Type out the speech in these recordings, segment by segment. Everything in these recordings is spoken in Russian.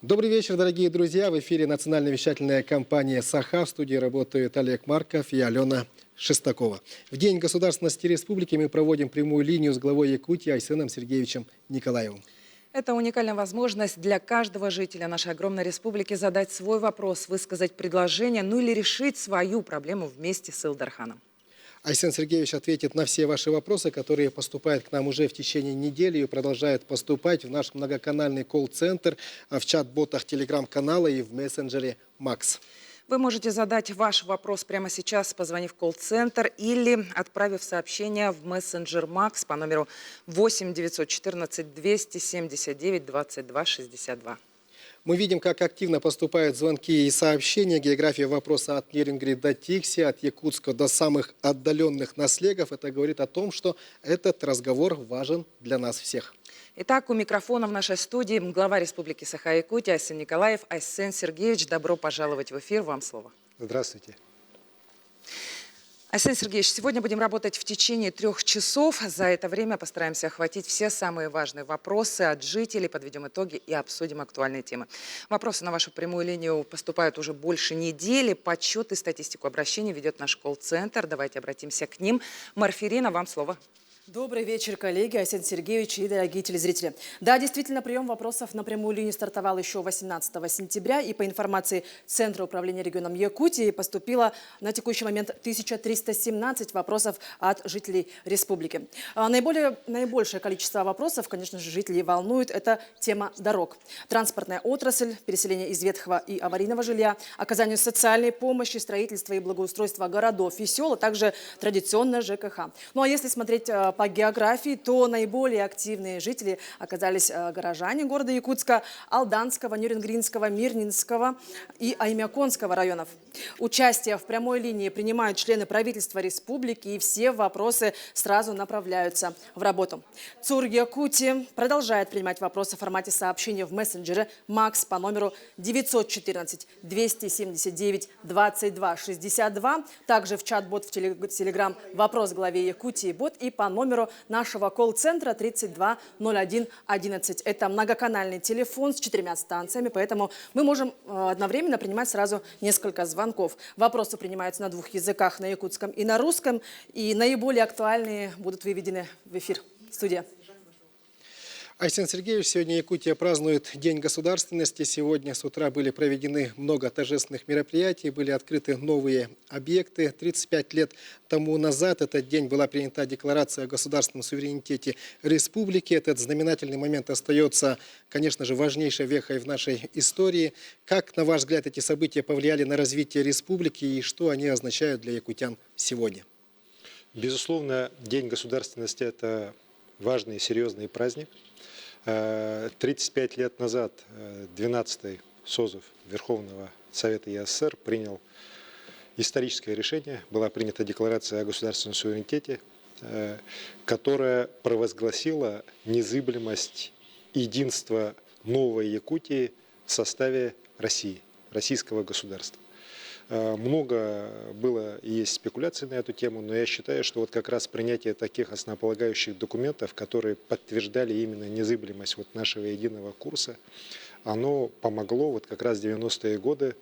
Добрый вечер, дорогие друзья. В эфире национальная вещательная компания «Саха». В студии работают Олег Марков и Алена Шестакова. В День государственности республики мы проводим прямую линию с главой Якутии Айсеном Сергеевичем Николаевым. Это уникальная возможность для каждого жителя нашей огромной республики задать свой вопрос, высказать предложение, ну или решить свою проблему вместе с Илдарханом. Айсен Сергеевич ответит на все ваши вопросы, которые поступают к нам уже в течение недели и продолжают поступать в наш многоканальный колл-центр, в чат-ботах телеграм-канала и в мессенджере Макс. Вы можете задать ваш вопрос прямо сейчас, позвонив в колл-центр или отправив сообщение в мессенджер Макс по номеру 8 914 279 22 62. Мы видим, как активно поступают звонки и сообщения. География вопроса от Нерюнгри до Тикси, от Якутска до самых отдаленных наслегов. Это говорит о том, что этот разговор важен для нас всех. Итак, у микрофона в нашей студии глава Республики Саха-Якутия Айсен Николаев. Айсен Сергеевич, добро пожаловать в эфир. Вам слово. Здравствуйте. Айсен Сергеевич, сегодня будем работать в течение 3 часов. За это время постараемся охватить все самые важные вопросы от жителей, подведем итоги и обсудим актуальные темы. Вопросы на вашу прямую линию поступают уже больше недели. Подсчет и статистику обращений ведет наш колл-центр. Давайте обратимся к ним. Марфирина, вам слово. Добрый вечер, коллеги, Айсен Сергеевич и дорогие телезрители. Да, действительно, прием вопросов на прямую линию стартовал еще 18 сентября. И по информации Центра управления регионом Якутии поступило на текущий момент 1317 вопросов от жителей республики. Наибольшее количество вопросов, конечно же, жителей волнует. Это тема дорог. Транспортная отрасль, переселение из ветхого и аварийного жилья, оказание социальной помощи, строительство и благоустройство городов и сел, а также традиционное ЖКХ. Ну а если смотреть по географии, то наиболее активные жители оказались горожане города Якутска, Алданского, Нерюнгринского, Мирнинского и Аймяконского районов. Участие в прямой линии принимают члены правительства республики, и все вопросы сразу направляются в работу. ЦУР Якутии продолжает принимать вопросы в формате сообщения в мессенджере Макс по номеру 914 279 22 62, также в чат-бот в Телеграм «Вопрос главе Якутии» бот и по номеру нашего колл-центра 320111. Это многоканальный телефон с 4 станциями, поэтому мы можем одновременно принимать сразу несколько звонков. Вопросы принимаются на 2 языках, на якутском и на русском, и наиболее актуальные будут выведены в эфир. Студия. Айсен Сергеевич, сегодня Якутия празднует День государственности. Сегодня с утра были проведены много торжественных мероприятий, были открыты новые объекты. 35 лет тому назад этот день была принята Декларация о государственном суверенитете республики. Этот знаменательный момент остается, конечно же, важнейшей вехой в нашей истории. Как, на ваш взгляд, эти события повлияли на развитие республики и что они означают для якутян сегодня? Безусловно, День государственности – это важный и серьезный праздник. 35 лет назад 12-й созыв Верховного Совета ЕССР принял историческое решение. Была принята Декларация о государственном суверенитете, которая провозгласила незыблемость единства новой Якутии в составе России, российского государства. Много было и есть спекуляций на эту тему, но я считаю, что вот как раз принятие таких основополагающих документов, которые подтверждали именно незыблемость вот нашего единого курса, оно помогло вот как раз в 90-е годы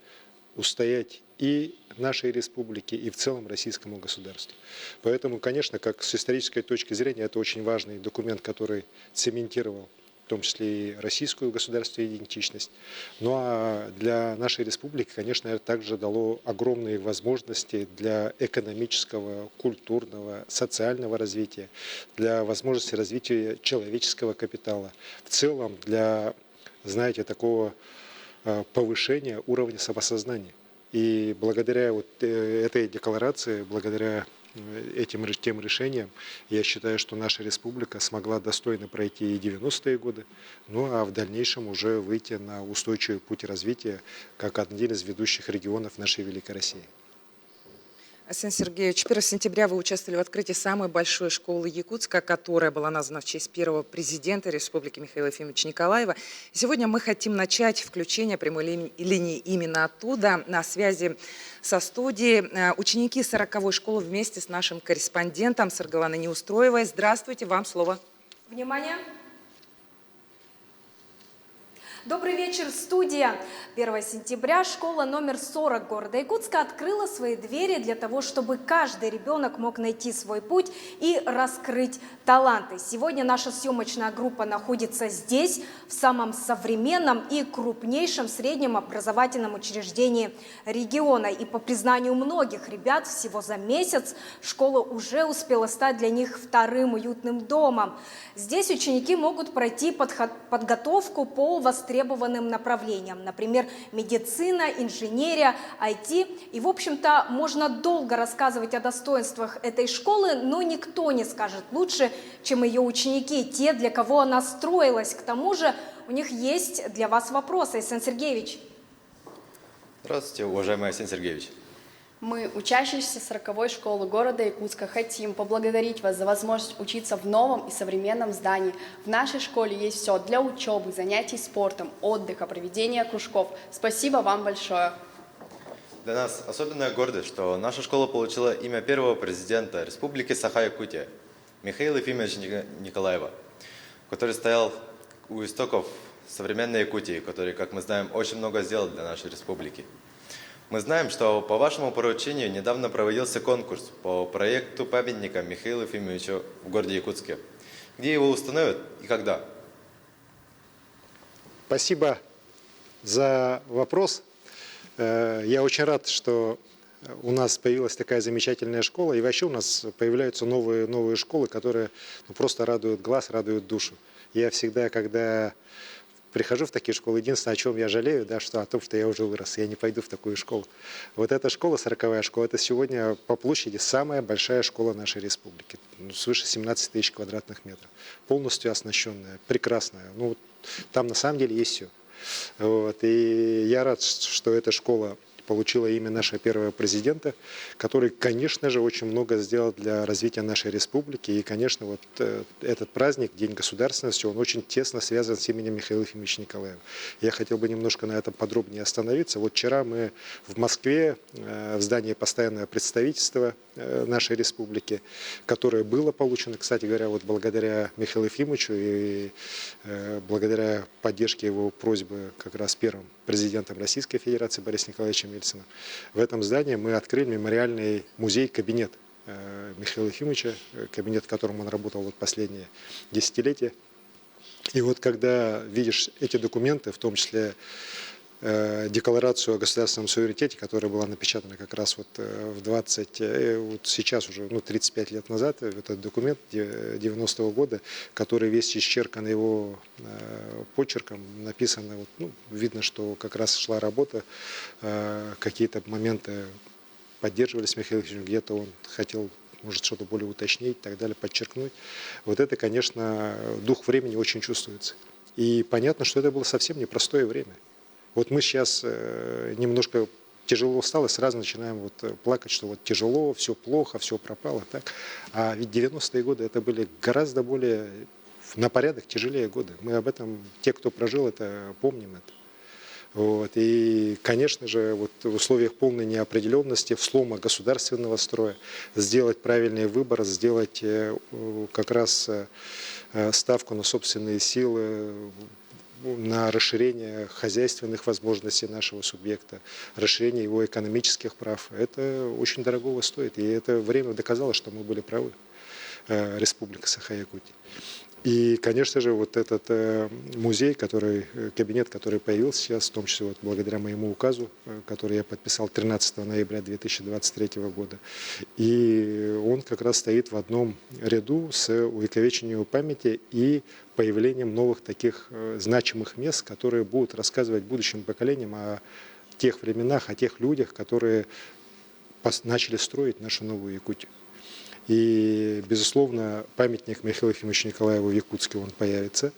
устоять и нашей республике, и в целом российскому государству. Поэтому, конечно, как с исторической точки зрения, это очень важный документ, который цементировал в том числе и российскую государственную идентичность. Ну а для нашей республики, конечно, это также дало огромные возможности для экономического, культурного, социального развития, для возможности развития человеческого капитала, в целом для, знаете, такого повышения уровня самосознания. И благодаря вот этой декларации, благодаря тем решением, я считаю, что наша республика смогла достойно пройти и 90-е годы, ну а в дальнейшем уже выйти на устойчивый путь развития, как один из ведущих регионов нашей Великой России. Айсен Сергеевич, 1 сентября вы участвовали в открытии самой большой школы Якутска, которая была названа в честь первого президента Республики Михаила Ефимовича Николаева. Сегодня мы хотим начать включение прямой линии именно оттуда. На связи со студией ученики 40-й школы вместе с нашим корреспондентом Саргаланой Неустроевой. Здравствуйте, вам слово. Внимание! Добрый вечер, студия. 1 сентября школа номер 40 города Якутска открыла свои двери для того, чтобы каждый ребенок мог найти свой путь и раскрыть таланты. Сегодня наша съемочная группа находится здесь, в самом современном и крупнейшем среднем образовательном учреждении региона. И по признанию многих ребят, всего за месяц школа уже успела стать для них вторым уютным домом. Здесь ученики могут пройти подготовку по востребованным направлениям, например, медицина, инженерия, IT. И, в общем-то, можно долго рассказывать о достоинствах этой школы, но никто не скажет лучше, чем ее ученики, те, для кого она строилась. К тому же у них есть для вас вопросы. Айсен Сергеевич. Здравствуйте, уважаемый Айсен Сергеевич. Мы, учащиеся 40-й школы города Якутска, хотим поблагодарить вас за возможность учиться в новом и современном здании. В нашей школе есть все для учебы, занятий спортом, отдыха, проведения кружков. Спасибо вам большое. Для нас особенная гордость, что наша школа получила имя первого президента Республики Саха-Якутия Михаила Ефимовича Николаева, который стоял у истоков современной Якутии, который, как мы знаем, очень много сделал для нашей республики. Мы знаем, что по вашему поручению недавно проводился конкурс по проекту памятника Михаилу Ефимовичу в городе Якутске. Где его установят и когда? Спасибо за вопрос. Я очень рад, что у нас появилась такая замечательная школа, и вообще у нас появляются новые школы, которые просто радуют глаз, радуют душу. Я всегда, когда прихожу в такие школы, единственное, о чем я жалею, да, что о том, что я уже вырос, я не пойду в такую школу. Вот эта школа, 40-я школа, это сегодня по площади самая большая школа нашей республики. Свыше 17 тысяч квадратных метров. Полностью оснащенная, прекрасная. Ну, там на самом деле есть все. Вот. И я рад, что эта школа получила имя нашего первого президента, который, конечно же, очень много сделал для развития нашей республики. И, конечно, вот этот праздник, День государственности, он очень тесно связан с именем Михаила Ефимовича Николаева. Я хотел бы немножко на этом подробнее остановиться. Вот вчера мы в Москве, в здании постоянного представительства нашей республики, которое было получено, кстати говоря, вот благодаря Михаилу Ефимовичу и благодаря поддержке его просьбы как раз первым президентом Российской Федерации Борисом Николаевичем Ельциным. В этом здании мы открыли мемориальный музей-кабинет Михаила Ефимовича, кабинет, в котором он работал вот последние десятилетия. И вот когда видишь эти документы, в том числе декларацию о государственном суверенитете, которая была напечатана как раз вот вот сейчас уже 35 лет назад, этот документ 90-го года, который весь исчеркан его почерком, написано, вот, видно, что как раз шла работа, какие-то моменты поддерживались Михаилом Ефимовичем, где-то он хотел, может, что-то более уточнить и так далее, подчеркнуть. Вот это, конечно, дух времени очень чувствуется. И понятно, что это было совсем непростое время. Вот мы сейчас немножко тяжело стало, сразу начинаем вот плакать, что вот тяжело, все плохо, все пропало. Так. А ведь 90-е годы это были гораздо более, на порядок тяжелее годы. Мы об этом, те, кто прожил это, помним это. Вот. И, конечно же, вот в условиях полной неопределенности, в слома государственного строя, сделать правильный выбор, сделать как раз ставку на собственные силы, на расширение хозяйственных возможностей нашего субъекта, расширение его экономических прав. Это очень дорогого стоит. И это время доказало, что мы были правы, Республика Саха-Якутия. И, конечно же, вот этот музей, кабинет, который появился сейчас, в том числе вот благодаря моему указу, который я подписал 13 ноября 2023 года, и он как раз стоит в одном ряду с увековечением памяти и появлением новых таких значимых мест, которые будут рассказывать будущим поколениям о тех временах, о тех людях, которые начали строить нашу новую Якутию. И, безусловно, памятник Михаилу Ефимовичу Николаеву в Якутске он появится.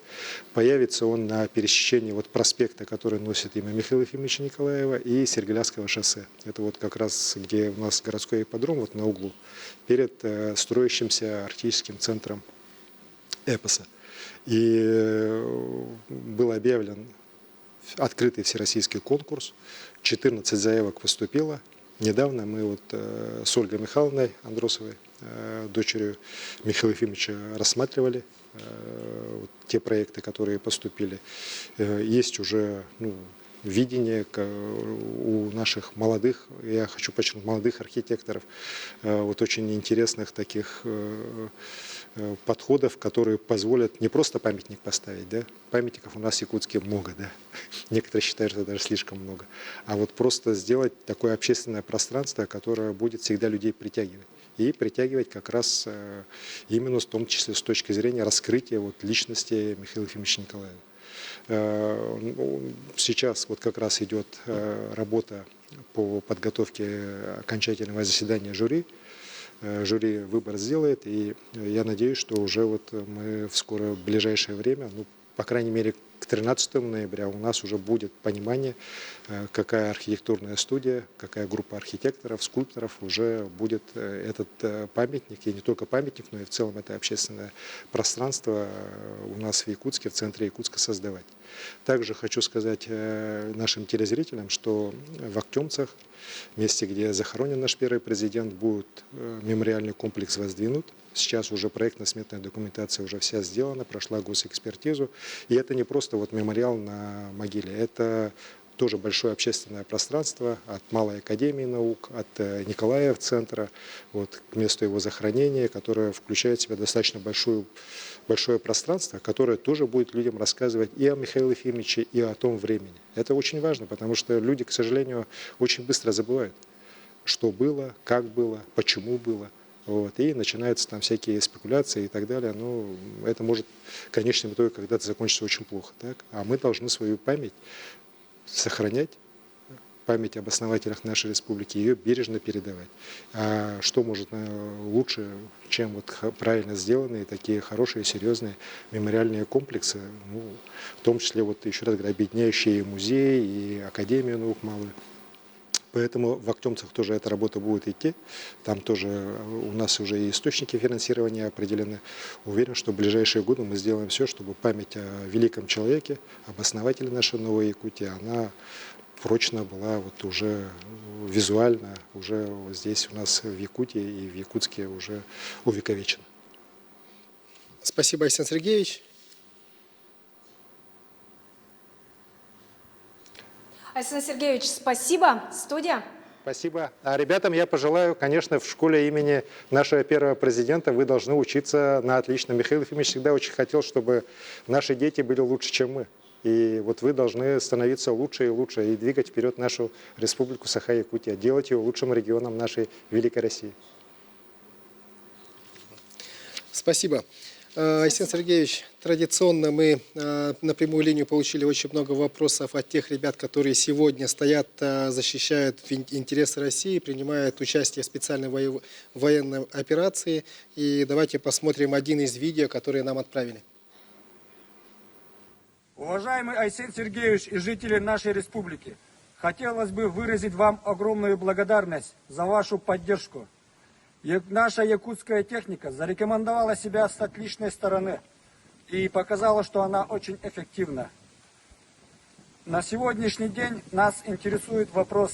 Появится он на пересечении вот проспекта, который носит имя Михаила Ефимовича Николаева, и Сергеляцкого шоссе. Это вот как раз, где у нас городской ипподром, вот на углу, перед строящимся артиллерийским центром Эпоса. И был объявлен открытый всероссийский конкурс. 14 заявок поступило. Недавно мы вот с Ольгой Михайловной Андросовой, дочерью Михаила Ефимовича, рассматривали вот те проекты, которые поступили. Есть уже видение у наших молодых, я хочу подчеркнуть, молодых архитекторов, вот очень интересных таких подходов, которые позволят не просто памятник поставить, да, памятников у нас в Якутске много, да, некоторые считают, что даже слишком много, а вот просто сделать такое общественное пространство, которое будет всегда людей притягивать. И притягивать как раз именно в том числе с точки зрения раскрытия вот личности Михаила Ефимовича Николаева. Сейчас вот как раз идет работа по подготовке окончательного заседания жюри. Жюри выбор сделает, и я надеюсь, что уже вот мы в скорое ближайшее время, по крайней мере, к 13 ноября у нас уже будет понимание, какая архитектурная студия, какая группа архитекторов, скульпторов уже будет этот памятник, и не только памятник, но и в целом это общественное пространство у нас в Якутске, в центре Якутска создавать. Также хочу сказать нашим телезрителям, что в Актемцах, месте, где захоронен наш первый президент, будет мемориальный комплекс воздвинут. Сейчас уже проектно-сметная документация уже вся сделана, прошла госэкспертизу. И это не просто вот мемориал на могиле, это тоже большое общественное пространство от Малой академии наук, от Николаев центра, вот, к месту его захоронения, которое включает в себя достаточно большое пространство, которое тоже будет людям рассказывать и о Михаиле Ефимовиче, и о том времени. Это очень важно, потому что люди, к сожалению, очень быстро забывают, что было, как было, почему было. Вот, и начинаются там всякие спекуляции и так далее. Но это может в конечном итоге когда-то закончиться очень плохо. Так? А мы должны свою память сохранять, память об основателях нашей республики, ее бережно передавать. А что может лучше, чем вот правильно сделанные такие хорошие, серьезные мемориальные комплексы, в том числе, вот еще раз говорю, объединяющие и музей, и Академию наук малую. Поэтому в Актемцах тоже эта работа будет идти. Там тоже у нас уже и источники финансирования определены. Уверен, что в ближайшие годы мы сделаем все, чтобы память о великом человеке, об основателе нашей Новой Якутии, она прочно была вот уже визуально, уже здесь у нас в Якутии и в Якутске уже увековечена. Спасибо, Айсен Сергеевич. Айсен Сергеевич, спасибо. Студия. Спасибо. А ребятам я пожелаю, конечно, в школе имени нашего первого президента вы должны учиться на отлично. Михаил Ефимович всегда очень хотел, чтобы наши дети были лучше, чем мы. И вот вы должны становиться лучше и лучше и двигать вперед нашу республику Саха-Якутия, делать ее лучшим регионом нашей великой России. Спасибо. Айсен Сергеевич, традиционно мы на прямую линию получили очень много вопросов от тех ребят, которые сегодня стоят, защищают интересы России, принимают участие в специальной военной операции. И давайте посмотрим один из видео, которые нам отправили. Уважаемый Айсен Сергеевич и жители нашей республики, хотелось бы выразить вам огромную благодарность за вашу поддержку. Наша якутская техника зарекомендовала себя с отличной стороны и показала, что она очень эффективна. На сегодняшний день нас интересует вопрос,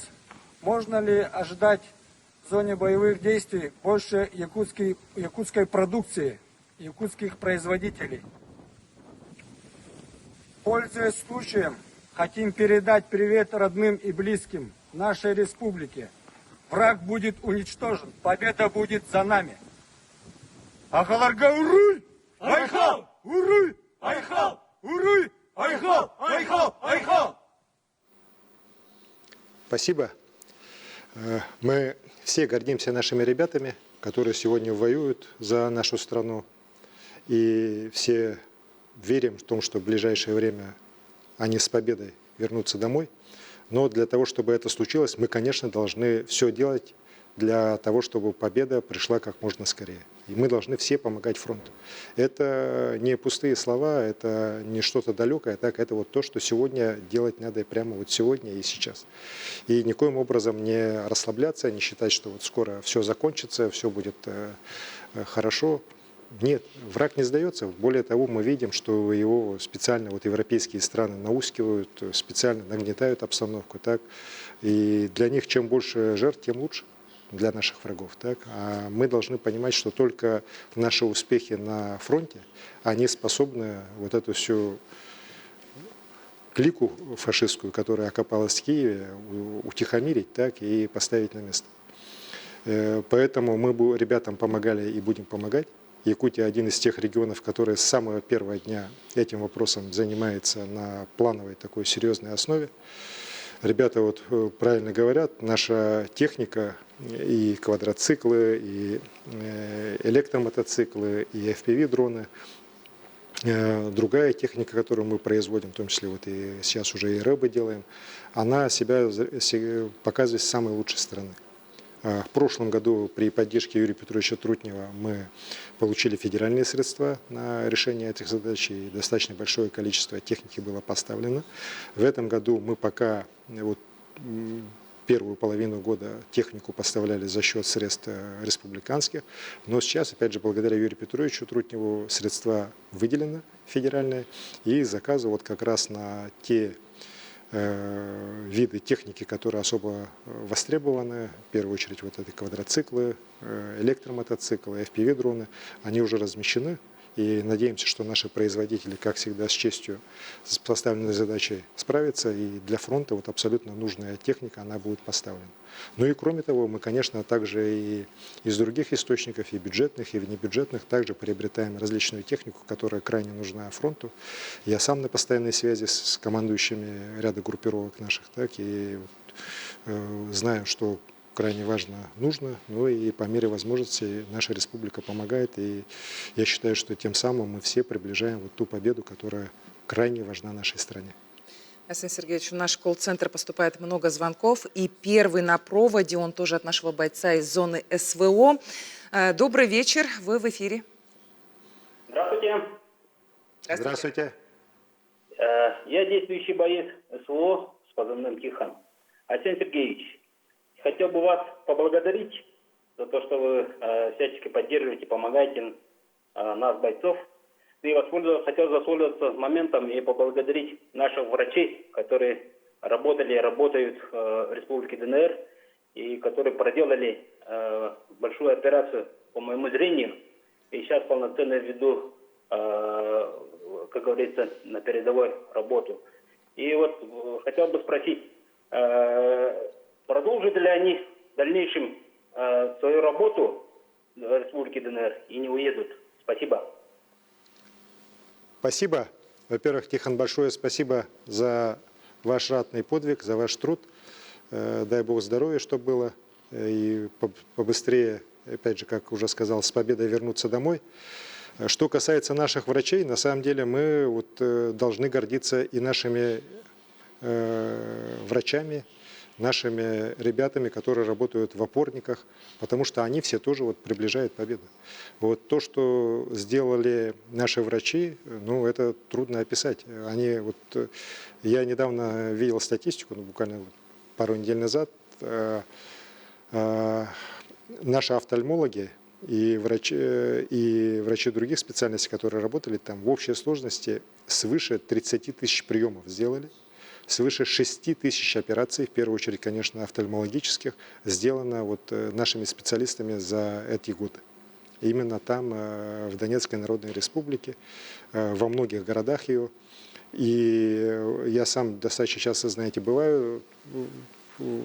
можно ли ожидать в зоне боевых действий больше якутской продукции, якутских производителей. Пользуясь случаем, хотим передать привет родным и близким нашей республике. Враг будет уничтожен, победа будет за нами. Ахаларга уруй! Айхал! Уруй! Айхал! Уруй! Айхал! Айхал! Айхал! Спасибо. Мы все гордимся нашими ребятами, которые сегодня воюют за нашу страну. И все верим в том, что в ближайшее время они с победой вернутся домой. Но для того, чтобы это случилось, мы, конечно, должны все делать для того, чтобы победа пришла как можно скорее. И мы должны все помогать фронту. Это не пустые слова, это не что-то далекое, так, это вот то, что сегодня делать надо прямо вот сегодня и сейчас. И никоим образом не расслабляться, не считать, что вот скоро все закончится, все будет хорошо. Нет, враг не сдается. Более того, мы видим, что его специально вот европейские страны наускивают, специально нагнетают обстановку. Так? И для них чем больше жертв, тем лучше. для наших врагов. Так? А мы должны понимать, что только наши успехи на фронте, они способны вот эту всю клику фашистскую, которая окопалась в Киеве, утихомирить, так, и поставить на место. Поэтому мы ребятам помогали и будем помогать. Якутия один из тех регионов, который с самого первого дня этим вопросом занимается на плановой такой серьезной основе. Ребята вот правильно говорят, наша техника и квадроциклы, и электромотоциклы, и FPV-дроны, другая техника, которую мы производим, в том числе вот и сейчас уже и рэбы делаем, она себя показывает с самой лучшей стороны. В прошлом году при поддержке Юрия Петровича Трутнева мы получили федеральные средства на решение этих задач, и достаточно большое количество техники было поставлено. В этом году мы пока вот, первую половину года технику поставляли за счет средств республиканских, но сейчас, опять же, благодаря Юрию Петровичу Трутневу средства выделены федеральные, и заказы вот как раз на те виды техники, которые особо востребованы, в первую очередь вот эти квадроциклы, электромотоциклы, FPV-дроны, они уже размещены. И надеемся, что наши производители, как всегда, с честью с поставленной задачей справятся, и для фронта вот абсолютно нужная техника, она будет поставлена. Ну и кроме того, мы, конечно, также и из других источников, и бюджетных, и внебюджетных, также приобретаем различную технику, которая крайне нужна фронту. Я сам на постоянной связи с командующими ряда группировок наших, так, и знаю, что крайне важно, нужно, но и по мере возможности наша республика помогает, и я считаю, что тем самым мы все приближаем вот ту победу, которая крайне важна нашей стране. Арсений Сергеевич, в наш колл-центр поступает много звонков, и первый на проводе, он тоже от нашего бойца из зоны СВО. Добрый вечер, вы в эфире. Здравствуйте. Здравствуйте. Я действующий боец СВО с позывным «Тихон». Арсений Сергеевич, хотел бы вас поблагодарить за то, что вы всячески поддерживаете, помогаете нас, бойцов. И хотел воспользоваться моментом и поблагодарить наших врачей, которые работали и работают в Республике ДНР, и которые проделали большую операцию по моему зрению. И сейчас полноценно веду, как говорится, на передовой работу. И вот хотел бы спросить, продолжат ли они в дальнейшем свою работу в Республике ДНР и не уедут? Спасибо. Спасибо. Во-первых, Тихон, большое спасибо за ваш ратный подвиг, за ваш труд. Дай Бог здоровья, чтобы было. И побыстрее, опять же, как уже сказал, с победой вернуться домой. Что касается наших врачей, на самом деле мы вот должны гордиться и нашими врачами, нашими ребятами, которые работают в опорниках, потому что они все тоже вот приближают победу. Вот то, что сделали наши врачи, ну, это трудно описать. Они, вот, я недавно видел статистику, ну, буквально пару недель назад, наши офтальмологи и врачи других специальностей, которые работали там, в общей сложности свыше 30 тысяч приемов сделали. Свыше 6 тысяч операций, в первую очередь, конечно, офтальмологических, сделано вот нашими специалистами за эти годы. Именно там, в Донецкой Народной Республике, во многих городах ее. И я сам достаточно часто, знаете, бываю в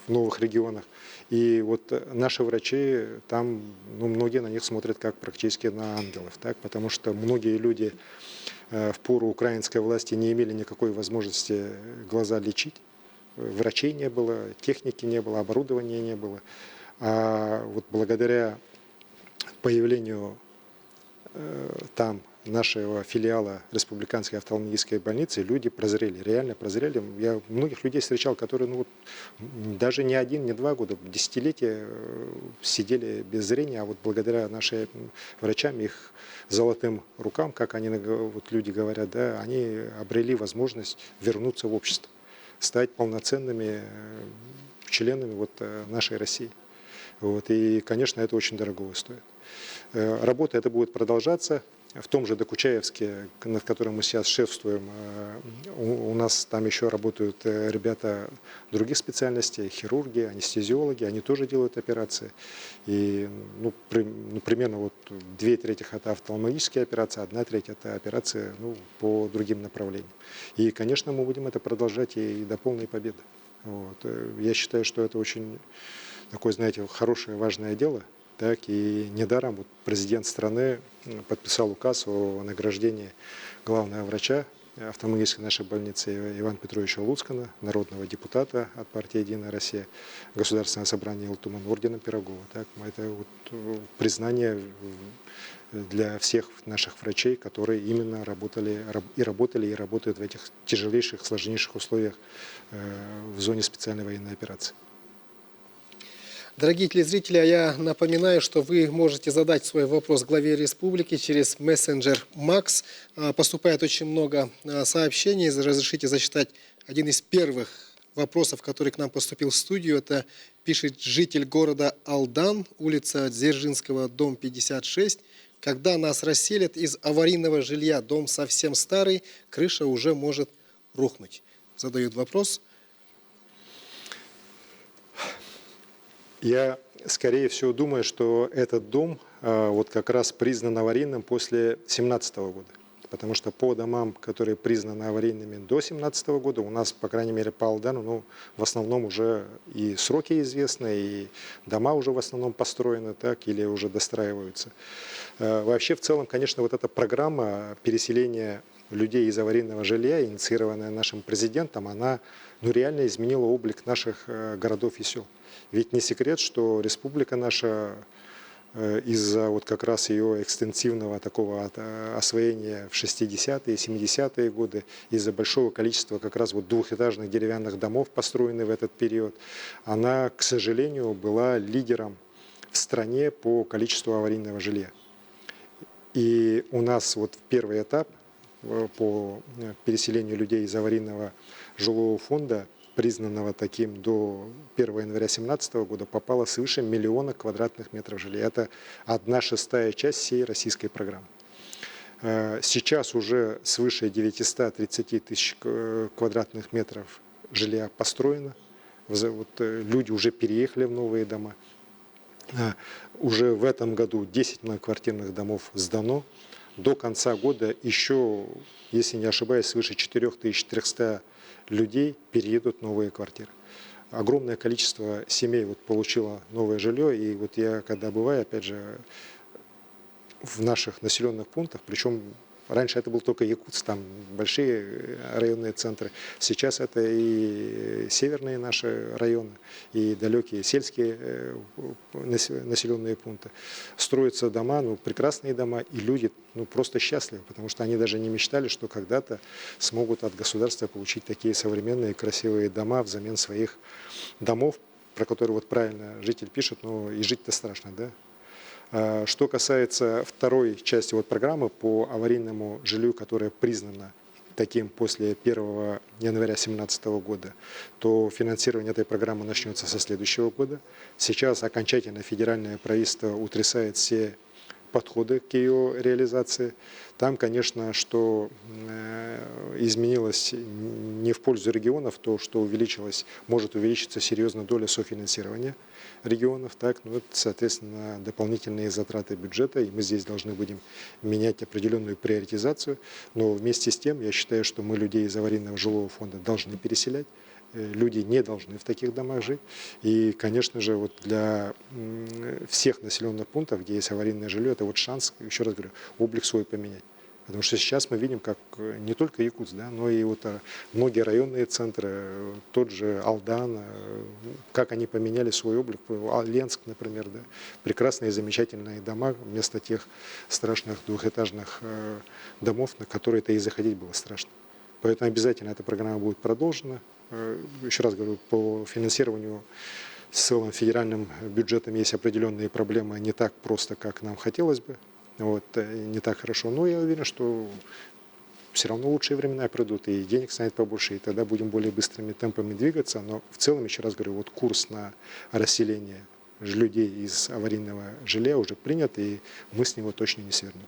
новых регионах. И вот наши врачи там, ну, многие на них смотрят как практически на ангелов, так? Потому что многие люди в пору украинской власти не имели никакой возможности глаза лечить. Врачей не было, техники не было, оборудования не было. А вот благодаря появлению там нашего филиала Республиканской офтальмологической больницы люди прозрели, реально прозрели. Я многих людей встречал, которые ну, вот, даже не 1, не 2 года, десятилетия сидели без зрения, а вот благодаря нашим врачам, их золотым рукам, как они, вот люди говорят, да, они обрели возможность вернуться в общество, стать полноценными членами вот нашей России. Вот, и, конечно, это очень дорого стоит. Работа эта будет продолжаться. в том же Докучаевске, над которым мы сейчас шефствуем, у нас там еще работают ребята других специальностей, хирурги, анестезиологи, они тоже делают операции. И примерно вот 2/3 это офтальмологические операции, 1/3 это операции по другим направлениям. И, конечно, мы будем это продолжать и до полной победы. Вот. Я считаю, что это очень такое, знаете, хорошее, важное дело. Так, и недаром вот президент страны подписал указ о награждении главного врача офтальмологической нашей больницы Ивана Петровича Луцкана, народного депутата от партии «Единая Россия», Государственного собрания Илтуман орденом Пирогова. Так, это вот признание для всех наших врачей, которые именно работали и работают в этих тяжелейших, сложнейших условиях в зоне специальной военной операции. Дорогие телезрители, я напоминаю, что вы можете задать свой вопрос главе республики через мессенджер Макс. Поступает очень много сообщений. Разрешите зачитать один из первых вопросов, который к нам поступил в студию. Это пишет житель города Алдан, улица Дзержинского, дом 56. Когда нас расселят из аварийного жилья, дом совсем старый, крыша уже может рухнуть. Задают вопрос. Я, скорее всего, думаю, что этот дом вот как раз признан аварийным после 2017 года. Потому что по домам, которые признаны аварийными до 2017 года, у нас, по крайней мере, по Алдану, в основном уже и сроки известны, и дома уже в основном построены так или уже достраиваются. Вообще, в целом, конечно, вот эта программа переселения людей из аварийного жилья, инициированная нашим президентом, она реально изменила облик наших городов и сел. Ведь не секрет, что республика наша из-за вот как раз ее экстенсивного такого освоения в 60-е, 70-е годы, из-за большого количества как раз вот двухэтажных деревянных домов, построенных в этот период, она, к сожалению, была лидером в стране по количеству аварийного жилья. И у нас вот в первый этап по переселению людей из аварийного жилого фонда, признанного таким до 1 января 2017 года, попало свыше 1 миллиона квадратных метров жилья. Это 1/6 часть всей российской программы. Сейчас уже свыше 930 тысяч квадратных метров жилья построено. Вот люди уже переехали в новые дома. Уже в этом году 10 многоквартирных домов сдано. До конца года еще, если не ошибаюсь, свыше 4300 людей переедут в новые квартиры. Огромное количество семей вот получило новое жилье. И вот я, когда бываю, опять же, в наших населенных пунктах, причем раньше это был только Якутск, там большие районные центры. Сейчас это и северные наши районы, и далекие сельские населенные пункты. Строятся дома, прекрасные дома, и люди просто счастливы, потому что они даже не мечтали, что когда-то смогут от государства получить такие современные красивые дома взамен своих домов, про которые вот правильно житель пишет, но и жить-то страшно, да? Что касается второй части вот программы по аварийному жилью, которая признана таким после 1 января 2017 года, то финансирование этой программы начнется со следующего года. Сейчас окончательно федеральное правительство утрясает все подходы к ее реализации. Там, конечно, что изменилось не в пользу регионов, то, что может увеличиться серьезно доля софинансирования регионов, так, это, соответственно, дополнительные затраты бюджета, и мы здесь должны будем менять определенную приоритизацию. Но вместе с тем, я считаю, что мы людей из аварийного жилого фонда должны переселять. Люди не должны в таких домах жить. И, конечно же, вот для всех населенных пунктов, где есть аварийное жилье, это вот шанс, еще раз говорю, облик свой поменять. Потому что сейчас мы видим, как не только Якутск, да, но и вот многие районные центры, тот же Алдан, как они поменяли свой облик. Ленск, например, да, прекрасные, замечательные дома вместо тех страшных двухэтажных домов, на которые-то и заходить было страшно. Поэтому обязательно эта программа будет продолжена. Еще раз говорю, по финансированию с целым федеральным бюджетом есть определенные проблемы, не так просто, как нам хотелось бы, не так хорошо. Но я уверен, что все равно лучшие времена придут, и денег станет побольше, и тогда будем более быстрыми темпами двигаться. Но в целом, еще раз говорю, вот курс на расселение людей из аварийного жилья уже принят, и мы с него точно не свернем.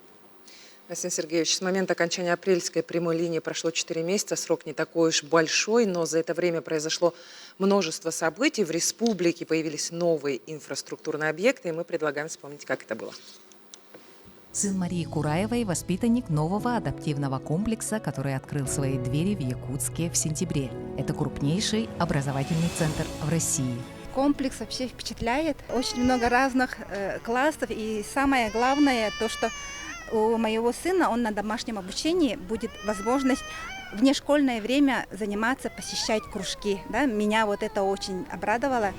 Арсений Сергеевич, с момента окончания апрельской прямой линии прошло 4 месяца, срок не такой уж большой, но за это время произошло множество событий. В республике появились новые инфраструктурные объекты, и мы предлагаем вспомнить, как это было. Сын Марии Кураевой – воспитанник нового адаптивного комплекса, который открыл свои двери в Якутске в сентябре. Это крупнейший образовательный центр в России. Комплекс вообще впечатляет. Очень много разных классов. И самое главное, то, что у моего сына, он на домашнем обучении, будет возможность в внешкольное время заниматься, посещать кружки. Да? Меня вот это очень обрадовало.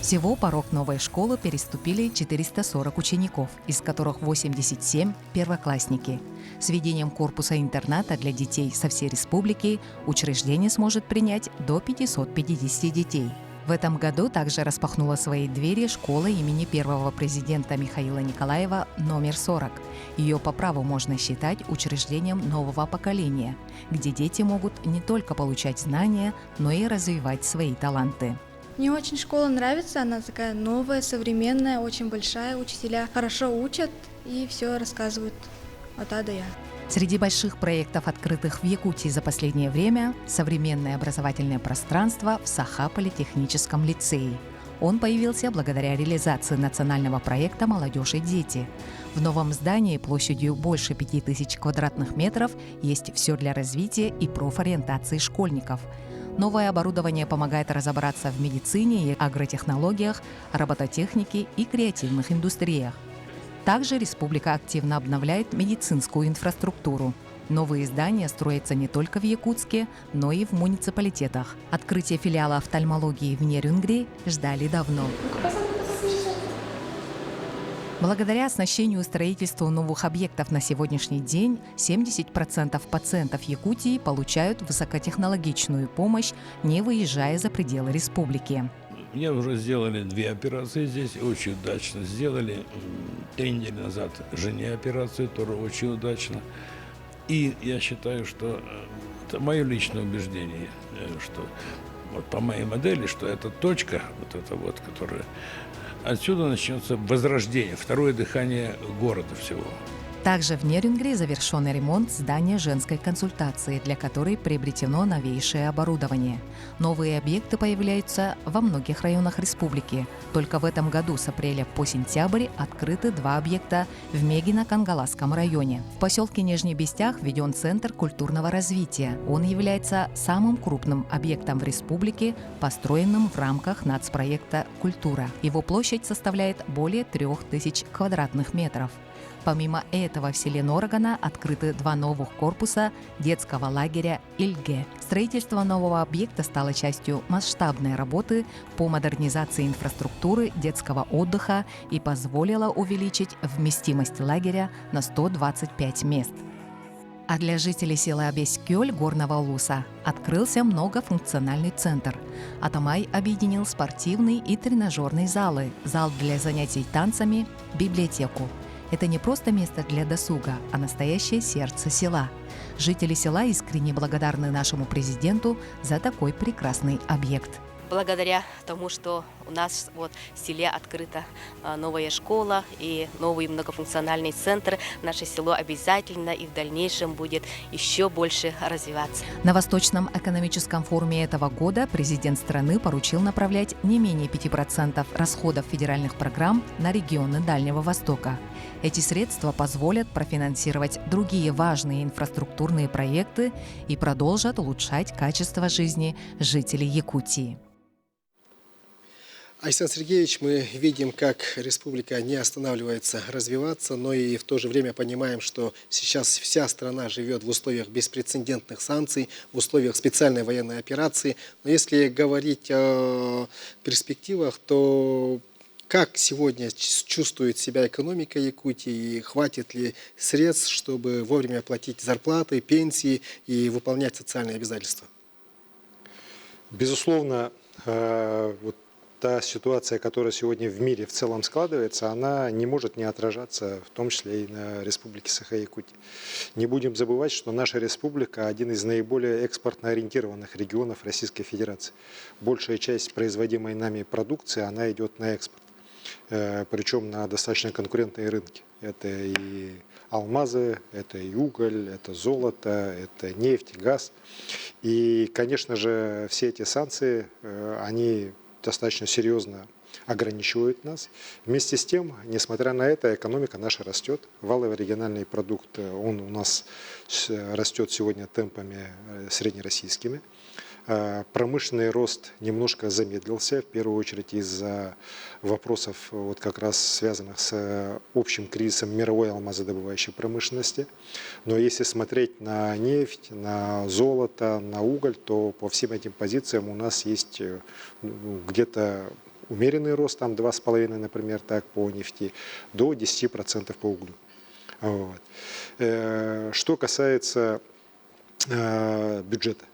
Всего порог новой школы переступили 440 учеников, из которых 87 – первоклассники. С введением корпуса интерната для детей со всей республики учреждение сможет принять до 550 детей. В этом году также распахнула свои двери школа имени первого президента Михаила Николаева номер 40. Ее по праву можно считать учреждением нового поколения, где дети могут не только получать знания, но и развивать свои таланты. Мне очень школа нравится, она такая новая, современная, очень большая, учителя хорошо учат и все рассказывают от А до Я. Среди больших проектов, открытых в Якутии за последнее время, современное образовательное пространство в Саха-политехническом лицее. Он появился благодаря реализации национального проекта «Молодежь и дети». В новом здании площадью больше 5000 квадратных метров есть все для развития и профориентации школьников. Новое оборудование помогает разобраться в медицине и агротехнологиях, робототехнике и креативных индустриях. Также республика активно обновляет медицинскую инфраструктуру. Новые здания строятся не только в Якутске, но и в муниципалитетах. Открытие филиала офтальмологии в Нерюнгри ждали давно. Благодаря оснащению и строительству новых объектов на сегодняшний день 70% пациентов Якутии получают высокотехнологичную помощь, не выезжая за пределы республики. Мне уже сделали 2 операции здесь, очень удачно сделали. 3 недели назад жене операцию, тоже очень удачно. И я считаю, что это мое личное убеждение, что вот по моей модели, что эта точка, вот эта вот, которая... Отсюда начнется возрождение, второе дыхание города всего. Также в Нерюнгри завершен ремонт здания женской консультации, для которой приобретено новейшее оборудование. Новые объекты появляются во многих районах республики. Только в этом году с апреля по сентябрь открыты 2 объекта в Мегино-Кангаласском районе. В поселке Нижний Бестях введен Центр культурного развития. Он является самым крупным объектом в республике, построенным в рамках нацпроекта «Культура». Его площадь составляет более 3000 квадратных метров. Помимо этого в селе Норогана открыты 2 новых корпуса детского лагеря «Ильге». Строительство нового объекта стало частью масштабной работы по модернизации инфраструктуры детского отдыха и позволило увеличить вместимость лагеря на 125 мест. А для жителей села Бескёль Горного Улуса открылся многофункциональный центр. Атамай объединил спортивный и тренажерный залы, зал для занятий танцами, библиотеку. Это не просто место для досуга, а настоящее сердце села. Жители села искренне благодарны нашему президенту за такой прекрасный объект. Благодаря тому, что у нас вот в селе открыта новая школа и новый многофункциональный центр, наше село обязательно и в дальнейшем будет еще больше развиваться. На Восточном экономическом форуме этого года президент страны поручил направлять не менее 5% расходов федеральных программ на регионы Дальнего Востока. Эти средства позволят профинансировать другие важные инфраструктурные проекты и продолжат улучшать качество жизни жителей Якутии. Александр Сергеевич, мы видим, как республика не останавливается развиваться, но и в то же время понимаем, что сейчас вся страна живет в условиях беспрецедентных санкций, в условиях специальной военной операции. Но если говорить о перспективах, то как сегодня чувствует себя экономика Якутии, и хватит ли средств, чтобы вовремя платить зарплаты, пенсии и выполнять социальные обязательства? Безусловно, вот та ситуация, которая сегодня в мире в целом складывается, она не может не отражаться, в том числе и на Республике Саха-Якутия. Не будем забывать, что наша республика – один из наиболее экспортно ориентированных регионов Российской Федерации. Большая часть производимой нами продукции, она идет на экспорт. причем на достаточно конкурентные рынки. Это и алмазы, это и уголь, это золото, это нефть, газ. И, конечно же, все эти санкции, они достаточно серьезно ограничивают нас. Вместе с тем, несмотря на это, экономика наша растет. Валовый региональный продукт, он у нас растет сегодня темпами среднероссийскими. Промышленный рост немножко замедлился, в первую очередь из-за вопросов, вот как раз связанных с общим кризисом мировой алмазодобывающей промышленности. Но если смотреть на нефть, на золото, на уголь, то по всем этим позициям у нас есть где-то умеренный рост, там 2,5, например, так по нефти, до 10% по углю. Вот. Что касается бюджета.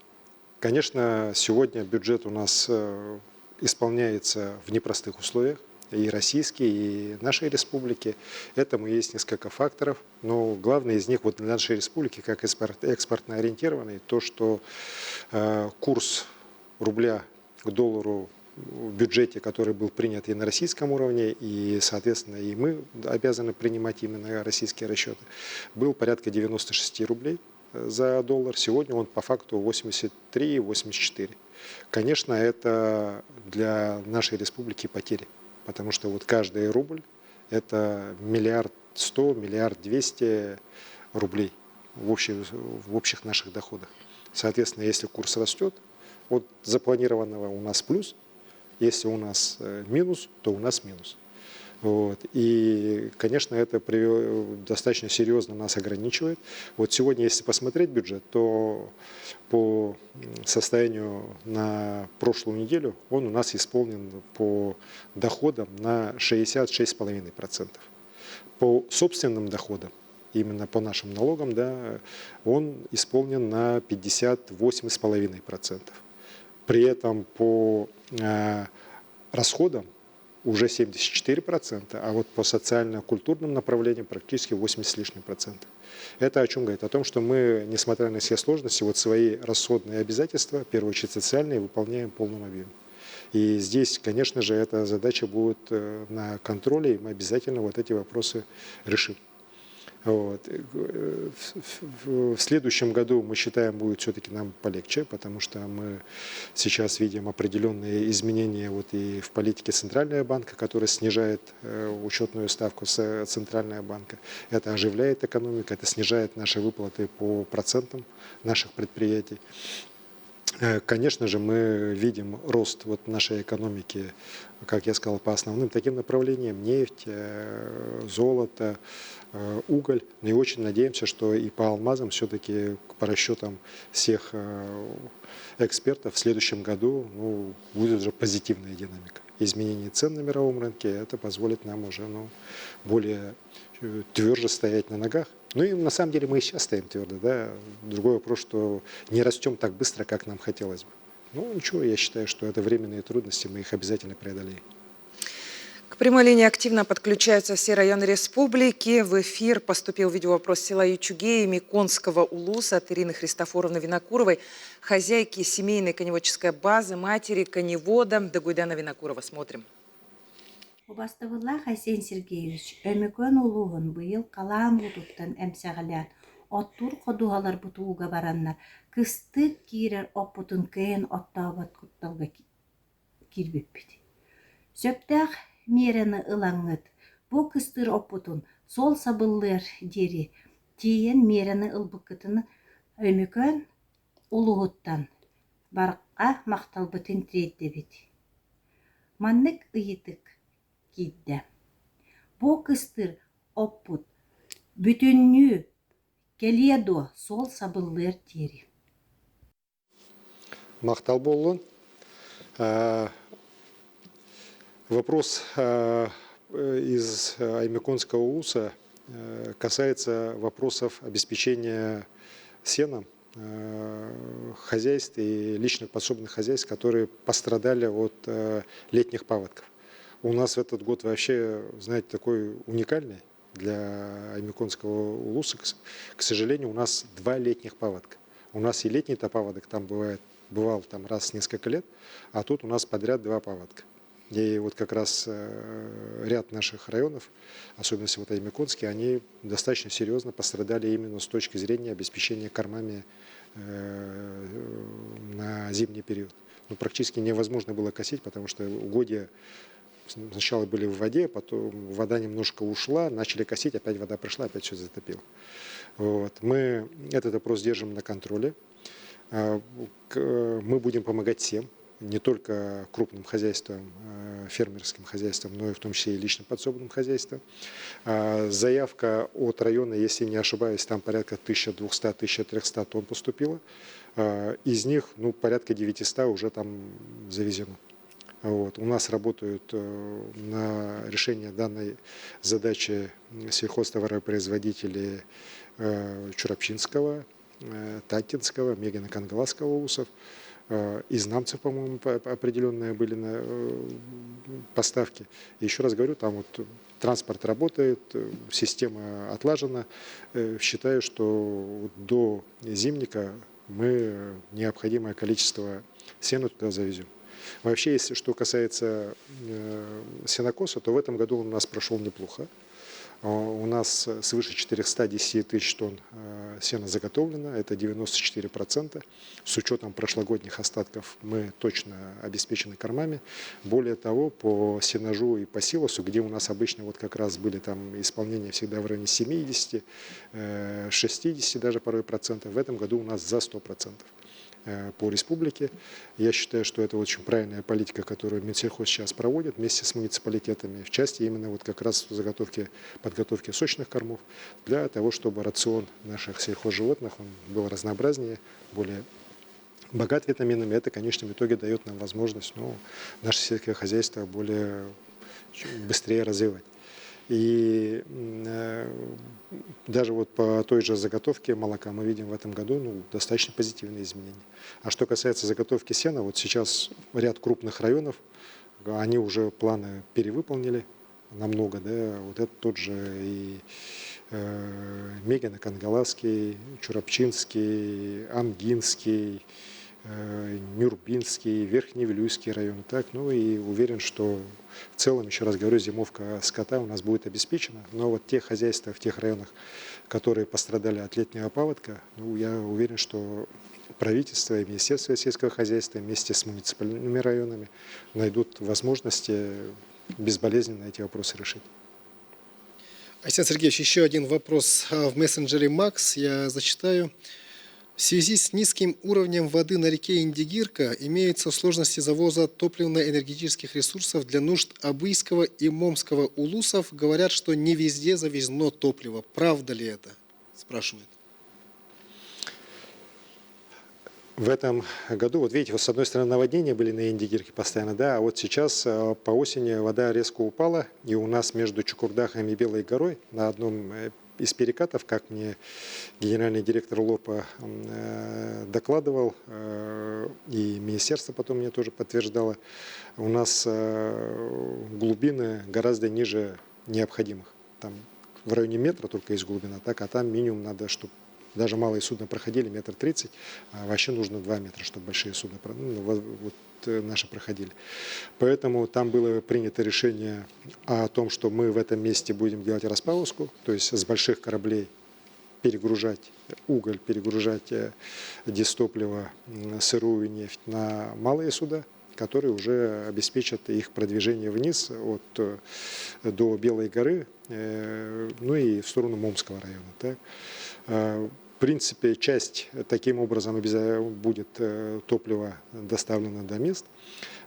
Конечно, сегодня бюджет у нас исполняется в непростых условиях, и российский, и нашей республики. Этому есть несколько факторов, но главный из них вот для нашей республики, как экспортно ориентированный, то, что курс рубля к доллару в бюджете, который был принят и на российском уровне, и, соответственно, и мы обязаны принимать именно российские расчеты, был порядка 96 рублей за доллар. Сегодня он по факту 83-84. Конечно, это для нашей республики потери, потому что вот каждый рубль – это 1 100 000 000 1 200 рублей в общих наших доходах. Соответственно, если курс растет, от запланированного у нас плюс, если у нас минус, то у нас минус. Вот. И, конечно, это достаточно серьезно нас ограничивает. Вот сегодня, если посмотреть бюджет, то по состоянию на прошлую неделю он у нас исполнен по доходам на 66,5%. По собственным доходам, именно по нашим налогам, да, он исполнен на 58,5%. При этом по расходам уже 74%, а вот по социально-культурным направлениям практически 80 с лишним процентов. Это о чем говорит? О том, что мы, несмотря на все сложности, вот свои расходные обязательства, в первую очередь социальные, выполняем в полном объеме. И здесь, конечно же, эта задача будет на контроле, и мы обязательно вот эти вопросы решим. Вот. В следующем году, мы считаем, будет все-таки нам полегче, потому что мы сейчас видим определенные изменения вот и в политике Центрального банка, который снижает учетную ставку с Центрального банка. Это оживляет экономику, это снижает наши выплаты по процентам наших предприятий. Конечно же, мы видим рост вот нашей экономики, как я сказал, по основным таким направлениям: нефть, золото, уголь. И очень надеемся, что и по алмазам все-таки, по расчетам всех экспертов, в следующем году будет уже позитивная динамика. Изменение цен на мировом рынке, это позволит нам уже более тверже стоять на ногах. Ну и на самом деле мы и сейчас стоим твердо, да. Другой вопрос, что не растем так быстро, как нам хотелось бы. Ну ничего, я считаю, что это временные трудности, мы их обязательно преодолеем. К прямой линии активно подключаются все районы республики. В эфир поступил видеовопрос села Ючугеи Миконского улуса от Ирины Христофоровны Винокуровой, хозяйки семейной коневодческой базы, матери коневода Дагуйдана Винокурова. Смотрим. Убастыбылла Хасен Сергеевич, өмікөн улуғын бұйыл қалаан бұтуттан әмсәғілән, оттур қодуғалар бұтуға бараннар, кыстық кирер оппутын кәйін оттағабат құтталға кирбеппеді. Сөптәқ мерені ылаңыт, бұ кыстыр оппутын сол сабыллар дері, тейін мерені ылбықытыны өмікөн улуғыттан барыққа мақталбытын тірейді беді. Маннык ыйытык кидде. Бу кыстыр оппут бүтүннү келедо сол сабыллар тери. Мақтал болуын. Вопрос из Аймеконского улуса касается вопросов обеспечения сеном хозяйств и личных подсобных хозяйств, которые пострадали от летних паводков. У нас в этот год вообще, знаете, такой уникальный для Аймеконского улуса. К сожалению, у нас 2 летних паводка. У нас и летний-то паводок там бывал там раз в несколько лет, а тут у нас подряд 2 паводка. И вот как раз ряд наших районов, особенно вот Аймяконский, они достаточно серьезно пострадали именно с точки зрения обеспечения кормами на зимний период. Ну, практически невозможно было косить, потому что угодья сначала были в воде, потом вода немножко ушла, начали косить, опять вода пришла, опять все затопило. Вот. Мы этот вопрос держим на контроле. Мы будем помогать всем, не только крупным хозяйствам, фермерским хозяйствам, но и в том числе и личным подсобным хозяйствам. Заявка от района, если не ошибаюсь, там порядка 1200-1300 тонн поступило. Из них порядка 900 уже там завезено. Вот. У нас работают на решение данной задачи сельхозтоваропроизводители Чурапчинского, Татинского, Мегино-Кангаласского УСов. Из Намцев, по-моему, определенные были на поставки. И еще раз говорю, там вот транспорт работает, система отлажена. Считаю, что до зимника мы необходимое количество сена туда завезем. Вообще, если что касается сенокоса, то в этом году он у нас прошел неплохо. У нас свыше 410 тысяч тонн сена заготовлено, это 94%. С учетом прошлогодних остатков мы точно обеспечены кормами. Более того, по сенажу и по силосу, где у нас обычно вот как раз были там исполнения всегда в районе 70, 60 даже порой процентов, в этом году у нас за 100%. По республике. Я считаю, что это очень правильная политика, которую Минсельхоз сейчас проводит вместе с муниципалитетами в части именно вот как раз подготовки сочных кормов для того, чтобы рацион наших сельхозживотных он был разнообразнее, более богат витаминами. Это, конечно, в итоге дает нам возможность наше сельское хозяйство быстрее развивать. И даже вот по той же заготовке молока мы видим в этом году достаточно позитивные изменения. А что касается заготовки сена, вот сейчас ряд крупных районов, они уже планы перевыполнили намного, да, вот это тот же и Мегино-Кангаласский, Чурапчинский, Амгинский, Нюрбинский, Верхневилюйский район. Так, и уверен, что в целом, еще раз говорю, зимовка скота у нас будет обеспечена. Но вот те хозяйства в тех районах, которые пострадали от летнего паводка, я уверен, что правительство и Министерство сельского хозяйства вместе с муниципальными районами найдут возможности безболезненно эти вопросы решить. Александр Сергеевич, еще один вопрос в мессенджере Макс, я зачитаю. В связи с низким уровнем воды на реке Индигирка имеются сложности завоза топливно-энергетических ресурсов для нужд Абыйского и Момского улусов. Говорят, что не везде завезено топливо. Правда ли это? Спрашивают. В этом году, вот видите, с одной стороны наводнения были на Индигирке постоянно, да, а вот сейчас по осени вода резко упала, и у нас между Чукурдахом и Белой горой на одном из перекатов, как мне генеральный директор ЛОПа докладывал, и министерство потом мне тоже подтверждало, у нас глубины гораздо ниже необходимых. Там в районе метра только есть глубина, так, а там минимум надо, чтобы даже малые судна проходили 1,30 м, а вообще нужно 2 метра, чтобы большие судна наши проходили. Поэтому там было принято решение о том, что мы в этом месте будем делать распауску, то есть с больших кораблей перегружать уголь, перегружать дистопливо, сырую нефть на малые суда, которые уже обеспечат их продвижение вниз до Белой горы, и в сторону Момского района. Так. В принципе, часть таким образом будет топливо доставлено до мест,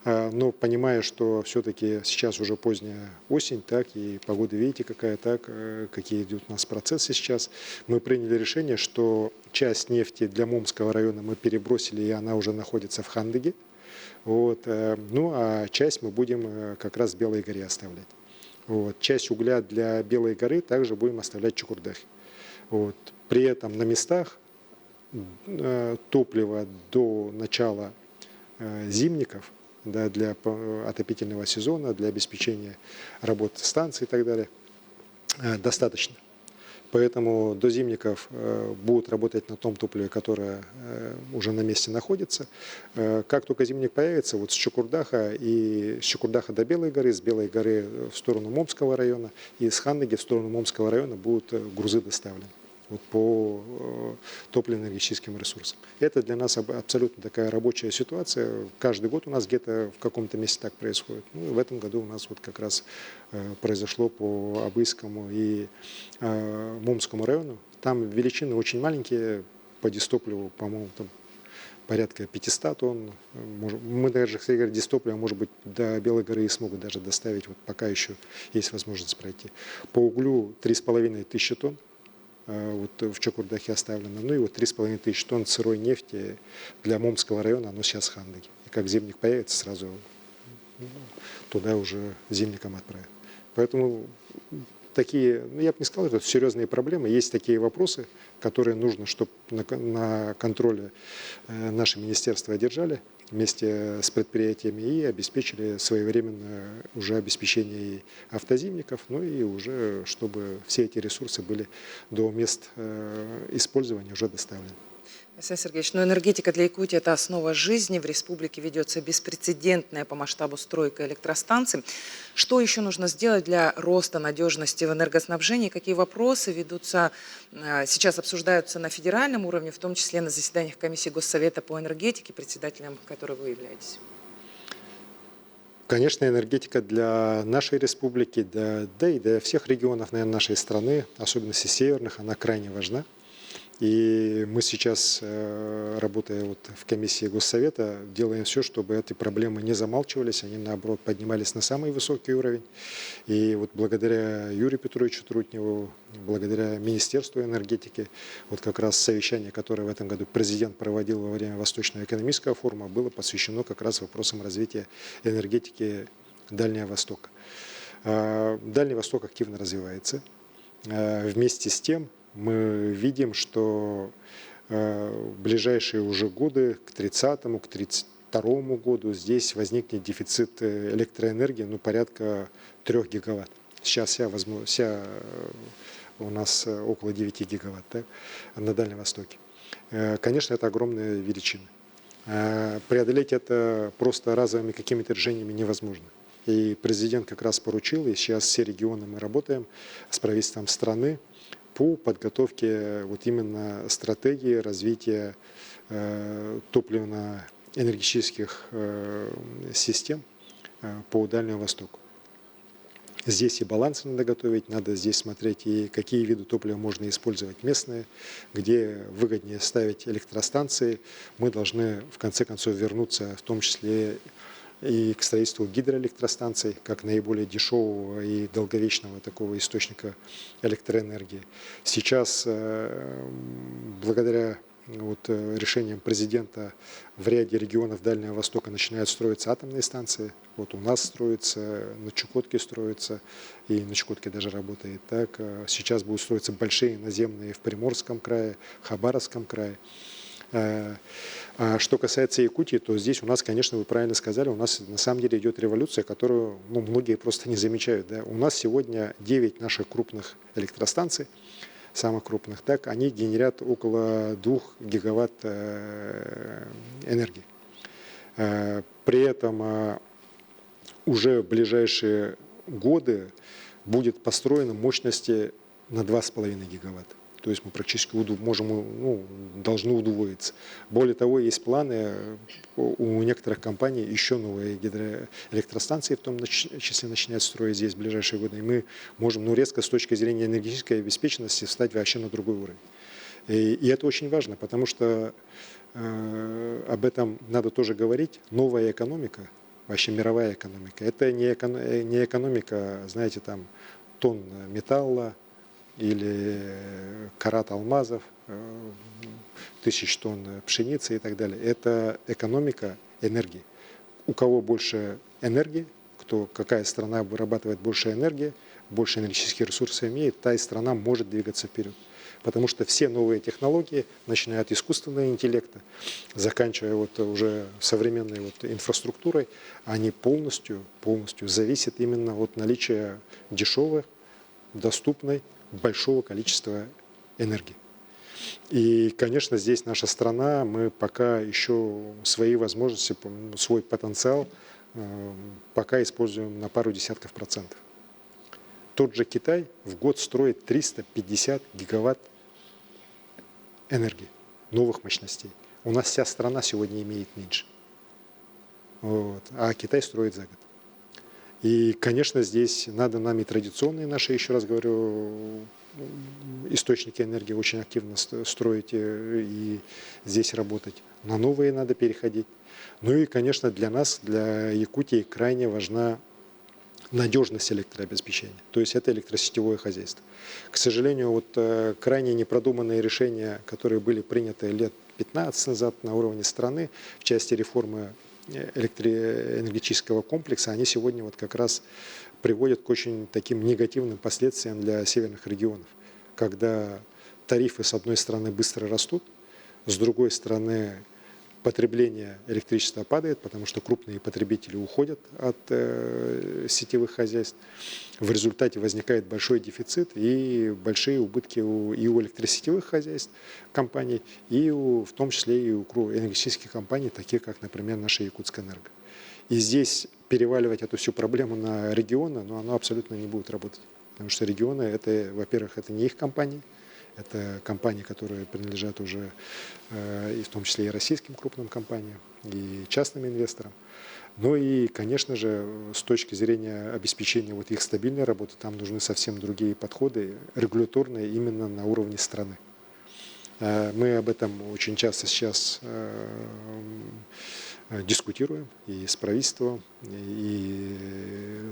но понимая, что все-таки сейчас уже поздняя осень, так, и погода, видите, какие идут у нас процессы сейчас, мы приняли решение, что часть нефти для Момского района мы перебросили, и она уже находится в Хандыге, а часть мы будем как раз в Белой горе оставлять. Часть угля для Белой горы также будем оставлять в Чукурдахе. При этом на местах топливо до начала зимников, да, для отопительного сезона, для обеспечения работы станций и так далее, достаточно. Поэтому до зимников будут работать на том топливе, которое уже на месте находится. Как только зимник появится, вот с Чукурдаха до Белой горы, с Белой горы в сторону Момского района и с Хандыги в сторону Момского района будут грузы доставлены вот по топливно-энергетическим ресурсам. Это для нас абсолютно такая рабочая ситуация. Каждый год у нас где-то в каком-то месте так происходит. Ну, в этом году у нас вот как раз произошло по Абыйскому и Момскому району. Там величины очень маленькие по дистопливу, по-моему, там порядка 500 тонн. Мы даже, кстати говоря, дистопливо, может быть, до Белой горы и смогут даже доставить. Вот пока еще есть возможность пройти. По углю 3500 тонн. Вот в Чукурдахе оставлено. Ну и вот 3500 тонн сырой нефти для Момского района, оно сейчас в Хандыге. И как зимник появится, сразу туда уже зимником отправят. Поэтому такие, ну я бы не сказал, что это серьезные проблемы. Есть такие вопросы, которые нужно, чтобы на контроле наши министерства держали вместе с предприятиями и обеспечили своевременное уже обеспечение и автозимников, ну и уже чтобы все эти ресурсы были до мест использования уже доставлены. Александр Сергеевич, но энергетика для Якутии – это основа жизни. В республике ведется беспрецедентная по масштабу стройка электростанций. Что еще нужно сделать для роста надежности в энергоснабжении? Какие вопросы ведутся, сейчас обсуждаются на федеральном уровне, в том числе на заседаниях комиссии Госсовета по энергетике, председателем которой вы являетесь? Конечно, энергетика для нашей республики, да и для всех регионов, наверное, нашей страны, особенно северных, она крайне важна. И мы сейчас, работая вот в комиссии Госсовета, делаем все, чтобы эти проблемы не замалчивались, они, наоборот, поднимались на самый высокий уровень. И вот благодаря Юрию Петровичу Трутневу, благодаря Министерству энергетики, вот как раз совещание, которое в этом году президент проводил во время Восточного экономического форума, было посвящено как раз вопросам развития энергетики Дальнего Востока. Дальний Восток активно развивается. Вместе с тем, мы видим, что в ближайшие уже годы, к 30-му, к 32-му году, здесь возникнет дефицит электроэнергии, ну, порядка 3 гигаватт. Сейчас вся у нас около 9 гигаватт, да, на Дальнем Востоке. Конечно, это огромная величина. Преодолеть это просто разовыми какими-то решениями невозможно. И президент как раз поручил, и сейчас все регионы мы работаем с правительством страны по подготовке вот именно стратегии развития топливно-энергетических систем по Дальнему Востоку. Здесь и баланс надо готовить, надо здесь смотреть, и какие виды топлива можно использовать местные, где выгоднее ставить электростанции. Мы должны в конце концов вернуться в том числе и к строительству гидроэлектростанций, как наиболее дешевого и долговечного такого источника электроэнергии. Сейчас, благодаря вот решениям президента, в ряде регионов Дальнего Востока начинают строиться атомные станции. Вот у нас строится, на Чукотке строится, и на Чукотке даже работает так. Сейчас будут строиться большие наземные в Приморском крае, Хабаровском крае. А что касается Якутии, то здесь у нас, конечно, вы правильно сказали, у нас на самом деле идет революция, которую многие просто не замечают. Да? У нас сегодня 9 наших крупных электростанций, самых крупных, так, они генерят около 2 гигаватт энергии. При этом уже в ближайшие годы будет построено мощности на 2,5 гигаватта. То есть мы практически должны удвоиться. Более того, есть планы у некоторых компаний еще новые гидроэлектростанции, в том числе начинать строить здесь в ближайшие годы. И мы можем резко с точки зрения энергетической обеспеченности встать вообще на другой уровень. И это очень важно, потому что об этом надо тоже говорить. Новая экономика, вообще мировая экономика, это не экономика, знаете, там тонн металла, или карат алмазов, 1000 тонн пшеницы и так далее. Это экономика энергии. У кого больше энергии, какая страна вырабатывает больше энергии, больше энергетических ресурсов имеет, та и страна может двигаться вперед. Потому что все новые технологии, начиная от искусственного интеллекта, заканчивая уже современной инфраструктурой, они полностью зависят именно от наличия дешевых, доступной большого количества энергии. И, конечно, здесь наша страна, мы пока еще свои возможности, свой потенциал пока используем на пару десятков процентов. Тот же Китай в год строит 350 гигаватт энергии, новых мощностей. У нас вся страна сегодня имеет меньше. Вот. А Китай строит за год. И, конечно, здесь надо нам и традиционные наши, еще раз говорю, источники энергии очень активно строить и здесь работать. На новые надо переходить. Ну и, конечно, для нас, для Якутии, крайне важна надежность электрообеспечения. То есть это электросетевое хозяйство. К сожалению, вот крайне непродуманные решения, которые были приняты лет 15 назад на уровне страны в части реформы электроэнергетического комплекса, они сегодня вот как раз приводят к очень таким негативным последствиям для северных регионов, когда тарифы с одной стороны быстро растут, с другой стороны потребление электричества падает, потому что крупные потребители уходят от сетевых хозяйств. В результате возникает большой дефицит и большие убытки и у электросетевых хозяйств, компаний, и в том числе и у энергетических компаний, таких как, например, наша Якутскэнерго. И здесь переваливать эту всю проблему на регионы, но оно абсолютно не будет работать. Потому что регионы, это, во-первых, это не их компании, это компании, которые принадлежат уже и в том числе и российским крупным компаниям, и частным инвесторам. Ну и, конечно же, с точки зрения обеспечения вот их стабильной работы, там нужны совсем другие подходы, регуляторные именно на уровне страны. Мы об этом очень часто сейчас дискутируем и с правительством, и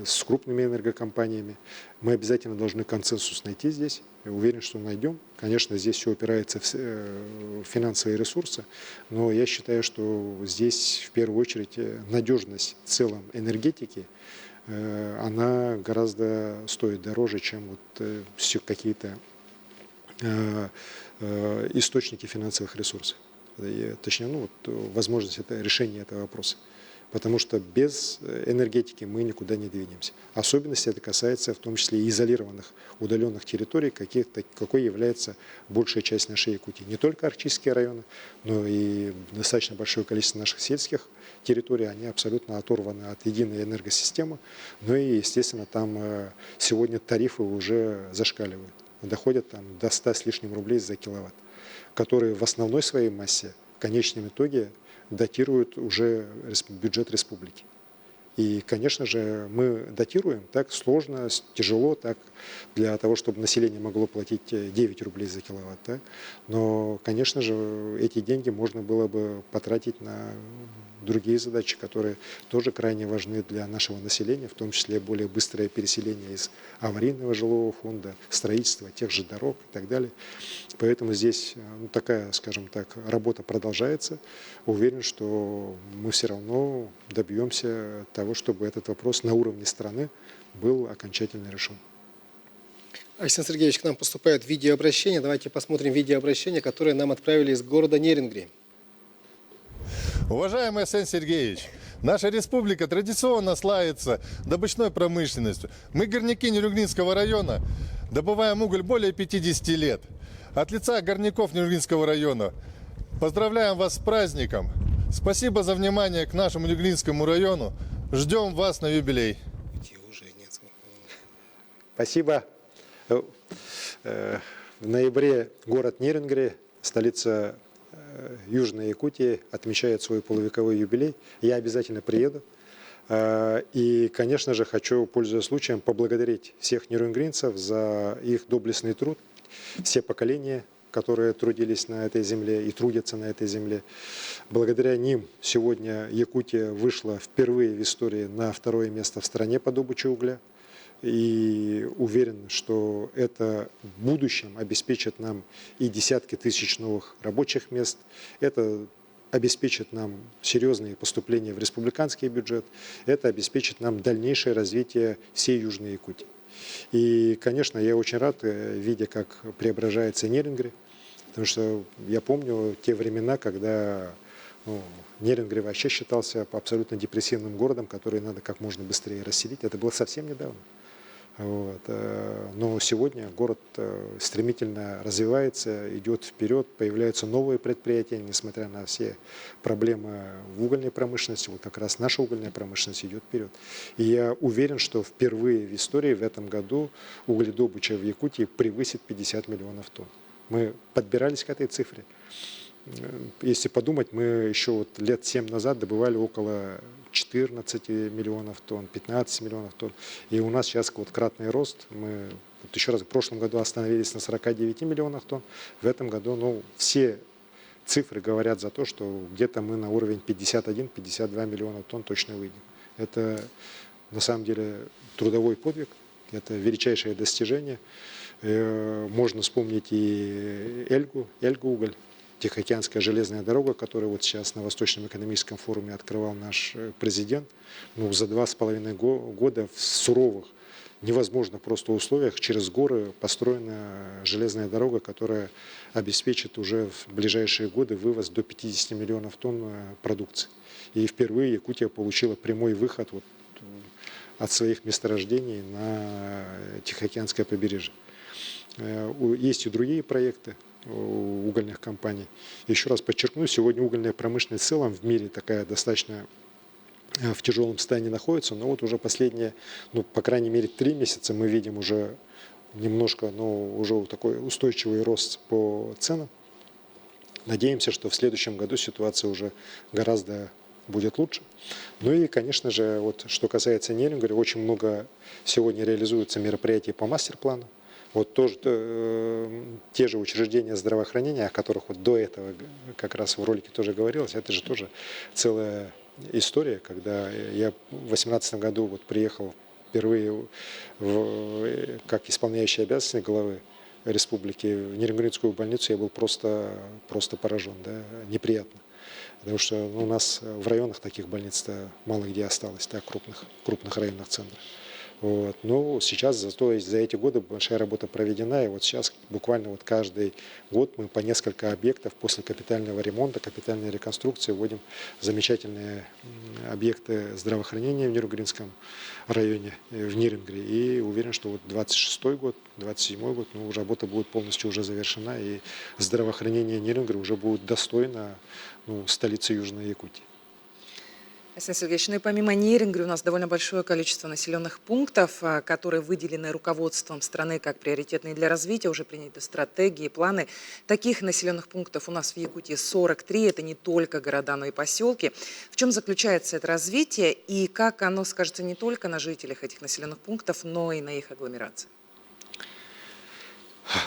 с крупными энергокомпаниями. Мы обязательно должны консенсус найти здесь. Я уверен, что найдем. Конечно, здесь все опирается в финансовые ресурсы, но я считаю, что здесь в первую очередь надежность в целом энергетики, она гораздо стоит дороже, чем вот какие-то источники финансовых ресурсов. Точнее, ну, вот, возможность решения этого вопроса. Потому что без энергетики мы никуда не двинемся. Особенности это касается в том числе и изолированных, удаленных территорий, какой является большая часть нашей Якутии. Не только арктические районы, но и достаточно большое количество наших сельских территорий, они абсолютно оторваны от единой энергосистемы. Ну и, естественно, там сегодня тарифы уже зашкаливают. Доходят там до 100 с лишним рублей за киловатт, которые в основной своей массе в конечном итоге датируют уже бюджет республики. И, конечно же, мы датируем так сложно, тяжело, так для того, чтобы население могло платить 9 рублей за киловатт. Да? Но, конечно же, эти деньги можно было бы потратить на другие задачи, которые тоже крайне важны для нашего населения, в том числе более быстрое переселение из аварийного жилого фонда, строительство тех же дорог и так далее. Поэтому здесь такая, скажем так, работа продолжается. Уверен, что мы все равно добьемся того, чтобы этот вопрос на уровне страны был окончательно решен. Александр Сергеевич, к нам поступает видеообращение. Давайте посмотрим видеообращение, которое нам отправили из города Нерингри. Уважаемый Александр Сергеевич, наша республика традиционно славится добычной промышленностью. Мы, горняки Нерюнгринского района, добываем уголь более 50 лет. От лица горняков Нерюнгринского района поздравляем вас с праздником. Спасибо за внимание к нашему Нерюнгринскому району. Ждем вас на юбилей. Спасибо. В ноябре город Нерингри, столица Южной Якутии, отмечает свой полувековой юбилей. Я обязательно приеду. И, конечно же, хочу, пользуясь случаем, поблагодарить всех нерюнгринцев за их доблестный труд, все поколения, которые трудились на этой земле и трудятся на этой земле. Благодаря ним сегодня Якутия вышла впервые в истории на второе место в стране по добыче угля. И уверен, что это в будущем обеспечит нам и десятки тысяч новых рабочих мест. Это обеспечит нам серьезные поступления в республиканский бюджет. Это обеспечит нам дальнейшее развитие всей Южной Якутии. И, конечно, я очень рад, видя, как преображается Нерингри, потому что я помню те времена, когда Нерингри вообще считался абсолютно депрессивным городом, который надо как можно быстрее расселить. Это было совсем недавно. Вот. Но сегодня город стремительно развивается, идет вперед, появляются новые предприятия, несмотря на все проблемы в угольной промышленности. Вот как раз наша угольная промышленность идет вперед. И я уверен, что впервые в истории в этом году угледобыча в Якутии превысит 50 миллионов тонн. Мы подбирались к этой цифре. Если подумать, мы еще вот лет 7 назад добывали около 14 миллионов тонн, 15 миллионов тонн. И у нас сейчас вот кратный рост. Мы вот еще раз в прошлом году остановились на 49 миллионах тонн. В этом году все цифры говорят за то, что где-то мы на уровень 51-52 миллиона тонн точно выйдем. Это на самом деле трудовой подвиг, это величайшее достижение. Можно вспомнить и Эльгу уголь. Тихоокеанская железная дорога, которую вот сейчас на Восточном экономическом форуме открывал наш президент. За 2,5 года в суровых, невозможно просто условиях через горы построена железная дорога, которая обеспечит уже в ближайшие годы вывоз до 50 миллионов тонн продукции. И впервые Якутия получила прямой выход от своих месторождений на Тихоокеанское побережье. Есть и другие проекты угольных компаний. Еще раз подчеркну, сегодня угольная промышленность в целом в мире такая достаточно в тяжелом состоянии находится, но вот уже последние, по крайней мере, 3 месяца мы видим уже немножко, уже такой устойчивый рост по ценам. Надеемся, что в следующем году ситуация уже гораздо будет лучше. Ну и, конечно же, вот что касается Нерюнгри, очень много сегодня реализуется мероприятий по мастер-плану. Вот тоже те же учреждения здравоохранения, о которых вот до этого как раз в ролике тоже говорилось, это же тоже целая история, когда я в 2018 году вот приехал впервые как исполняющий обязанности главы республики в Нерюнгринскую больницу, я был просто поражен, да, неприятно. Потому что у нас в районах таких больниц-то мало где осталось, да, крупных районных центров. Вот. Но сейчас зато за эти годы большая работа проведена, и вот сейчас буквально вот каждый год мы по несколько объектов после капитального ремонта, капитальной реконструкции вводим замечательные объекты здравоохранения в Нерюнгринском районе, в Нерюнгри. И уверен, что вот 26-й год, 27-й год, работа будет полностью уже завершена, и здравоохранение Нерюнгри уже будет достойно столицы Южной Якутии. Александр Сергеевич, и помимо Нерюнгри у нас довольно большое количество населенных пунктов, которые выделены руководством страны как приоритетные для развития, уже приняты стратегии, планы. Таких населенных пунктов у нас в Якутии 43, это не только города, но и поселки. В чем заключается это развитие и как оно скажется не только на жителях этих населенных пунктов, но и на их агломерации?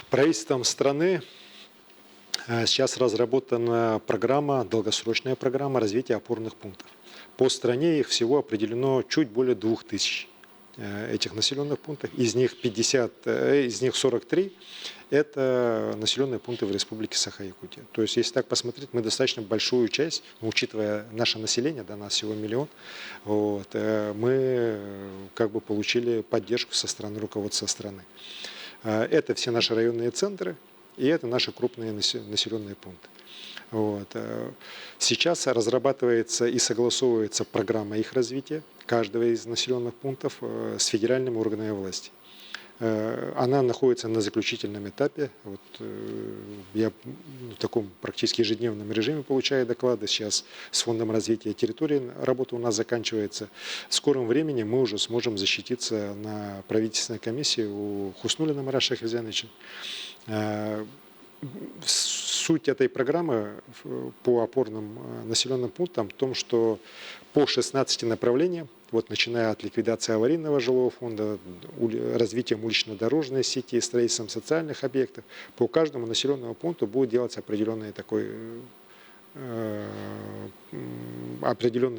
Правительством страны сейчас разработана долгосрочная программа развития опорных пунктов. По стране их всего определено чуть более 2000 этих населенных пунктов. Из них 43 – это населенные пункты в республике Саха-Якутия. То есть, если так посмотреть, мы достаточно большую часть, учитывая наше население, да, нас всего 1 миллион, мы получили поддержку со стороны руководства страны. Это все наши районные центры, и это наши крупные населенные пункты. Сейчас разрабатывается и согласовывается программа их развития, каждого из населенных пунктов, с федеральными органами власти. Она находится на заключительном этапе. Я в таком практически ежедневном режиме получаю доклады. Сейчас с Фондом развития территории работа у нас заканчивается. В скором времени мы уже сможем защититься на правительственной комиссии у Хуснуллина Мараша Хризяновича. Суть этой программы по опорным населенным пунктам в том, что по 16 направлениям, начиная от ликвидации аварийного жилого фонда, развитием улично-дорожной сети, строительством социальных объектов, по каждому населенному пункту будет делаться определенная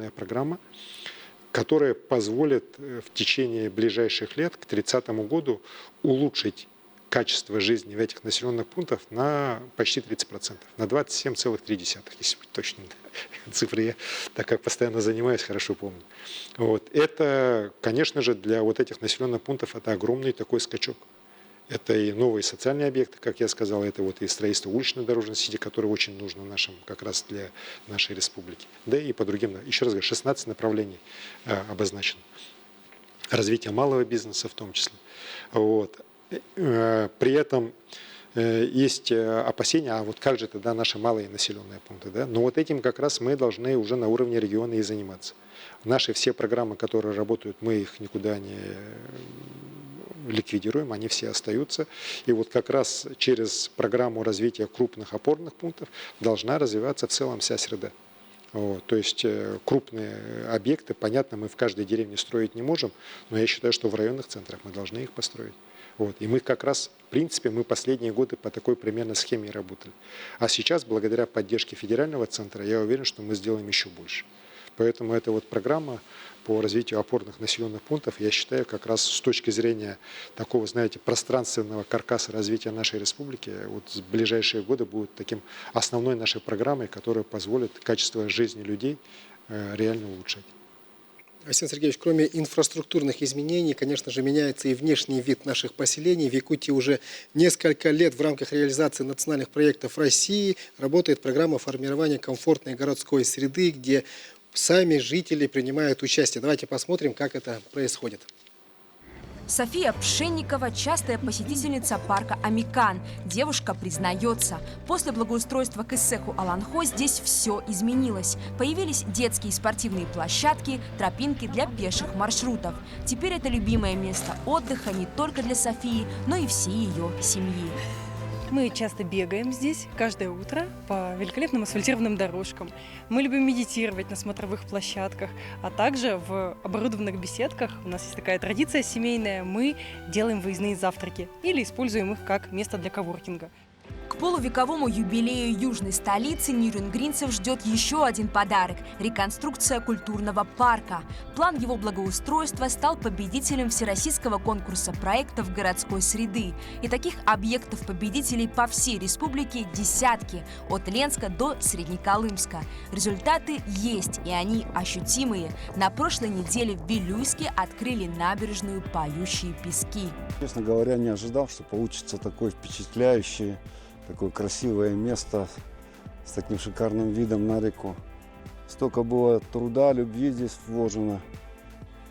программа, которая позволит в течение ближайших лет, к 2030 году, улучшить качество жизни в этих населенных пунктах на почти 30%, на 27,3%, если быть точным. Цифры я, так как постоянно занимаюсь, хорошо помню. Это, конечно же, для этих населенных пунктов это огромный такой скачок. Это и новые социальные объекты, как я сказал, это и строительство улично-дорожной сети, которое очень нужно как раз для нашей республики. Да и по другим, еще раз говорю, 16 направлений обозначено. развития малого бизнеса в том числе. Вот. При этом есть опасения, а вот как же тогда наши малые населенные пункты? Да? Но вот этим как раз мы должны уже на уровне региона и заниматься. Наши все программы, которые работают, мы их никуда не ликвидируем, они все остаются. И вот как раз через программу развития крупных опорных пунктов должна развиваться в целом вся среда. Вот, то есть крупные объекты, понятно, мы в каждой деревне строить не можем, но я считаю, что в районных центрах мы должны их построить. Вот, и мы как раз, в принципе, мы последние годы по такой примерно схеме работали. А сейчас, благодаря поддержке федерального центра, я уверен, что мы сделаем еще больше. Поэтому эта вот программа по развитию опорных населенных пунктов, я считаю, как раз с точки зрения такого, знаете, пространственного каркаса развития нашей республики, вот в ближайшие годы будет таким основной нашей программой, которая позволит качество жизни людей реально улучшать. Арсений Сергеевич, кроме инфраструктурных изменений, конечно же, меняется и внешний вид наших поселений. В Якутии уже несколько лет в рамках реализации национальных проектов России работает программа формирования комфортной городской среды, где сами жители принимают участие. Давайте посмотрим, как это происходит. София Пшенникова – частая посетительница парка «Амикан». Девушка признается, после благоустройства Кыссеху Аланхо здесь все изменилось. Появились детские спортивные площадки, тропинки для пеших маршрутов. Теперь это любимое место отдыха не только для Софии, но и всей ее семьи. Мы часто бегаем здесь каждое утро по великолепным асфальтированным дорожкам. Мы любим медитировать на смотровых площадках, а также в оборудованных беседках. У нас есть такая традиция семейная. Мы делаем выездные завтраки или используем их как место для коворкинга. К полувековому юбилею южной столицы нюрнбергенцев ждет еще один подарок – реконструкция культурного парка. План его благоустройства стал победителем всероссийского конкурса проектов городской среды. И таких объектов-победителей по всей республике десятки, от Ленска до Среднеколымска. Результаты есть, и они ощутимые. На прошлой неделе в Вилюйске открыли набережную «Поющие пески». Честно говоря, не ожидал, что получится такое впечатляющее, такое красивое место с таким шикарным видом на реку. Столько было труда, любви здесь вложено.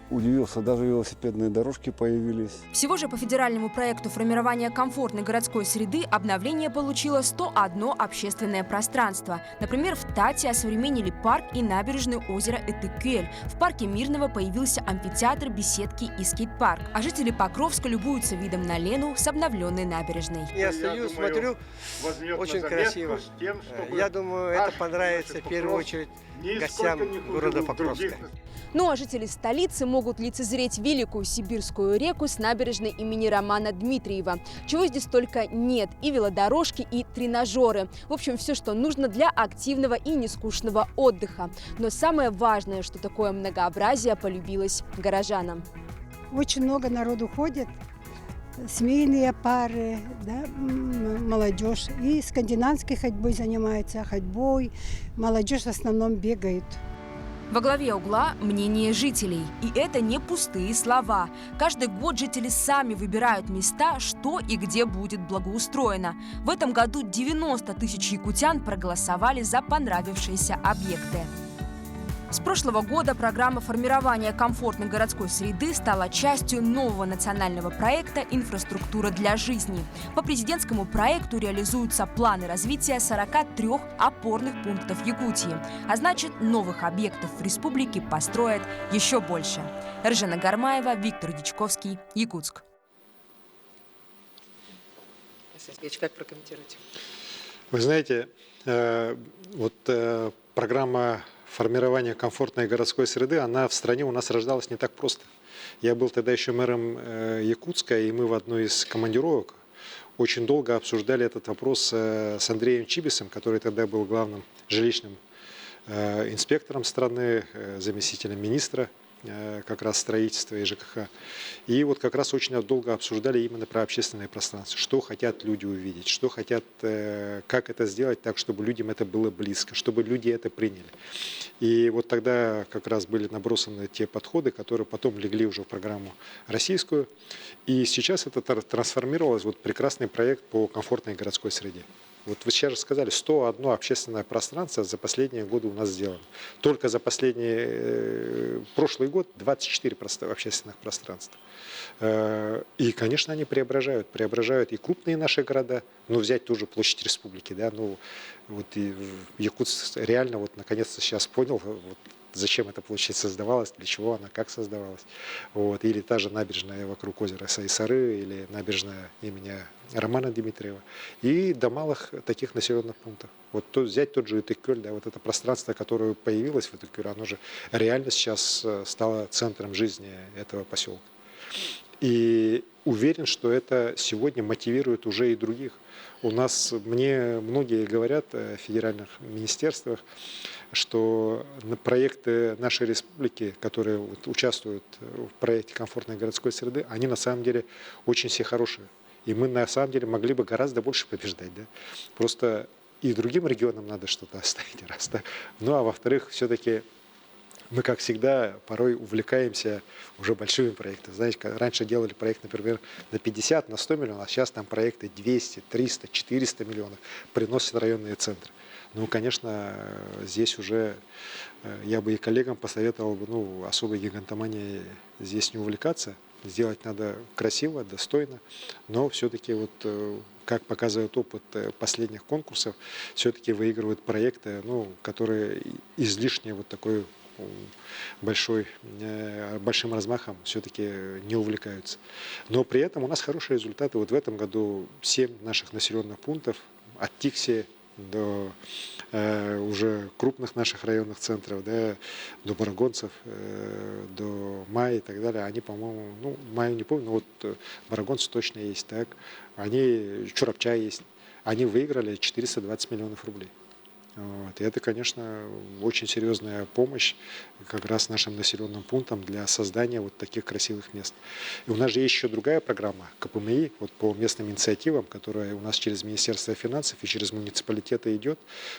Удивился, даже велосипедные дорожки появились. Всего же по федеральному проекту формирования комфортной городской среды обновление получило 101 общественное пространство. Например, в Тате осовременили парк и набережную озера Этыкель. В парке Мирного появился амфитеатр, беседки и скейт-парк. А жители Покровска любуются видом на Лену с обновленной набережной. Я стою, смотрю, очень красиво. Я думаю, это понравится в первую очередь гостям города Покровска. Ну а жители столицы могут лицезреть великую сибирскую реку с набережной имени Романа Дмитриева. Чего здесь только нет. И велодорожки, и тренажеры. В общем, все, что нужно для активного и нескучного отдыха. Но самое важное, что такое многообразие полюбилось горожанам. Очень много народу ходит. Семейные пары, да, молодежь. И скандинавской ходьбой занимается, ходьбой. Молодежь в основном бегает. Во главе угла мнение жителей. И это не пустые слова. Каждый год жители сами выбирают места, что и где будет благоустроено. В этом году 90 тысяч якутян проголосовали за понравившиеся объекты. С прошлого года программа формирования комфортной городской среды стала частью нового национального проекта «Инфраструктура для жизни». По президентскому проекту реализуются планы развития 43 опорных пунктов Якутии. А значит, новых объектов в республике построят еще больше. Ржана Гармаева, Виктор Дичковский, Якутск. Сергеевич, как прокомментируете? Вы знаете, программа формирование комфортной городской среды, она в стране у нас рождалась не так просто. Я был тогда еще мэром Якутска, и мы в одной из командировок очень долго обсуждали этот вопрос с Андреем Чибисом, который тогда был главным жилищным инспектором страны, заместителем министра как раз строительства и ЖКХ. И вот как раз очень долго обсуждали именно про общественное пространство, что хотят люди увидеть, что хотят, как это сделать так, чтобы людям это было близко, чтобы люди это приняли. И вот тогда как раз были набросаны те подходы, которые потом легли уже в программу российскую. И сейчас это трансформировалось в прекрасный проект по комфортной городской среде. Вот вы сейчас сказали, 101 общественное пространство за последние годы у нас сделано. Только за прошлый год 24 общественных пространства. И, конечно, они преображают и крупные наши города, ну, взять ту же площадь республики, да, ну, вот и Якутск реально вот наконец-то сейчас понял, вот, зачем эта площадь создавалась, для чего она, как создавалась. Вот. Или та же набережная вокруг озера Сайсары, или набережная имени Романа Дмитриева. И до малых таких населенных пунктов. Вот взять тот же Итыккёль, да, вот это пространство, которое появилось в Итыккёле, оно же реально сейчас стало центром жизни этого поселка. И уверен, что это сегодня мотивирует уже и других. Мне многие говорят в федеральных министерствах, что на проекты нашей республики, которые вот участвуют в проекте комфортной городской среды, они на самом деле очень все хорошие. И мы на самом деле могли бы гораздо больше побеждать. Да? Просто и другим регионам надо что-то оставить, раз, да? Ну а во-вторых, все-таки мы, как всегда, порой увлекаемся уже большими проектами. Знаете, раньше делали проект, например, на 50, на 100 миллионов, а сейчас там проекты 200, 300, 400 миллионов приносят районные центры. Ну, конечно, здесь уже я бы и коллегам посоветовал бы, ну, особой гигантоманией здесь не увлекаться. Сделать надо красиво, достойно, но все-таки вот, как показывает опыт последних конкурсов, все-таки выигрывают проекты, ну, которые излишне вот такой большим размахом все-таки не увлекаются. Но при этом у нас хорошие результаты. Вот в этом году 7 наших населенных пунктов от Тикси до уже крупных наших районных центров, да, до Барагонцев, до Майи и так далее, они, по-моему, ну, Майю не помню, но вот Барагонцы точно есть, так, Чурапча есть, они выиграли 420 миллионов рублей. Вот. И это, конечно, очень серьезная помощь как раз нашим населенным пунктам для создания вот таких красивых мест. И у нас же есть еще другая программа КПМИ вот по местным инициативам, которая у нас через Министерство финансов и через муниципалитеты идет.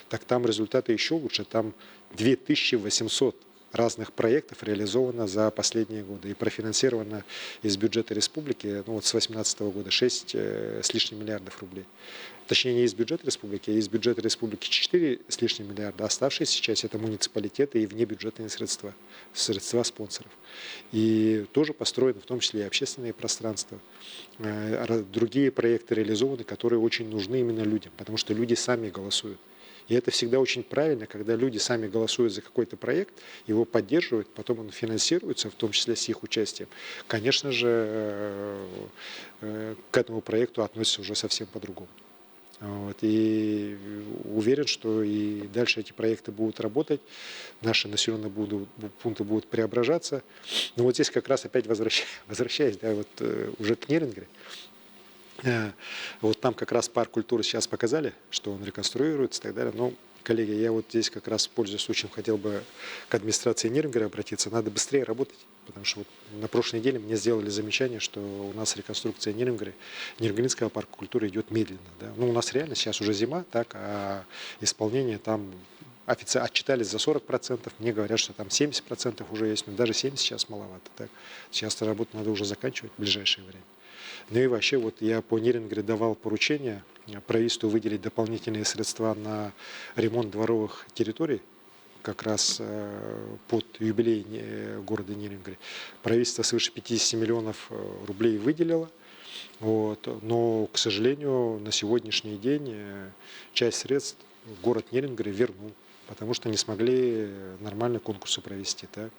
Так там результаты еще лучше. Там 2800 разных проектов реализовано за последние годы и профинансировано из бюджета республики, ну вот с 2018 года 6 с лишним миллиардов рублей. Точнее, не из бюджета республики, а из бюджета республики 4 с лишним миллиарда. Оставшиеся часть — это муниципалитеты и внебюджетные средства спонсоров. И тоже построены в том числе и общественные пространства. Другие проекты реализованы, которые очень нужны именно людям, потому что люди сами голосуют. И это всегда очень правильно, когда люди сами голосуют за какой-то проект, его поддерживают, потом он финансируется, в том числе с их участием. Конечно же, к этому проекту относятся уже совсем по-другому. Вот. И уверен, что и дальше эти проекты будут работать, наши населенные пункты будут преображаться. Но вот здесь как раз опять возвращаясь, да, вот, уже к Нерингре. Вот там как раз парк культуры сейчас показали, что он реконструируется и так далее. Но, коллеги, я вот здесь как раз, пользуясь случаем, хотел бы к администрации Нерингера обратиться. Надо быстрее работать, потому что вот на прошлой неделе мне сделали замечание, что у нас реконструкция Нерингерского парка культуры идет медленно. Да? Ну, у нас реально сейчас уже зима, так, а исполнение там отчитались за 40%, мне говорят, что там 70% уже есть, но даже 70% сейчас маловато. Так? Сейчас эту работу надо уже заканчивать в ближайшее время. Ну и вообще, вот я по Нерингере давал поручение правительству выделить дополнительные средства на ремонт дворовых территорий, как раз под юбилей города Нерингере. Правительство свыше 50 миллионов рублей выделило, вот, но, к сожалению, на сегодняшний день часть средств город Нерингере вернул, потому что не смогли нормально конкурсы провести. Так?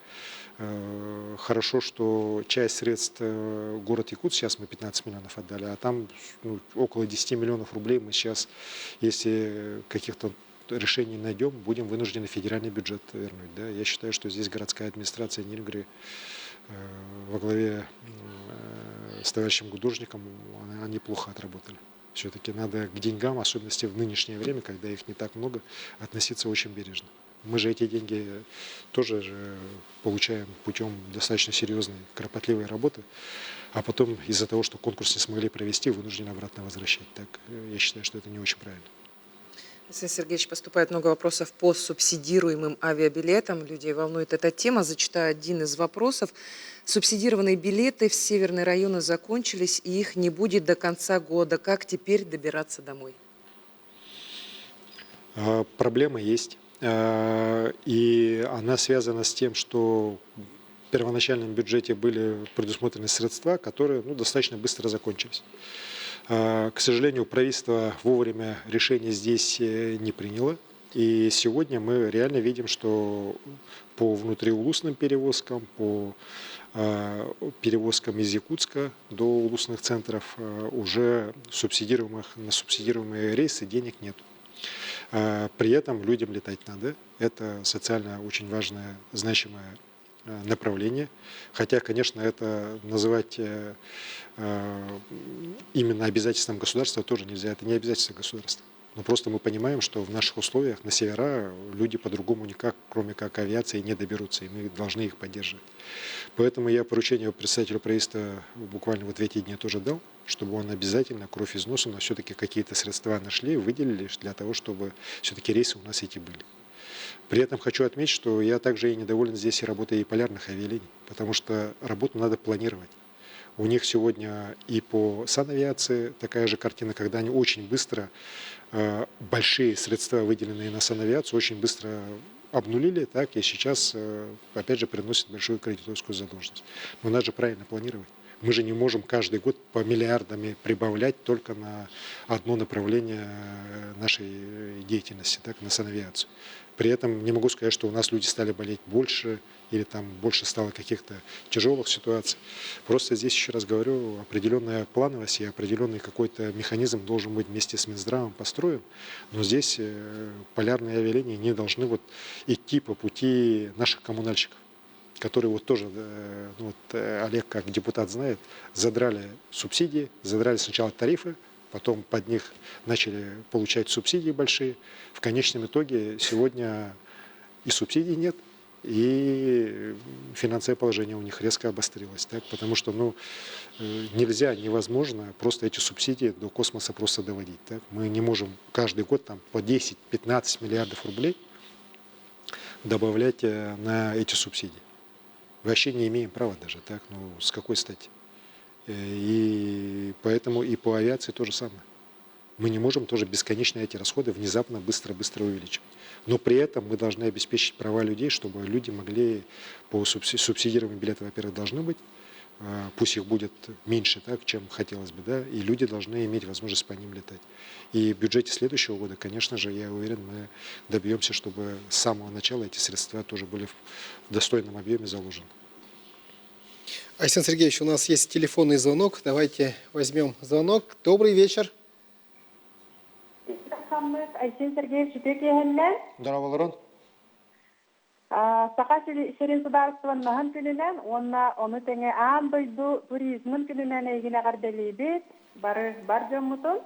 Хорошо, что часть средств город Якутск, сейчас мы 15 миллионов отдали, а там около 10 миллионов рублей мы сейчас, если каких-то решений найдем, будем вынуждены федеральный бюджет вернуть. Да? Я считаю, что здесь городская администрация Нерингера во главе с товарищем Гудожником, они плохо отработали. Все-таки надо к деньгам, в особенности в нынешнее время, когда их не так много, относиться очень бережно. Мы же эти деньги тоже получаем путем достаточно серьезной, кропотливой работы, а потом из-за того, что конкурс не смогли провести, вынуждены обратно возвращать. Так, я считаю, что это не очень правильно. Александр Сергеевич, поступает много вопросов по субсидируемым авиабилетам. Людей волнует эта тема. Зачитаю один из вопросов. Субсидированные билеты в северные районы закончились, и их не будет до конца года. Как теперь добираться домой? Проблема есть. И она связана с тем, что в первоначальном бюджете были предусмотрены средства, которые достаточно быстро закончились. К сожалению, правительство вовремя решение здесь не приняло. И сегодня мы реально видим, что по внутриулусным перевозкам, по перевозкам из Якутска до улусных центров уже на субсидируемые рейсы денег нет. При этом людям летать надо. Это социально очень важное, значимое направление. Хотя, конечно, это называть именно обязательством государства тоже нельзя. Это не обязательство государства. Но просто мы понимаем, что в наших условиях на севера люди по-другому никак, кроме как авиации, не доберутся, и мы должны их поддерживать. Поэтому я поручение представителю правительства буквально вот в эти дни тоже дал, чтобы он обязательно кровь из носа, но все-таки какие-то средства нашли, выделили для того, чтобы все-таки рейсы у нас эти были. При этом хочу отметить, что я также и недоволен здесь и работой и полярных авиалиний, потому что работу надо планировать. У них сегодня и по санавиации такая же картина, когда они очень быстро, большие средства, выделенные на санавиацию, очень быстро обнулили, так и сейчас, опять же, приносят большую кредиторскую задолженность. Но надо же правильно планировать. Мы же не можем каждый год по миллиардами прибавлять только на одно направление нашей деятельности, так, на санавиацию. При этом не могу сказать, что у нас люди стали болеть больше или там больше стало каких-то тяжелых ситуаций. Просто здесь, еще раз говорю, определенная плановость и определенный какой-то механизм должен быть вместе с Минздравом построен. Но здесь полярные авиалинии не должны идти по пути наших коммунальщиков, которые тоже, Олег как депутат знает, задрали субсидии, задрали сначала тарифы, потом под них начали получать субсидии большие. В конечном итоге сегодня и субсидий нет, и финансовое положение у них резко обострилось. Так? Потому что нельзя, невозможно просто эти субсидии до космоса просто доводить. Так? Мы не можем каждый год там, по 10-15 миллиардов рублей добавлять на эти субсидии. Вообще не имеем права даже. Так? С какой стати? И поэтому и по авиации то же самое. Мы не можем тоже бесконечно эти расходы внезапно быстро-быстро увеличивать. Но при этом мы должны обеспечить права людей, чтобы люди могли по субсидированным билетам, во-первых, должны быть, пусть их будет меньше, так, чем хотелось бы, да, и люди должны иметь возможность по ним летать. И в бюджете следующего года, конечно же, я уверен, мы добьемся, чтобы с самого начала эти средства тоже были в достойном объеме заложены. Айсен Сергеевич, у нас есть телефонный звонок. Давайте возьмем звонок. Добрый вечер. Айсен Сергеевич, Здорово, Саха Шерин Сударствонахан күнінен, оны тәңе аан дойду туризмын күнінен егіне қарделейбет, бар жомутун.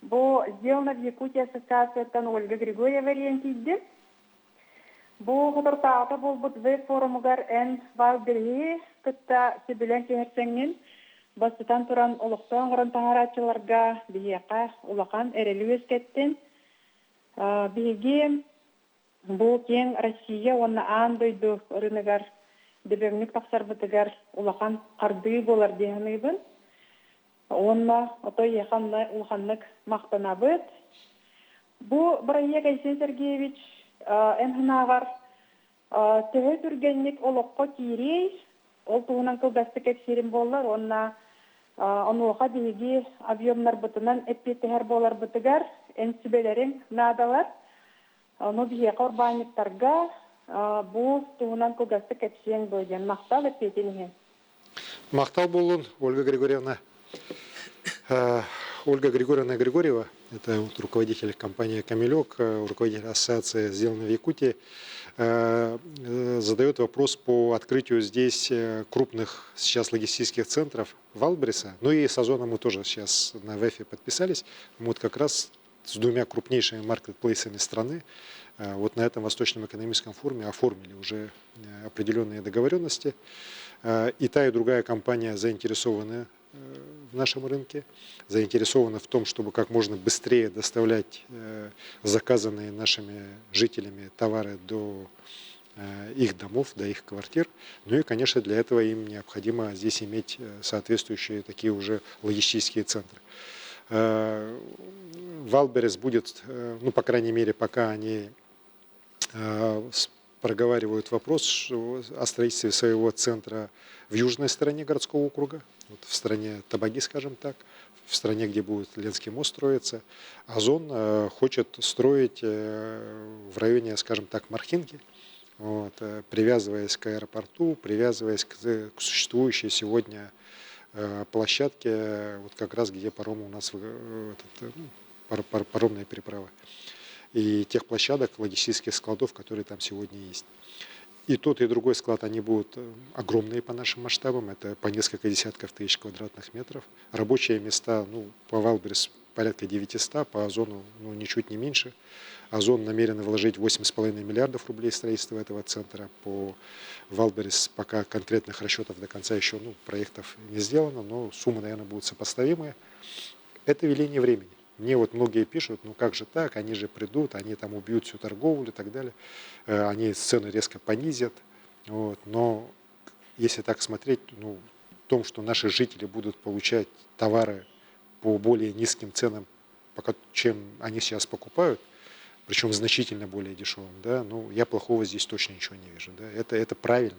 Бу сделано в Якутии ассоциацияттан Ольга Григорьева рейнкейді. Бу құтыртағыта болбут веб форумугар ән валдырги, күтті себілен кеңерсенген, бастытан туран ұлықтан ғырын тағаратчыларға бейеқа улақан әрелі өскеттен. Бейге бұл кен Россия оны аан дойду ұрынығар дебемнік тақсарбытығар улақан қарды болар дейінігін. Онна отой яқанны улханлык мақтана бөт. Бу Брайек Айсен Сергеевич әмхінағар төхі түргенлік олыққа кейрей, ол туғынан кылдасты кәпсерім болар, онна онуға дейге объемнар бұтынан әппетігер болар бұтығар, әнсібелерін надалар. Оны бейе қорбанеттарға бұл туғынан кылдасты кәпсерін бөйден мақтал әппетігін. Мақтал болын, Ольга Григорьевна. Ольга Григорьевна Григорьева, это руководитель компании «Камелек», руководитель ассоциации «Сделано в Якутии», задает вопрос по открытию здесь крупных сейчас логистических центров Валбриса. Ну и с Озоном мы тоже сейчас на ВЭФе подписались. Мы как раз с двумя крупнейшими маркетплейсами страны вот на этом Восточном экономическом форуме оформили уже определенные договоренности. И та, и другая компания заинтересованы в нашем рынке, заинтересованы в том, чтобы как можно быстрее доставлять заказанные нашими жителями товары до их домов, до их квартир. Ну и, конечно, для этого им необходимо здесь иметь соответствующие такие уже логистические центры. Валберес будет, ну, по крайней мере, пока они проговаривают вопрос о строительстве своего центра в южной стороне городского округа, вот в стране Табаги, скажем так, в стране, где будет Ленский мост строиться. Озон хочет строить в районе, скажем так, Мархинки, вот, привязываясь к аэропорту, привязываясь к существующей сегодня площадке, вот как раз где паром у нас паромная переправа, и тех площадок, логистических складов, которые там сегодня есть. И тот, и другой склад, они будут огромные по нашим масштабам, это по несколько десятков тысяч квадратных метров. Рабочие места, ну, по Валберес порядка 900, по Озону, ну, ничуть не меньше. Озон намерен вложить 8,5 миллиардов рублей в строительство этого центра. По Валберес пока конкретных расчетов до конца еще, ну, проектов не сделано, но суммы, наверное, будут сопоставимые. Это веление времени. Мне вот многие пишут, ну как же так, они же придут, они там убьют всю торговлю и так далее, они цены резко понизят. Вот. Но если так смотреть, ну, в том, что наши жители будут получать товары по более низким ценам, чем они сейчас покупают, причем значительно более дешевым, да, ну, я плохого здесь точно ничего не вижу. Да. Это правильно.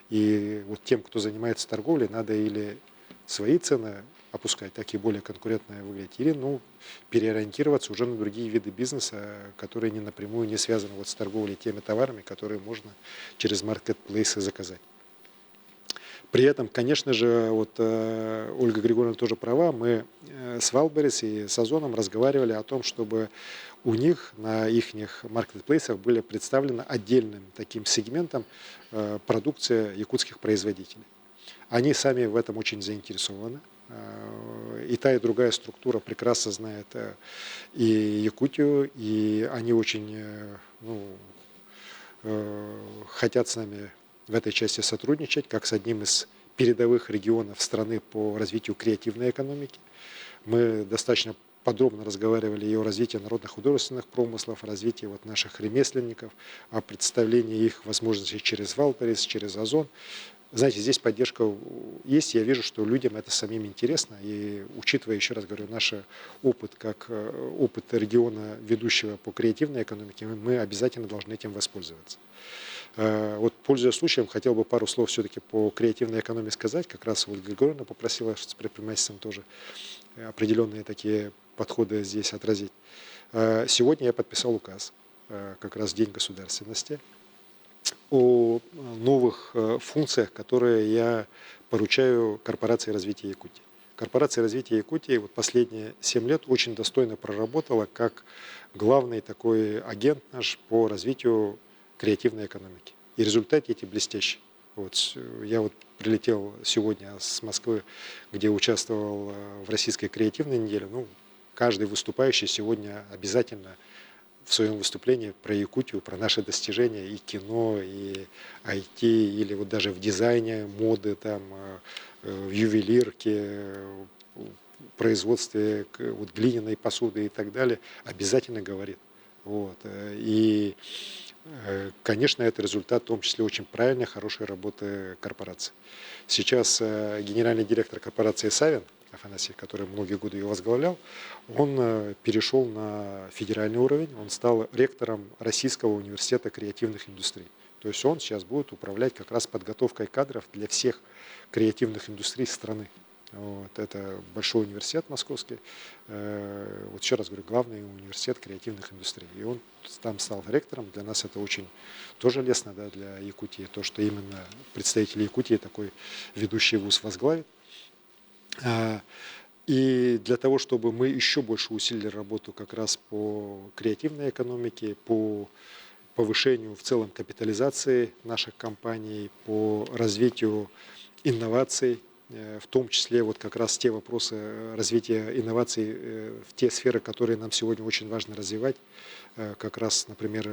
И вот тем, кто занимается торговлей, надо или свои цены опускать, так и более конкурентно выглядеть, или, ну, переориентироваться уже на другие виды бизнеса, которые не напрямую не связаны вот с торговлей теми товарами, которые можно через маркетплейсы заказать. При этом, конечно же, вот Ольга Григорьевна тоже права, мы с Валберес и с Озоном разговаривали о том, чтобы у них на их маркетплейсах были представлены отдельным таким сегментом продукция якутских производителей. Они сами в этом очень заинтересованы. И та, и другая структура прекрасно знает и Якутию, и они очень, ну, хотят с нами в этой части сотрудничать, как с одним из передовых регионов страны по развитию креативной экономики. Мы достаточно подробно разговаривали и о развитии народных художественных промыслов, о развитии вот наших ремесленников, о представлении их возможностей через Валберес, через Озон. Знаете, здесь поддержка есть, я вижу, что людям это самим интересно, и учитывая, еще раз говорю, наш опыт, как опыт региона, ведущего по креативной экономике, мы обязательно должны этим воспользоваться. Вот, пользуясь случаем, хотел бы пару слов все-таки по креативной экономике сказать, как раз Ольга Григорьевна попросила с предпринимательством тоже определенные такие подходы здесь отразить. Сегодня я подписал указ, как раз в День государственности, о новых функциях, которые я поручаю Корпорации развития Якутии. Корпорация развития Якутии вот последние 7 лет очень достойно проработала как главный такой агент наш по развитию креативной экономики. И результаты эти блестящие. Вот, я вот прилетел сегодня с Москвы, где участвовал в Российской креативной неделе. Ну, каждый выступающий сегодня обязательно в своем выступлении про Якутию, про наши достижения и кино, и IT, или вот даже в дизайне, моды, там, в ювелирке, в производстве вот, глиняной посуды и так далее, обязательно говорит. Вот. И, конечно, это результат, в том числе, очень правильной, хорошей работы корпорации. Сейчас генеральный директор корпорации Савин Афанасий, который многие годы ее возглавлял, он перешел на федеральный уровень, он стал ректором Российского университета креативных индустрий. То есть он сейчас будет управлять как раз подготовкой кадров для всех креативных индустрий страны. Вот, это большой университет московский, вот еще раз говорю, главный университет креативных индустрий. И он там стал ректором, для нас это очень тоже лестно, да, для Якутии, то, что именно представители Якутии такой ведущий вуз возглавит. И для того, чтобы мы еще больше усилили работу как раз по креативной экономике, по повышению в целом капитализации наших компаний, по развитию инноваций, в том числе вот как раз те вопросы развития инноваций в те сферы, которые нам сегодня очень важно развивать, как раз, например,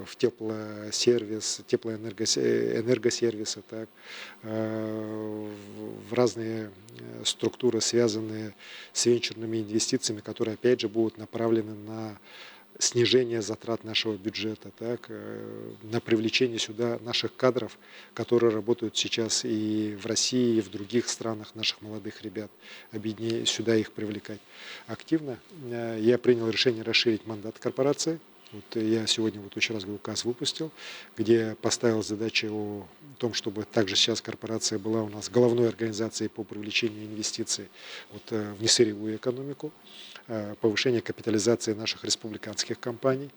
в теплосервис, теплоэнергосервисы, так, в разные структуры, связанные с венчурными инвестициями, которые, опять же, будут направлены на снижение затрат нашего бюджета, так, на привлечение сюда наших кадров, которые работают сейчас и в России, и в других странах, наших молодых ребят, сюда их привлекать активно. Я принял решение расширить мандат корпорации. Вот я сегодня очень раз указ выпустил, где поставил задачу о том, чтобы также сейчас корпорация была у нас головной организацией по привлечению инвестиций в несырьевую экономику, повышение капитализации наших республиканских компаний,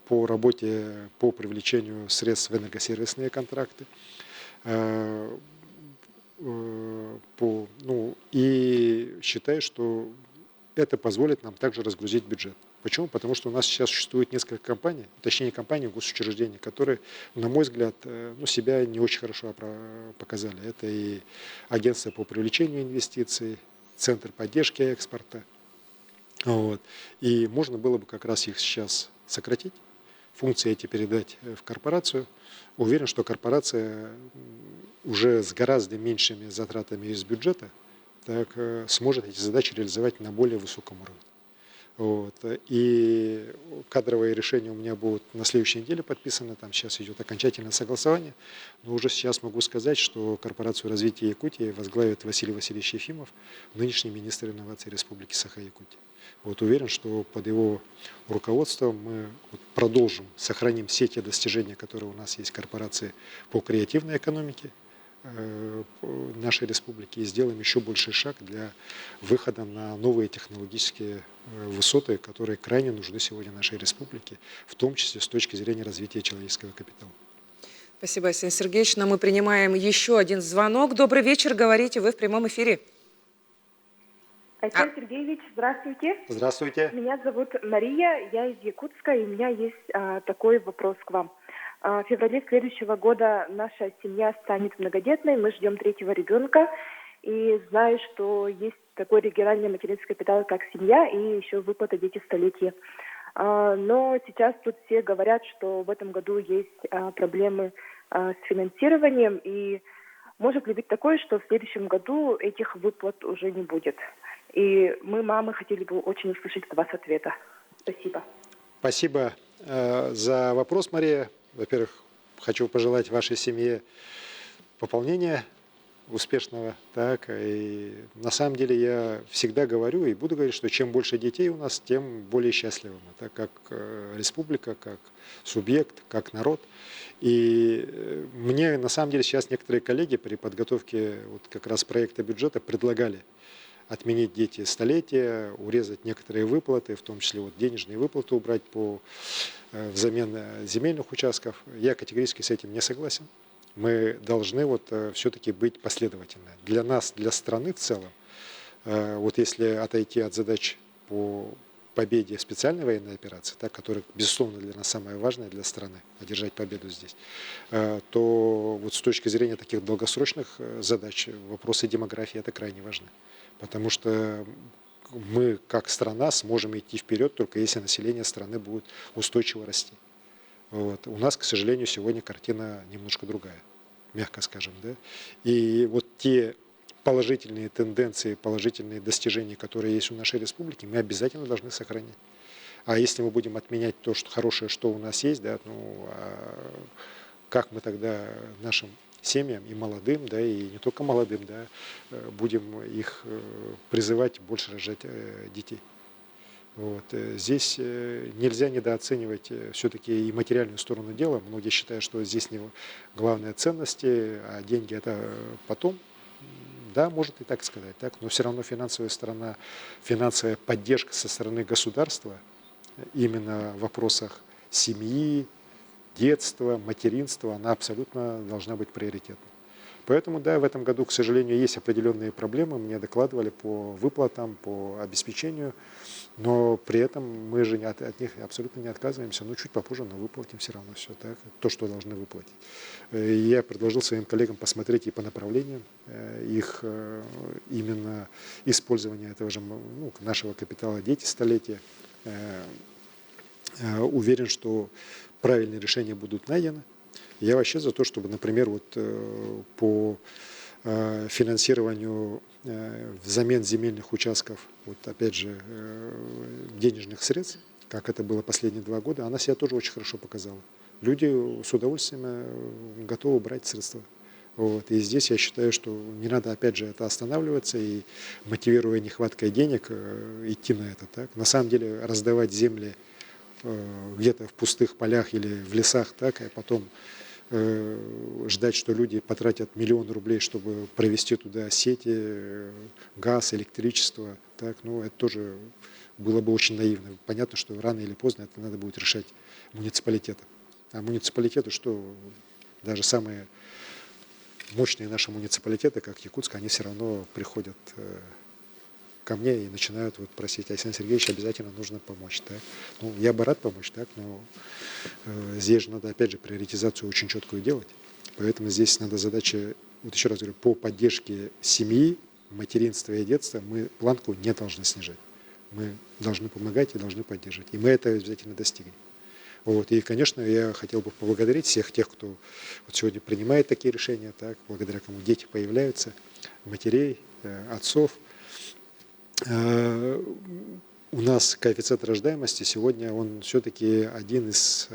по работе по привлечению средств в энергосервисные контракты. И считаю, что это позволит нам также разгрузить бюджет. Почему? Потому что у нас сейчас существует несколько компаний, точнее компаний, госучреждений, которые, на мой взгляд, себя не очень хорошо показали. Это и агентство по привлечению инвестиций, Центр поддержки экспорта. И можно было бы как раз их сейчас сократить, функции эти передать в корпорацию. Уверен, что корпорация уже с гораздо меньшими затратами из бюджета сможет эти задачи реализовать на более высоком уровне. И кадровые решения у меня будут на следующей неделе подписаны, там сейчас идет окончательное согласование, но уже сейчас могу сказать, что корпорацию развития Якутии возглавит Василий Васильевич Ефимов, нынешний министр инноваций Республики Саха-Якутия. Уверен, что под его руководством мы продолжим, сохраним все те достижения, которые у нас есть в корпорации по креативной экономике нашей республики, и сделаем еще больший шаг для выхода на новые технологические высоты, которые крайне нужны сегодня нашей республике, в том числе с точки зрения развития человеческого капитала. Спасибо, Арсений Сергеевич. Но мы принимаем еще один звонок. Добрый вечер, говорите, вы в прямом эфире. Арсений Сергеевич, здравствуйте. Здравствуйте. Меня зовут Мария, я из Якутска, и у меня есть такой вопрос к вам. В феврале следующего года наша семья станет многодетной, мы ждем 3-го ребенка, и знаю, что есть такой региональный материнский капитал, как семья, и еще выплата «Дети столетия». Но сейчас тут все говорят, что в этом году есть проблемы с финансированием, и может ли быть такое, что в следующем году этих выплат уже не будет? И мы, мамы, хотели бы очень услышать от вас ответа. Спасибо. Спасибо за вопрос, Мария. Во-первых, хочу пожелать вашей семье пополнения успешного. И на самом деле я всегда говорю и буду говорить, что чем больше детей у нас, тем более счастливы мы, так как республика, как субъект, как народ. И мне на самом деле сейчас некоторые коллеги при подготовке как раз проекта бюджета предлагали отменить дети столетия, урезать некоторые выплаты, в том числе денежные выплаты убрать взамен земельных участков. Я категорически с этим не согласен. Мы должны все-таки быть последовательны. Для нас, для страны в целом, если отойти от задач по победе специальной военной операции, которая, безусловно, для нас самая важная для страны, одержать победу здесь, то с точки зрения таких долгосрочных задач вопросы демографии это крайне важны. Потому что мы, как страна, сможем идти вперед, только если население страны будет устойчиво расти. У нас, к сожалению, сегодня картина немножко другая, мягко скажем. И те положительные тенденции, положительные достижения, которые есть у нашей республики, мы обязательно должны сохранять. А если мы будем отменять то, что хорошее, что у нас есть, как мы тогда нашим семьям и молодым, и не только молодым, будем их призывать больше рожать детей. Здесь нельзя недооценивать все-таки и материальную сторону дела. Многие считают, что здесь не главные ценности, а деньги это потом. Да, может и так сказать, но все равно финансовая сторона, финансовая поддержка со стороны государства именно в вопросах семьи, детства, материнства, она абсолютно должна быть приоритетной. Поэтому, в этом году, к сожалению, есть определенные проблемы, мне докладывали по выплатам, по обеспечению, но при этом мы же от них абсолютно не отказываемся, чуть попозже, но выплатим все равно все, то, что должны выплатить. Я предложил своим коллегам посмотреть и по направлениям их именно использования этого же нашего капитала «Дети столетия». Уверен, что правильные решения будут найдены. Я вообще за то, чтобы, например, по финансированию взамен земельных участков, опять же, денежных средств, как это было последние 2 года, она себя тоже очень хорошо показала. Люди с удовольствием готовы брать средства. Вот. И здесь я считаю, что не надо, опять же, это останавливаться и, мотивируя нехваткой денег, идти на это. Так? На самом деле раздавать земли где-то в пустых полях или в лесах, так, а потом ждать, что люди потратят 1 000 000 рублей, чтобы провести туда сети, газ, электричество, так, ну, это тоже было бы очень наивно. Понятно, что рано или поздно это надо будет решать муниципалитетам. А муниципалитеты, что даже самые мощные наши муниципалитеты, как Якутск, они все равно приходят ко мне и начинают вот просить: Александр Сергеевич, обязательно нужно помочь. Так? Ну, я бы рад помочь, так, но здесь же надо, опять же, приоритизацию очень четкую делать. Поэтому здесь надо задача, вот еще раз говорю, по поддержке семьи, материнства и детства мы планку не должны снижать. Мы должны помогать и должны поддерживать. И мы это обязательно достигнем. Вот. И, конечно, я хотел бы поблагодарить всех тех, кто вот сегодня принимает такие решения, так, благодаря кому дети появляются, матерей, отцов. У нас коэффициент рождаемости сегодня, он все-таки один из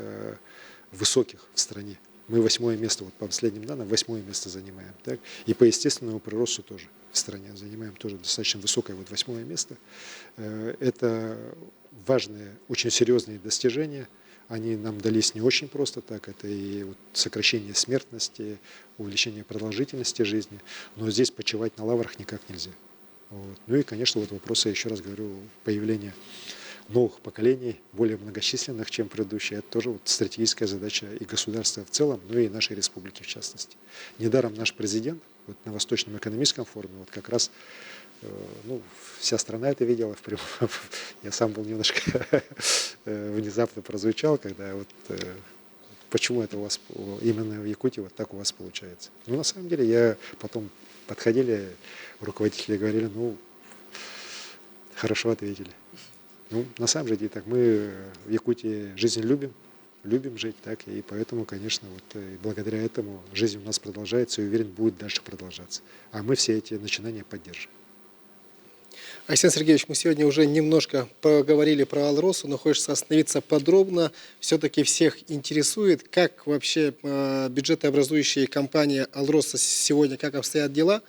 высоких в стране. Мы 8-е место, вот по последним данным, 8-е место занимаем. Так? И по естественному приросту тоже в стране занимаем тоже достаточно высокое, вот 8-е место. Это важные, очень серьезные достижения. Они нам дались не очень просто так. Это и вот сокращение смертности, увеличение продолжительности жизни. Но здесь почивать на лаврах никак нельзя. Вот. Ну и, конечно, вот вопросы, еще раз говорю, появления новых поколений, более многочисленных, чем предыдущие. Это тоже вот стратегическая задача и государства в целом, ну и нашей республики в частности. Недаром наш президент вот на Восточном экономическом форуме, вот как раз, ну, вся страна это видела, я сам был немножко внезапно прозвучал, когда вот почему это у вас именно в Якутии вот так у вас получается. Ну, на самом деле, я потом подходили, руководители говорили, ну, хорошо ответили. Ну, на самом деле, так, мы в Якутии жизнь любим жить, так, и поэтому, конечно, вот и благодаря этому жизнь у нас продолжается и, уверен, будет дальше продолжаться. А мы все эти начинания поддержим. Александр Сергеевич, мы сегодня уже немножко поговорили про Алросу, но хочется остановиться подробно. Все-таки всех интересует, как вообще бюджетообразующие компании Алроса сегодня, как обстоят дела,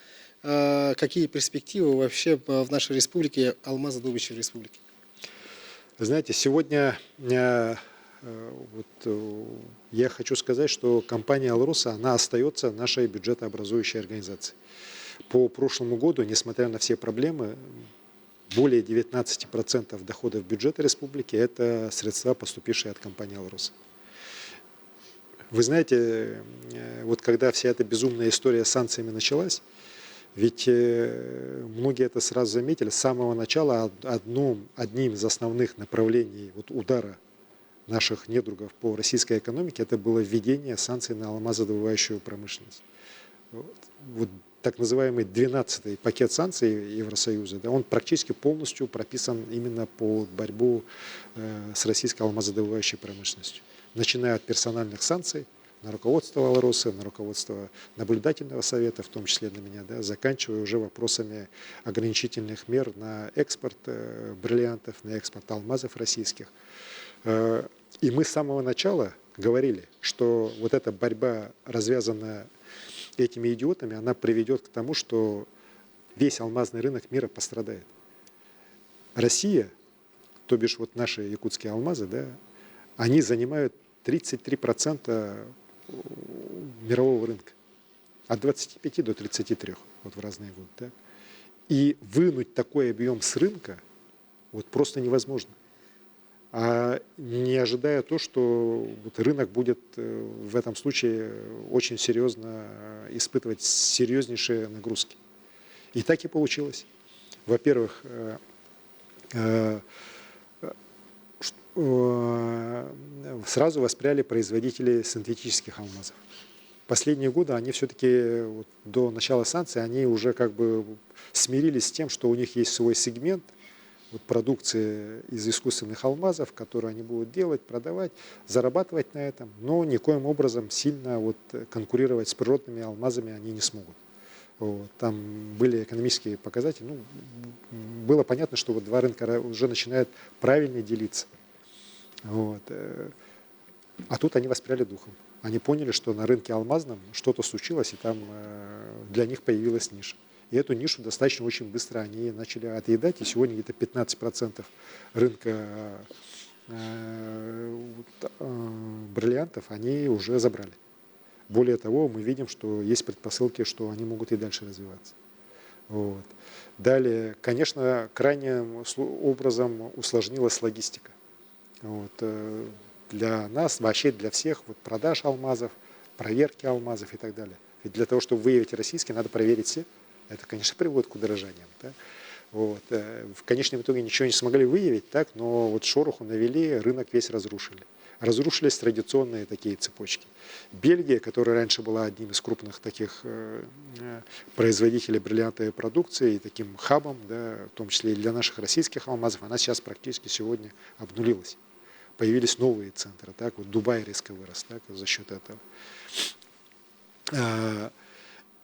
какие перспективы вообще в нашей республике, алмазодобывающей республике? Знаете, сегодня вот, я хочу сказать, что компания Алроса, она остается нашей бюджетообразующей организацией. По прошлому году, несмотря на все проблемы, более 19% доходов бюджета республики – это средства, поступившие от компании Алроса. Вы знаете, вот когда вся эта безумная история с санкциями началась, ведь многие это сразу заметили, с самого начала одним из основных направлений вот удара наших недругов по российской экономике это было введение санкций на алмазодобывающую промышленность. Вот так называемый 12-й пакет санкций Евросоюза, да, он практически полностью прописан именно по борьбу с российской алмазодобывающей промышленностью. Начиная от персональных санкций на руководство Алроса, на руководство наблюдательного совета, в том числе на меня, да, заканчивая уже вопросами ограничительных мер на экспорт бриллиантов, на экспорт алмазов российских. И мы с самого начала говорили, что вот эта борьба, развязанная этими идиотами, она приведет к тому, что весь алмазный рынок мира пострадает. Россия, то бишь вот наши якутские алмазы, да, они занимают 33% мирового рынка. От 25 до 33 вот в разные годы. Да. И вынуть такой объем с рынка вот просто невозможно. А не ожидая то, что вот рынок будет в этом случае очень серьезно испытывать серьезнейшие нагрузки. И так и получилось. Во-первых, сразу воспряли производители синтетических алмазов. Последние годы они все-таки вот, до начала санкций они уже как бы смирились с тем, что у них есть свой сегмент вот, продукции из искусственных алмазов, которые они будут делать, продавать, зарабатывать на этом, но никоим образом сильно вот, конкурировать с природными алмазами они не смогут. Вот, там были экономические показатели. Ну, было понятно, что вот два рынка уже начинают правильно делиться. Вот. А тут они воспряли духом. Они поняли, что на рынке алмазном что-то случилось, и там для них появилась ниша. И эту нишу достаточно очень быстро они начали отъедать, и сегодня где-то 15% рынка бриллиантов они уже забрали. Более того, мы видим, что есть предпосылки, что они могут и дальше развиваться. Вот. Далее, конечно, крайним образом усложнилась логистика. Вот. Для нас, вообще для всех, вот продаж алмазов, проверки алмазов и так далее. Ведь для того, чтобы выявить российские, надо проверить все. Это, конечно, приводит к удорожаниям. Да? Вот. В конечном итоге ничего не смогли выявить, так, но вот шороху навели, рынок весь разрушили. Разрушились традиционные такие цепочки. Бельгия, которая раньше была одним из крупных таких производителей бриллиантовой продукции и таким хабом, да, в том числе и для наших российских алмазов, она сейчас практически сегодня обнулилась. Появились новые центры, так, вот Дубай резко вырос, так, за счет этого.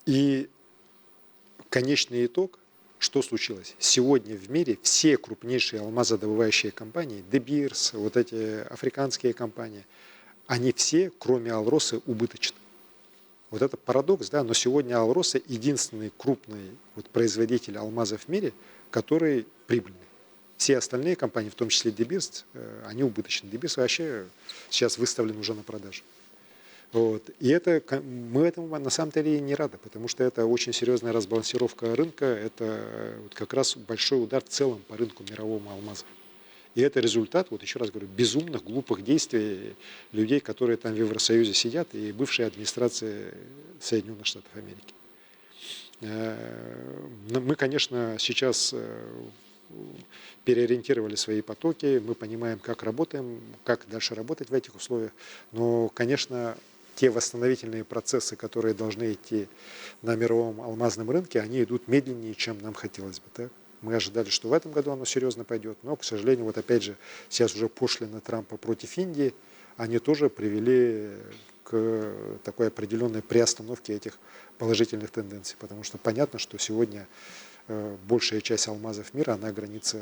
И конечный итог, что случилось? Сегодня в мире все крупнейшие алмазодобывающие компании, De Beers, вот эти африканские компании, они все, кроме Алросы, убыточны. Вот это парадокс, да, но сегодня Алроса единственный крупный вот производитель алмазов в мире, который прибыльный. Все остальные компании, в том числе De Beers, они убыточны. De Beers вообще сейчас выставлен уже на продажу. Вот. И это, мы этому на самом деле не рады, потому что это очень серьезная разбалансировка рынка, это вот как раз большой удар в целом по рынку мировому алмаза. И это результат, вот еще раз говорю, безумных, глупых действий людей, которые там в Евросоюзе сидят, и бывшей администрации Соединенных Штатов Америки. Мы, конечно, сейчас переориентировали свои потоки, мы понимаем, как работаем, как дальше работать в этих условиях, но, конечно, те восстановительные процессы, которые должны идти на мировом алмазном рынке, они идут медленнее, чем нам хотелось бы. Так? Мы ожидали, что в этом году оно серьезно пойдет, но, к сожалению, вот опять же, сейчас уже пошлины Трампа против Индии, они тоже привели к такой определенной приостановке этих положительных тенденций, потому что понятно, что сегодня большая часть алмазов мира, она граница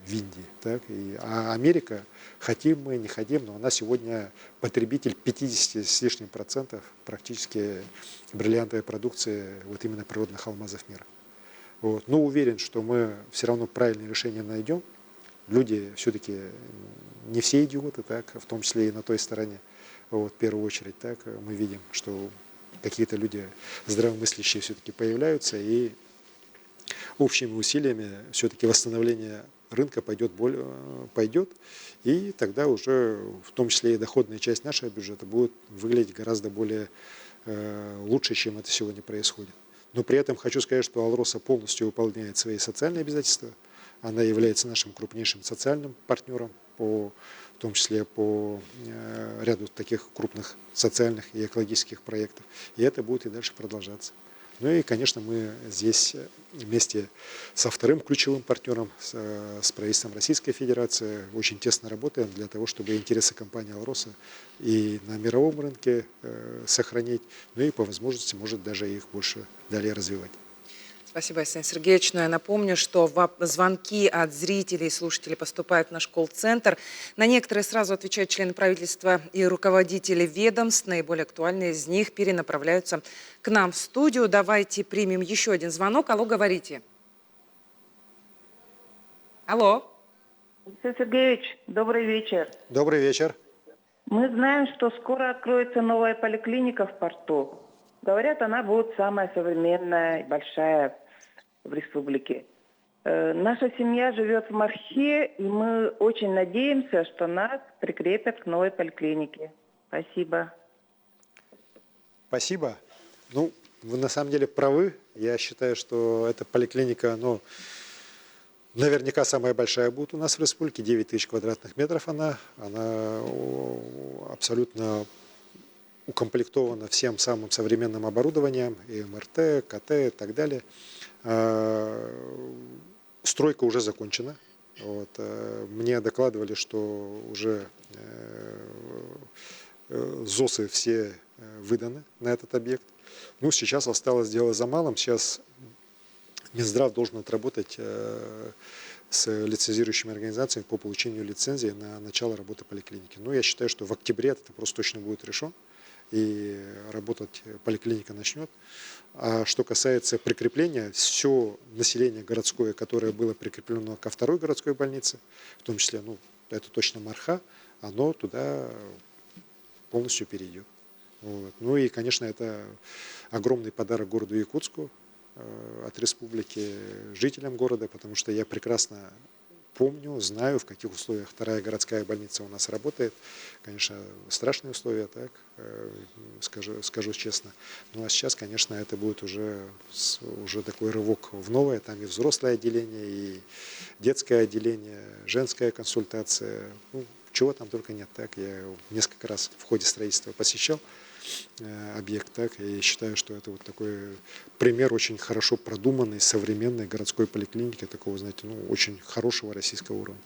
в Индии. Так? А Америка, хотим мы, не хотим, но она сегодня потребитель 50 с лишним процентов практически бриллиантовой продукции, вот именно природных алмазов мира. Вот. Но уверен, что мы все равно правильное решение найдем. Люди все-таки не все идиоты, так? В том числе и на той стороне. Вот, в первую очередь, так? Мы видим, что какие-то люди здравомыслящие все-таки появляются, и общими усилиями все-таки восстановление рынка пойдет, и тогда уже в том числе и доходная часть нашего бюджета будет выглядеть гораздо более лучше, чем это сегодня происходит. Но при этом хочу сказать, что Алроса полностью выполняет свои социальные обязательства. Она является нашим крупнейшим социальным партнером, в том числе по ряду таких крупных социальных и экологических проектов. И это будет и дальше продолжаться. Ну и, конечно, мы здесь вместе со вторым ключевым партнером, с правительством Российской Федерации, очень тесно работаем для того, чтобы интересы компании «Алроса» и на мировом рынке сохранить, ну и по возможности, может, даже их больше далее развивать. Спасибо, Александр Сергеевич. Но я напомню, что звонки от зрителей и слушателей поступают в наш колл-центр. На некоторые сразу отвечают члены правительства и руководители ведомств. Наиболее актуальные из них перенаправляются к нам в студию. Давайте примем еще один звонок. Алло, говорите. Алло. Александр Сергеевич, добрый вечер. Добрый вечер. Мы знаем, что скоро откроется новая поликлиника в порту. Говорят, она будет самая современная и большая в республике. Наша семья живет в Мархе, и мы очень надеемся, что нас прикрепят к новой поликлинике. Спасибо. Спасибо. Ну, вы на самом деле правы. Я считаю, что эта поликлиника, наверняка самая большая будет у нас в республике. 9 тысяч квадратных метров она абсолютно укомплектована всем самым современным оборудованием, и МРТ, КТ и так далее. Стройка уже закончена. Вот. Мне докладывали, что уже ЗОСы все выданы на этот объект. Ну, сейчас осталось дело за малым. Сейчас Минздрав должен отработать с лицензирующими организациями по получению лицензии на начало работы поликлиники. Но я считаю, что в октябре это вопрос точно будет решен, и работать поликлиника начнет. А что касается прикрепления, все население городское, которое было прикреплено ко второй городской больнице, в том числе, это точно Марха, оно туда полностью перейдет. Вот. Ну и, конечно, это огромный подарок городу Якутску от республики, жителям города, потому что я прекрасно помню, знаю, в каких условиях вторая городская больница у нас работает. Конечно, страшные условия, так, скажу честно. Ну а сейчас, конечно, это будет уже такой рывок в новое. Там и взрослое отделение, и детское отделение, женская консультация. Чего там только нет. Так, я несколько раз в ходе строительства посещал объект, так, и считаю, что это вот такой пример очень хорошо продуманной современной городской поликлиники, такого, знаете, очень хорошего российского уровня.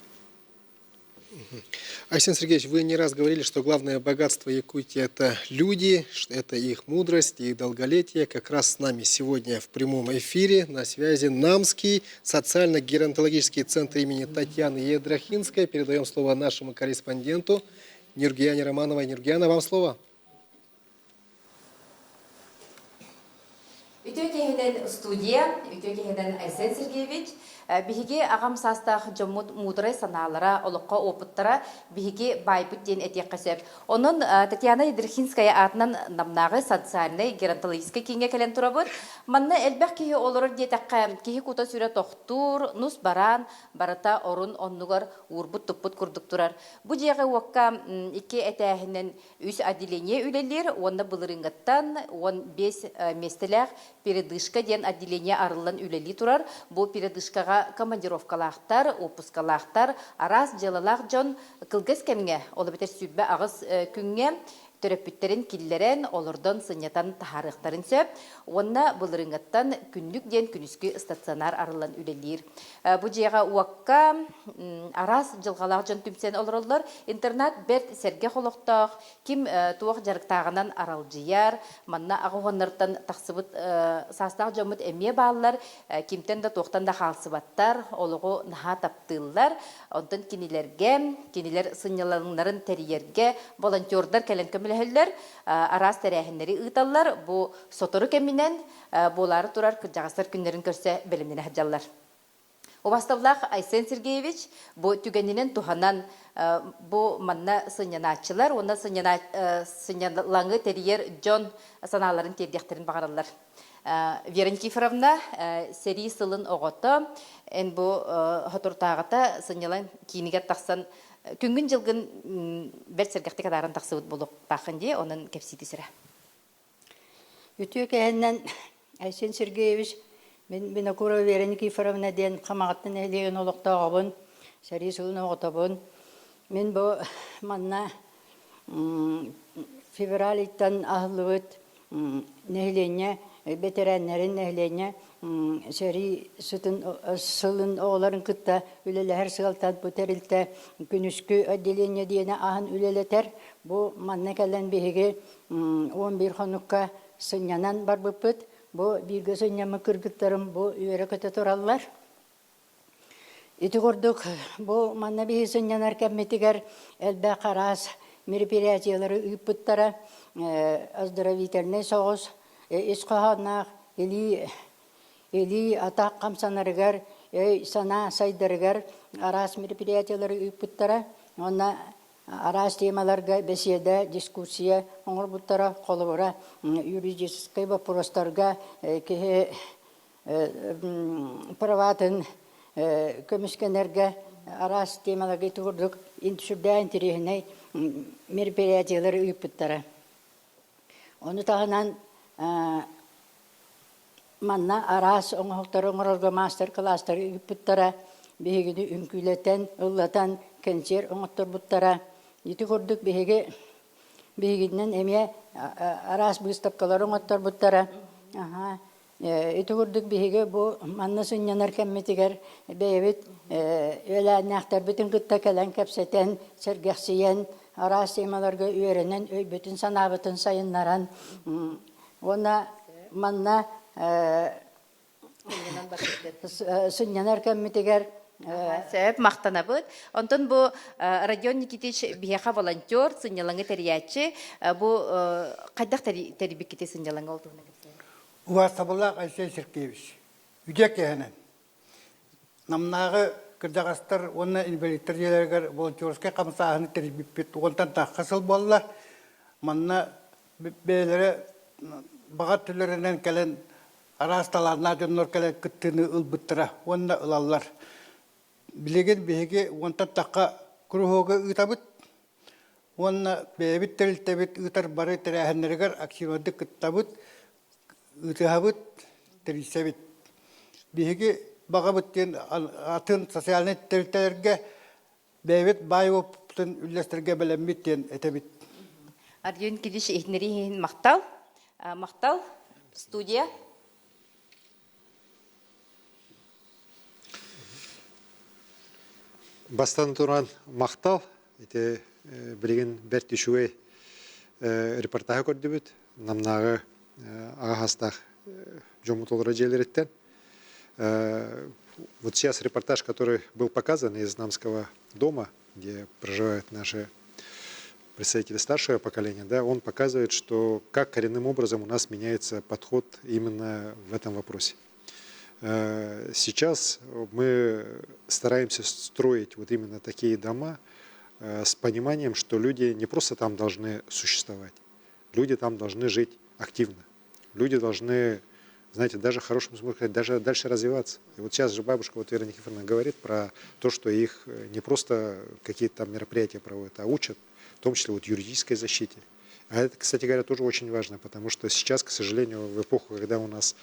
Айсен Сергеевич, вы не раз говорили, что главное богатство Якутии – это люди, это их мудрость и долголетие. Как раз с нами сегодня в прямом эфире на связи Намский социально-геронтологический центр имени Татьяны Едрахинской. Передаем слово нашему корреспонденту Нюргияне Романовой. Нюргияна, вам слово. Ütөкеһинен студия, Ütөкеһинен Айсен Сергеевич, биһиги агам састах жоммут мудрай саналара, олоққа опыттара, биһиги байбут ден этеккесеп. Онун Татьяна Едрахинская атынан намнагы социальный геронтологический кеңе келен турабыт. Манна элбэх киһи олорор диетекке киһи кута сүрэ тохтур, нус баран, барата орун оннугар урбут туппут курдук турар. Бу жеге уакка икки этеһинен үс отделение үлелер, онда былырынгаттан 15 местелер передышка ден отделение арылан үлели турар. Бу передышкага командировкалахтар, отпускалахтар, арас жалалах жон кылгыс кемге, олы бетер сүббе агыс күнге төрөпүттерин киллерен олордон сынятан тахарыктарын сөп, онна былырынгаттан күндүк ден күнүскү стационар арылан үлелир. Бу жега уакка арас жылгалак жон түмсен олороллор интернат берт серге холоктоох, ким туох жарыктагынан аралжыяр, манна агыгоннартан таксыбыт састак жомут эмие баалар, кимтен да туохтан да халсыбаттар, олугу наха таптыллар, онтон кинилер сыняланнарын терьерге волонтердар келен Лехеллер, арас тәрәһеннәре ыталлар, бу сотору кеминен, болары турар кырҗагастар күннәрен көрсә белемнән хаҗаллар. Обастовлах Айсен Сергеевич, бу түгәннән туханан бу манна сынyaначылар, онда сынялаңы терьер Джон саналарын тердихтерин багаралар. Вера Никифоровна сери сылын огото, эн бу хатуртагата сынялан кинигә таксан күнгін жылғын бәр сәргәқті кадарын тақсыбыт болуқ бақынде, оның кәпсейді сірі. Ütөкеһинен Айсен Сергеевич, мен окура Вера Никифоровна ден қамағаттын әлеген олықтағабын, сәрі сылын оғытабын. Мен бұл манна февралиттан ағылығыт нәхлене, ветераннарын нәхлене, сәри сылын оғыларын күтті үлелі сығалтат бұтәрілті күнүскү отделение дейіне ағын үлелетер. Бұ манна кәлін бейге 11 қонуққа сынянан бар бұппыт. Бұ бірге сынямы күргіттарым бұ үйері көті тұралылар. Иті көрдік, бұ манна бейге сынянар кәмметігер әлбә қарас мероприятиялары үйіппіттара, оздоровительный соғыз, исқағанақ, Или атақ қамсанарығар, сана сайдарығар, арас мероприятиялары үйіппіттара, онна арас темаларға беседа, дискуссия, оңыр бұттара, қолыбыра, юридической вопростарға, праватын көміскенерге, арас темаларға тұғырдық, интүшірді интерегіней мероприятиялары үйіппіттара. Оны тағынан манна арас оңоқтары оңырылға мастер-кластары үппіттара, бейгіні үнкүйлетен, ұллатан, кәнсер оңықтыр бұттара. Еті көрдік бейгінен әме арас бұстапқалар оңықтыр бұттара. Еті көрдік бейгі бұл манна сүнянар кәмметігер бейбіт өлі нәқтар бүтін күтті кәлін кәпсетен, сәргәқсиен, арас темаларға үйерінен өй бүтін санабытын сайыннаран. Она манна сынянар кәмметігер Себеп мақтанабыт. Онтон бу район никитич бияха волонтер, сынялаңы терячи, бу кайдак терибик ките сынялаңы олдуна. Уасабылак Айсен Сергеевич. Үдек яһанан. Намнагы кырдагастар онна инвалидтер волонтерская камсаһын терибиппит. Онтан тахасыл болла. Манна бейлере багат түләреннән кәлен арасталарына дөннөр кәлен кыттыны ылбыттыра. Онна ылаллар. Билеген беге онтан такка кругога ытабыт. Онна бебит телтебит ытар бары терәһәннәргәр аксионды кыттабыт. Ütühabıt, terissebit. Bihigi bağabıttın atın sosyal netlerge bevit bayoptun üllesterge belemitten etebit. Arjun kidiş ihnerihin maqtal. Maqtal studiya. Бастан туран мақтал, ете білген бәртішуе репортажы көрдібіт, намнағы ағастақ жомутолра желереттен. Вот сейчас репортаж, который был показан из Намского дома, где проживают наши представители старшего поколения, да, он показывает, что как коренным образом у нас меняется подход именно в этом вопросе. Сейчас мы стараемся строить вот именно такие дома с пониманием, что люди не просто там должны существовать, люди там должны жить активно. Люди должны, знаете, даже в хорошем смысле, даже дальше развиваться. И вот сейчас же бабушка вот Вера Никифоровна говорит про то, что их не просто какие-то там мероприятия проводят, а учат, в том числе вот юридической защите. А это, кстати говоря, тоже очень важно, потому что сейчас, к сожалению, в эпоху, когда у нас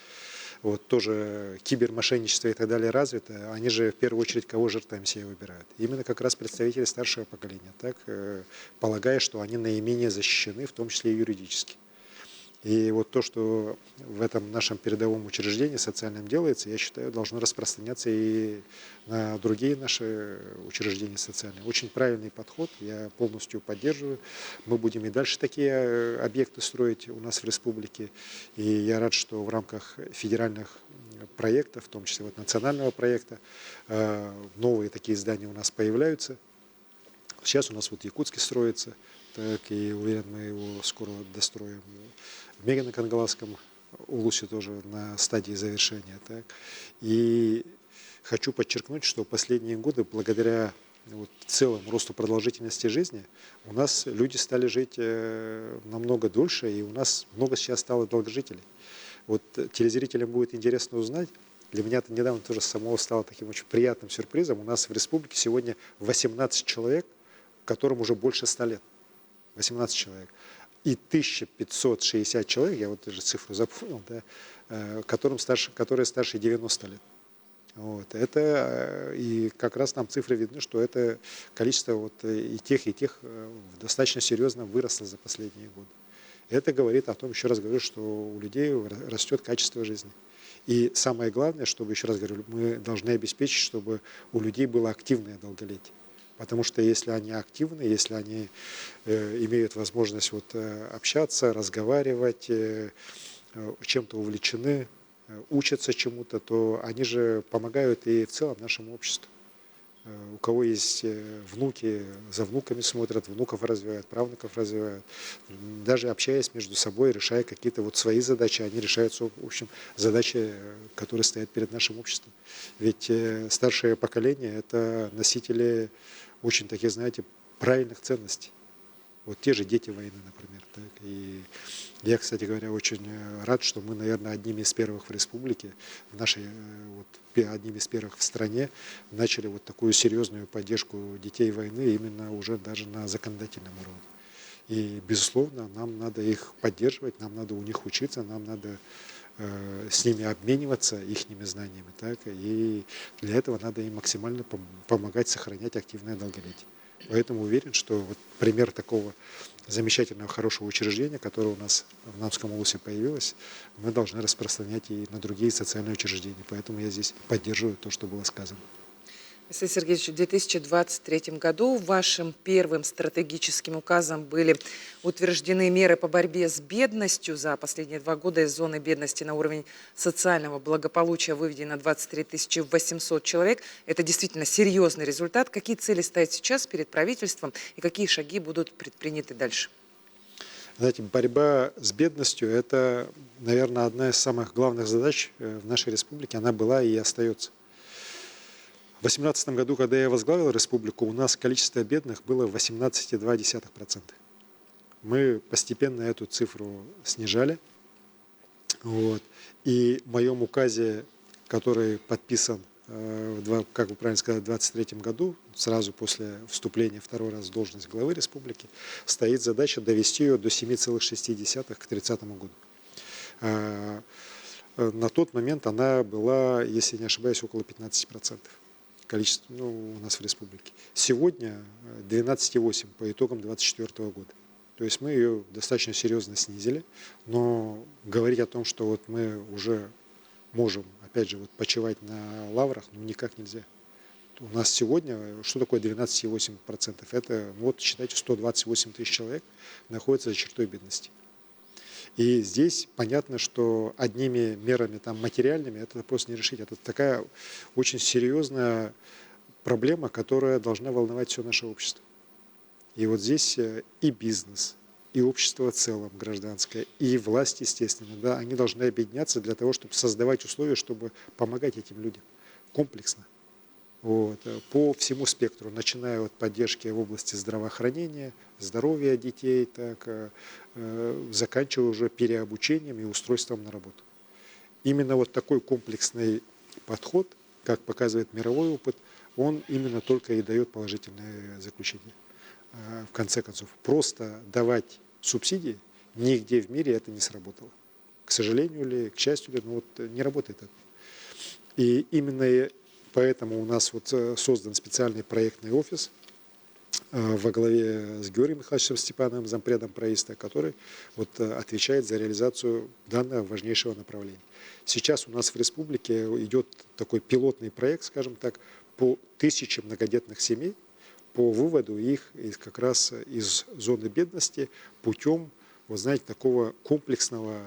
вот тоже кибермошенничество и так далее развито, они же в первую очередь кого жертвами себе выбирают? Именно как раз представители старшего поколения, так, полагая, что они наименее защищены, в том числе и юридически. И вот то, что в этом нашем передовом учреждении социальном делается, я считаю, должно распространяться и на другие наши учреждения социальные. Очень правильный подход, я полностью поддерживаю. Мы будем и дальше такие объекты строить у нас в республике. И я рад, что в рамках федеральных проектов, в том числе вот национального проекта, новые такие здания у нас появляются. Сейчас у нас вот Якутске строится, так, и уверен, мы его скоро достроим. В Мегано-Кангаласском улусе тоже на стадии завершения. Так. И хочу подчеркнуть, что последние годы, благодаря вот целому росту продолжительности жизни, у нас люди стали жить намного дольше, и у нас много сейчас стало долгожителей. Вот телезрителям будет интересно узнать, для меня это недавно тоже самого стало таким очень приятным сюрпризом. У нас в республике сегодня 18 человек, которым уже больше 100 лет. 18 человек. И 1560 человек, я вот даже цифру запомнил, да, которые старше 90 лет. Вот. Это, и как раз нам цифры видны, что это количество вот и тех достаточно серьезно выросло за последние годы. Это говорит о том, еще раз говорю, что у людей растет качество жизни. И самое главное, чтобы, еще раз говорю, мы должны обеспечить, чтобы у людей было активное долголетие. Потому что если они активны, если они имеют возможность вот, общаться, разговаривать, чем-то увлечены, учатся чему-то, то они же помогают и в целом нашему обществу. У кого есть внуки, за внуками смотрят, внуков развивают, правнуков развивают. Даже общаясь между собой, решая какие-то вот свои задачи, они решают, в общем, задачи, которые стоят перед нашим обществом. Ведь старшее поколение – это носители очень таких, знаете, правильных ценностей. Вот те же дети войны, например. Так? И я, кстати говоря, очень рад, что мы, наверное, одними из первых в республике, одними из первых в стране начали вот такую серьезную поддержку детей войны именно уже даже на законодательном уровне. И, безусловно, нам надо их поддерживать, нам надо у них учиться, нам надо с ними обмениваться ихними знаниями. Так? И для этого надо им максимально помогать сохранять активное долголетие. Поэтому уверен, что вот пример такого замечательного, хорошего учреждения, которое у нас в Намском улусе появилось, мы должны распространять и на другие социальные учреждения. Поэтому я здесь поддерживаю то, что было сказано. Алексей Сергеевич, в 2023 году вашим первым стратегическим указом были утверждены меры по борьбе с бедностью. За последние 2 года из зоны бедности на уровень социального благополучия выведено 23 800 человек. Это действительно серьезный результат. Какие цели стоят сейчас перед правительством и какие шаги будут предприняты дальше? Знаете, борьба с бедностью – это, наверное, одна из самых главных задач в нашей республике. Она была и остается. В 2018 году, когда я возглавил республику, у нас количество бедных было 18,2%. Мы постепенно эту цифру снижали. Вот. И в моем указе, который подписан, как вы правильно сказали, в 2023 году, сразу после вступления 2-й раз в должность главы республики, стоит задача довести ее до 7,6 к 2030 году. На тот момент она была, если не ошибаюсь, около 15%. Количество у нас в республике. Сегодня 12,8 по итогам 2024 года. То есть мы ее достаточно серьезно снизили, но говорить о том, что вот мы уже можем, опять же, вот почивать на лаврах, никак нельзя. У нас сегодня, что такое 12,8%? Это, вот считайте, 128 тысяч человек находятся за чертой бедности. И здесь понятно, что одними мерами материальными это просто не решить. Это такая очень серьезная проблема, которая должна волновать все наше общество. И вот здесь и бизнес, и общество в целом гражданское, и власть, естественно, да, они должны объединяться для того, чтобы создавать условия, чтобы помогать этим людям комплексно. Вот, по всему спектру, начиная от поддержки в области здравоохранения, здоровья детей, заканчивая уже переобучением и устройством на работу. Именно вот такой комплексный подход, как показывает мировой опыт, он именно только и дает положительное заключение. В конце концов, просто давать субсидии нигде в мире это не сработало. К сожалению или к счастью, не работает это. И именно поэтому у нас создан специальный проектный офис во главе с Георгием Михайловичем Степановым, зампредом правительства, который отвечает за реализацию данного важнейшего направления. Сейчас у нас в республике идет такой пилотный проект, скажем так, по 1000 многодетных семей, по выводу их как раз из зоны бедности путем, такого комплексного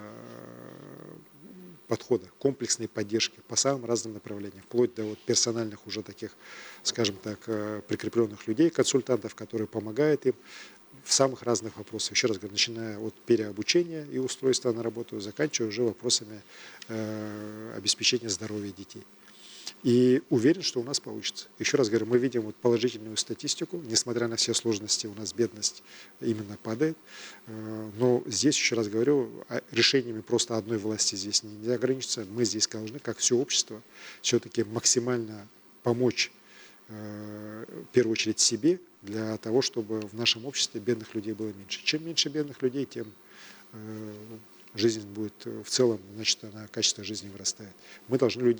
подхода, комплексной поддержки по самым разным направлениям, вплоть до персональных уже таких, скажем так, прикрепленных людей, консультантов, которые помогают им в самых разных вопросах. Еще раз говорю, начиная от переобучения и устройства на работу, заканчивая уже вопросами обеспечения здоровья детей. И уверен, что у нас получится. Еще раз говорю, мы видим положительную статистику, несмотря на все сложности, у нас бедность именно падает. Но здесь, еще раз говорю, решениями просто одной власти здесь не ограничиться. Мы здесь должны, как все общество, все-таки максимально помочь, в первую очередь, себе, для того, чтобы в нашем обществе бедных людей было меньше. Чем меньше бедных людей, тем жизнь будет в целом, она качество жизни вырастает. Мы должны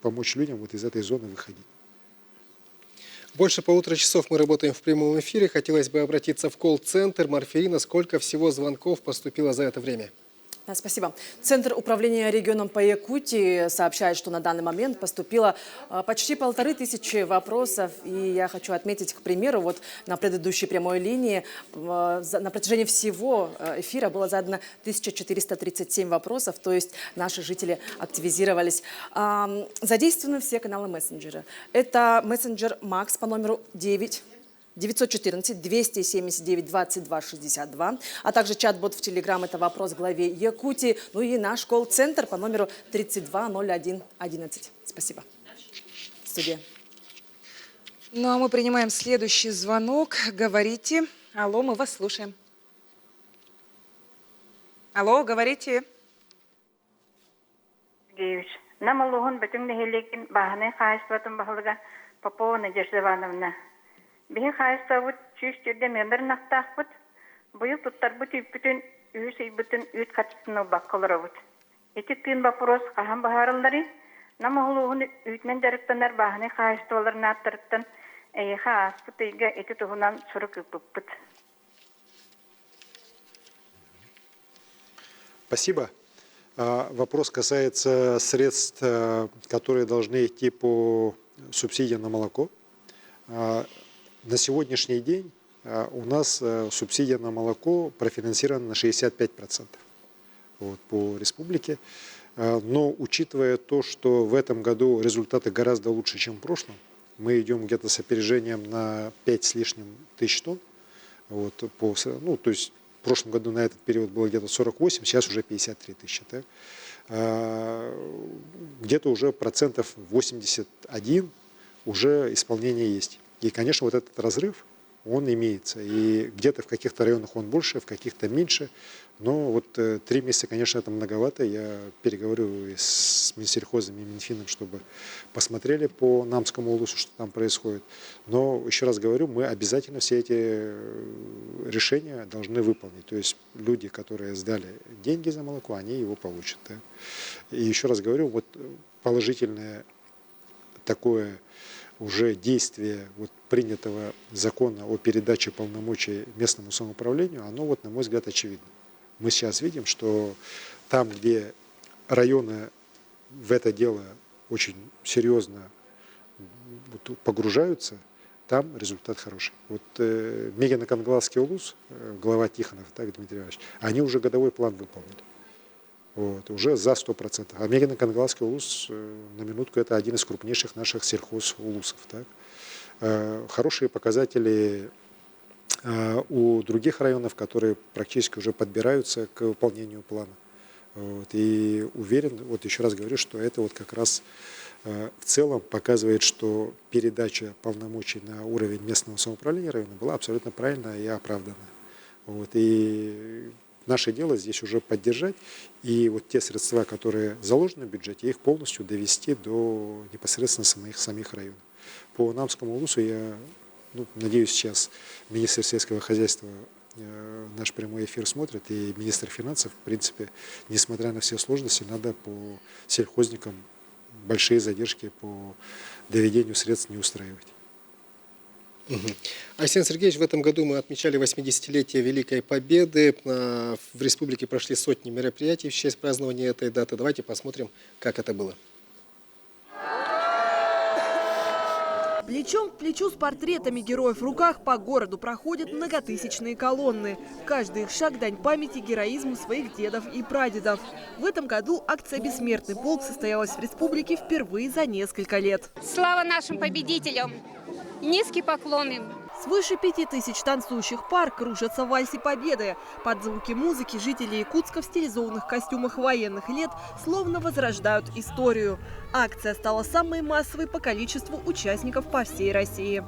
помочь людям из этой зоны выходить. Больше 1,5 часов мы работаем в прямом эфире. Хотелось бы обратиться в колл-центр. Марферина, сколько всего звонков поступило за это время? Спасибо. Центр управления регионом по Якутии сообщает, что на данный момент поступило почти 1500 вопросов. И я хочу отметить, к примеру, на предыдущей прямой линии на протяжении всего эфира было задано 1437 вопросов, то есть наши жители активизировались. Задействованы все каналы мессенджера. Это мессенджер МАКС по номеру 914-279-2262, а также чат-бот в Телеграм, это вопрос главе Якутии, и наш колл-центр по номеру 320111. Спасибо. Студия. А мы принимаем следующий звонок. Говорите. Алло, мы вас слушаем. Алло, говорите. Бихе хайстабыт чүш жерде мемер нақтақпыт, бұйыл тұттарбыт үйпітін үйіс үйбітін үйт қатысыны баққылырабыт. Эти тыын вопрос қахан бағарылары, намы ғылуғын үйтмен дәріктанар бағыны хайстуаларын аттырыттан әйеға аспыт үйге эти тұғынан сұрық үппіт. Спасибо. Вопрос касается средств, которые должны идти по субсидия на молоко. На сегодняшний день у нас субсидия на молоко профинансирована на 65% по республике. Но учитывая то, что в этом году результаты гораздо лучше, чем в прошлом, мы идем где-то с опережением на 5 с лишним тысяч тонн. То есть в прошлом году на этот период было где-то 48, сейчас уже 53 тысячи. Так? Где-то уже процентов 81 уже исполнение есть. И, конечно, вот этот разрыв, он имеется. И где-то в каких-то районах он больше, в каких-то меньше. Но вот 3 месяца, конечно, это многовато. Я переговорю с Минсельхозом и Минфином, чтобы посмотрели по Намскому улусу, что там происходит. Но, еще раз говорю, мы обязательно все эти решения должны выполнить. То есть люди, которые сдали деньги за молоко, они его получат. Да? И еще раз говорю, вот положительное такое уже действие принятого закона о передаче полномочий местному самоуправлению, оно, на мой взгляд, очевидно. Мы сейчас видим, что там, где районы в это дело очень серьезно погружаются, там результат хороший. Мегино-Кангаласский улус, глава Тихонов, так, Дмитрий Иванович, они уже годовой план выполнили. Уже за 100%. А Мегино-Кангаласский улус, на минутку, это один из крупнейших наших сельхозулусов. Так? Хорошие показатели у других районов, которые практически уже подбираются к выполнению плана. И уверен, еще раз говорю, что это как раз в целом показывает, что передача полномочий на уровень местного самоуправления района была абсолютно правильная и оправданная. И наше дело здесь уже поддержать и те средства, которые заложены в бюджете, их полностью довести до непосредственно самих районов. По Намскому улусу я надеюсь, сейчас министр сельского хозяйства наш прямой эфир смотрит, и министр финансов, в принципе, несмотря на все сложности, надо по сельхозникам большие задержки по доведению средств не устраивать. Арсений Сергеевич, в этом году мы отмечали 80-летие Великой Победы. В республике прошли сотни мероприятий в честь празднования этой даты. Давайте посмотрим, как это было. Плечом к плечу с портретами героев в руках по городу проходят многотысячные колонны. Каждый их шаг – дань памяти героизму своих дедов и прадедов. В этом году акция «Бессмертный полк» состоялась в республике впервые за несколько лет. Слава нашим победителям! Низкий поклон им! Свыше 5000 танцующих пар кружатся в вальсе Победы. Под звуки музыки жители Якутска в стилизованных костюмах военных лет словно возрождают историю. Акция стала самой массовой по количеству участников по всей России.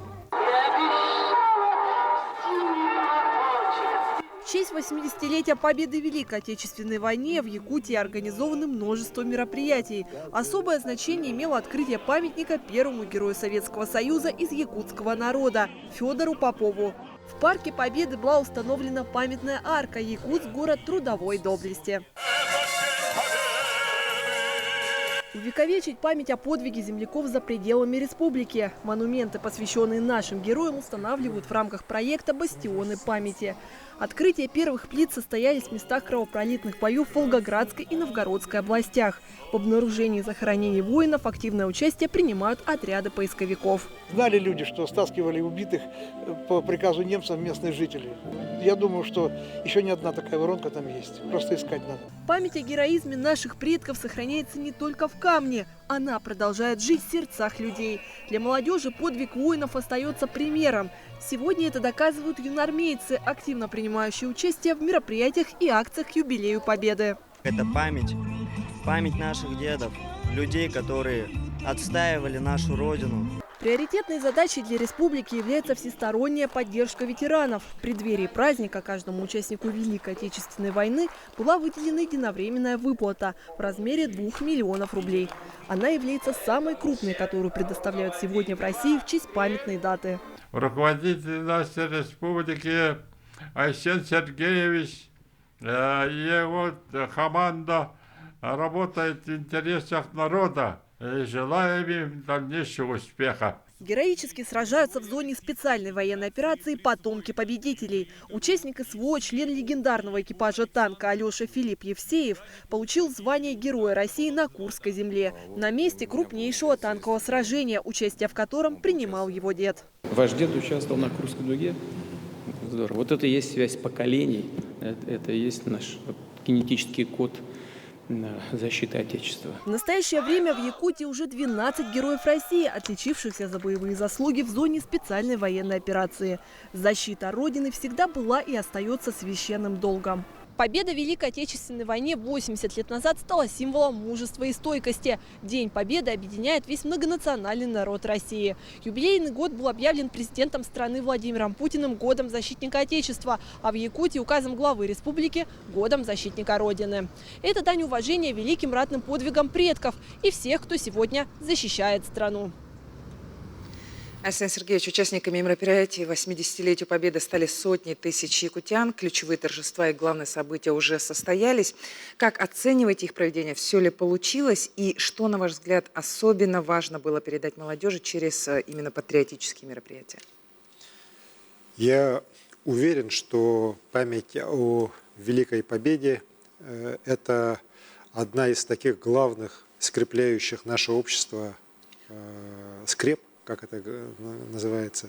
В честь 80-летия победы в Великой Отечественной войне в Якутии организованы множество мероприятий. Особое значение имело открытие памятника первому герою Советского Союза из якутского народа – Федору Попову. В парке Победы была установлена памятная арка «Якутск – город трудовой доблести». Увековечить память о подвиге земляков за пределами республики. Монументы, посвященные нашим героям, устанавливают в рамках проекта «Бастионы памяти». Открытие первых плит состоялись в местах кровопролитных боев в Волгоградской и Новгородской областях. В обнаружении захоронений воинов активное участие принимают отряды поисковиков. Знали люди, что стаскивали убитых по приказу немцев местные жители. Я думаю, что еще не одна такая воронка там есть. Просто искать надо. Память о героизме наших предков сохраняется не только в камне. Она продолжает жить в сердцах людей. Для молодежи подвиг воинов остается примером. Сегодня это доказывают юноармейцы, активно принимающие участие в мероприятиях и акциях к юбилею Победы. Это память наших дедов, людей, которые отстаивали нашу родину. Приоритетной задачей для республики является всесторонняя поддержка ветеранов. В преддверии праздника каждому участнику Великой Отечественной войны была выделена единовременная выплата в размере 2 миллионов рублей. Она является самой крупной, которую предоставляют сегодня в России в честь памятной даты. Руководитель нашей республики Арсений Сергеевич и его команда работает в интересах народа. И желаем им дальнейшего успеха. Героически сражаются в зоне специальной военной операции потомки победителей. Участник СВО, член легендарного экипажа танка Алеша Филипп Евсеев получил звание Героя России на Курской земле. На месте крупнейшего танкового сражения, участие в котором принимал его дед. Ваш дед участвовал на Курской дуге. Здорово. Вот это и есть связь поколений, это и есть наш генетический код защиты Отечества. В настоящее время в Якутии уже 12 героев России, отличившихся за боевые заслуги в зоне специальной военной операции. Защита Родины всегда была и остается священным долгом. Победа в Великой Отечественной войне 80 лет назад стала символом мужества и стойкости. День Победы объединяет весь многонациональный народ России. Юбилейный год был объявлен президентом страны Владимиром Путиным годом защитника Отечества, а в Якутии указом главы республики – годом защитника Родины. Это дань уважения великим ратным подвигам предков и всех, кто сегодня защищает страну. Арсений Сергеевич, участниками мероприятий 80-летию Победы стали сотни тысяч якутян. Ключевые торжества и главные события уже состоялись. Как оцениваете их проведение? Все ли получилось? И что, на ваш взгляд, особенно важно было передать молодежи через именно патриотические мероприятия? Я уверен, что память о Великой Победе – это одна из таких главных скрепляющих наше общество скреп, как это называется.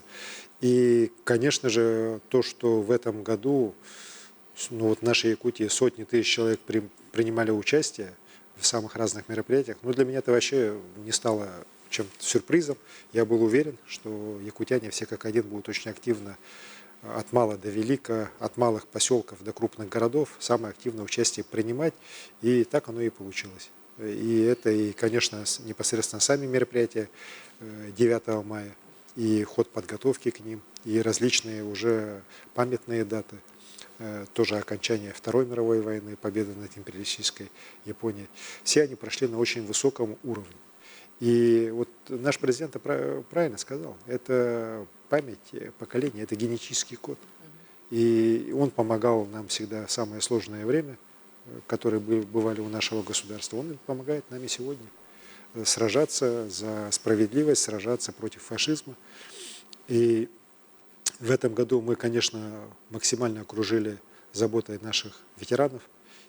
И, конечно же, то, что в этом году в нашей Якутии сотни тысяч человек принимали участие в самых разных мероприятиях, для меня это вообще не стало чем-то сюрпризом. Я был уверен, что якутяне все как один будут очень активно от мала до велика, от малых поселков до крупных городов самое активное участие принимать. И так оно и получилось. И это, и, конечно, непосредственно сами мероприятия 9 мая, и ход подготовки к ним, и различные уже памятные даты, тоже окончание Второй мировой войны, победа над империалистической Японией. Все они прошли на очень высоком уровне. И вот наш президент правильно сказал, это память поколения, это генетический код. И он помогал нам всегда в самое сложное время, которые бывали у нашего государства, он помогает нам и сегодня сражаться за справедливость, сражаться против фашизма. И в этом году мы, конечно, максимально окружили заботой наших ветеранов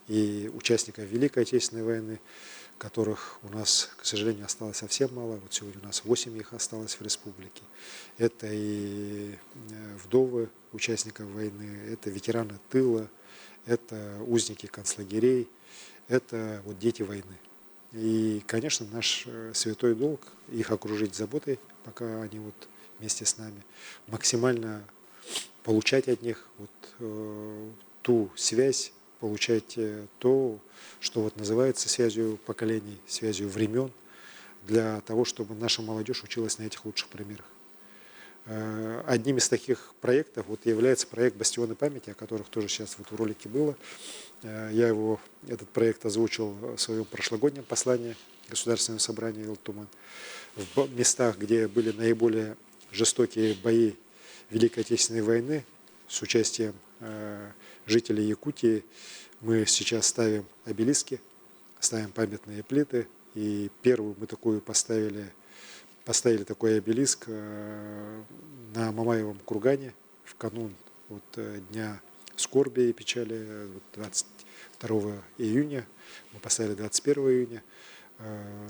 и участников Великой Отечественной войны, которых у нас, к сожалению, осталось совсем мало. Вот сегодня у нас 8 их осталось в республике. Это и вдовы участников войны, это ветераны тыла, это узники концлагерей, это вот дети войны. И, конечно, наш святой долг их окружить заботой, пока они вот вместе с нами, максимально получать от них вот ту связь, получать то, что вот называется связью поколений, связью времен, для того, чтобы наша молодежь училась на этих лучших примерах. Одним из таких проектов вот является проект «Бастионы памяти», о которых тоже сейчас вот в ролике было. Я этот проект озвучил в своем прошлогоднем послании Государственного собрания Илтуман. В местах, где были наиболее жестокие бои Великой Отечественной войны с участием жителей Якутии, мы сейчас ставим обелиски, ставим памятные плиты. И первую мы такую поставили такой обелиск на Мамаевом кургане в канун Дня скорби и печали 22 июня. Мы поставили 21 июня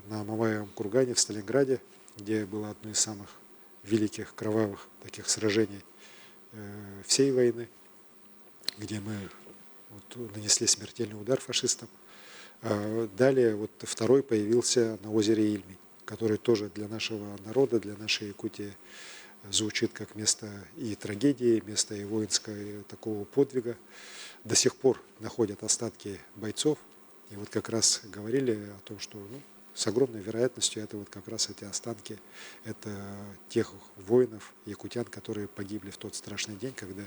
на Мамаевом кургане в Сталинграде, где было одно из самых великих кровавых таких сражений всей войны, где мы нанесли смертельный удар фашистам. Далее второй появился на озере Ильмень, который тоже для нашего народа, для нашей Якутии звучит как место и трагедии, место и воинского такого подвига. До сих пор находят остатки бойцов. И вот как раз говорили о том, что с огромной вероятностью это вот как раз эти останки, это тех воинов, якутян, которые погибли в тот страшный день, когда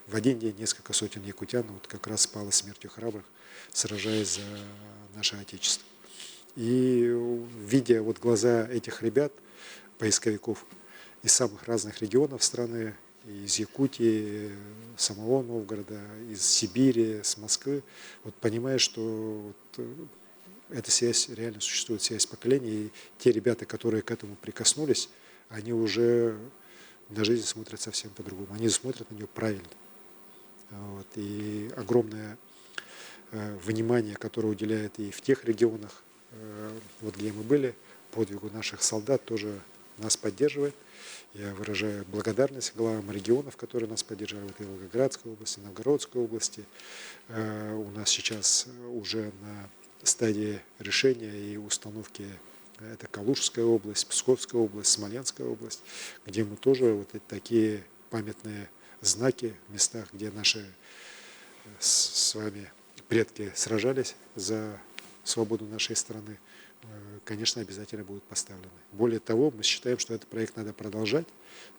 в один день несколько сотен якутян как раз спало смертью храбрых, сражаясь за наше Отечество. И видя глаза этих ребят, поисковиков из самых разных регионов страны, из Якутии, самого Новгорода, из Сибири, с Москвы, понимаешь, что эта связь реально существует, связь поколений. И те ребята, которые к этому прикоснулись, они уже на жизнь смотрят совсем по-другому. Они смотрят на нее правильно. Вот. И огромное внимание, которое уделяет и в тех регионах, вот где мы были, подвигу наших солдат, тоже нас поддерживает. Я выражаю благодарность главам регионов, которые нас поддержали в Волгоградской области, Новгородской области. У нас сейчас уже на стадии решения и установки это Калужская область, Псковская область, Смоленская область, где мы тоже вот такие памятные знаки в местах, где наши с вами предки сражались за свободу нашей страны, конечно, обязательно будут поставлены. Более того, мы считаем, что этот проект надо продолжать.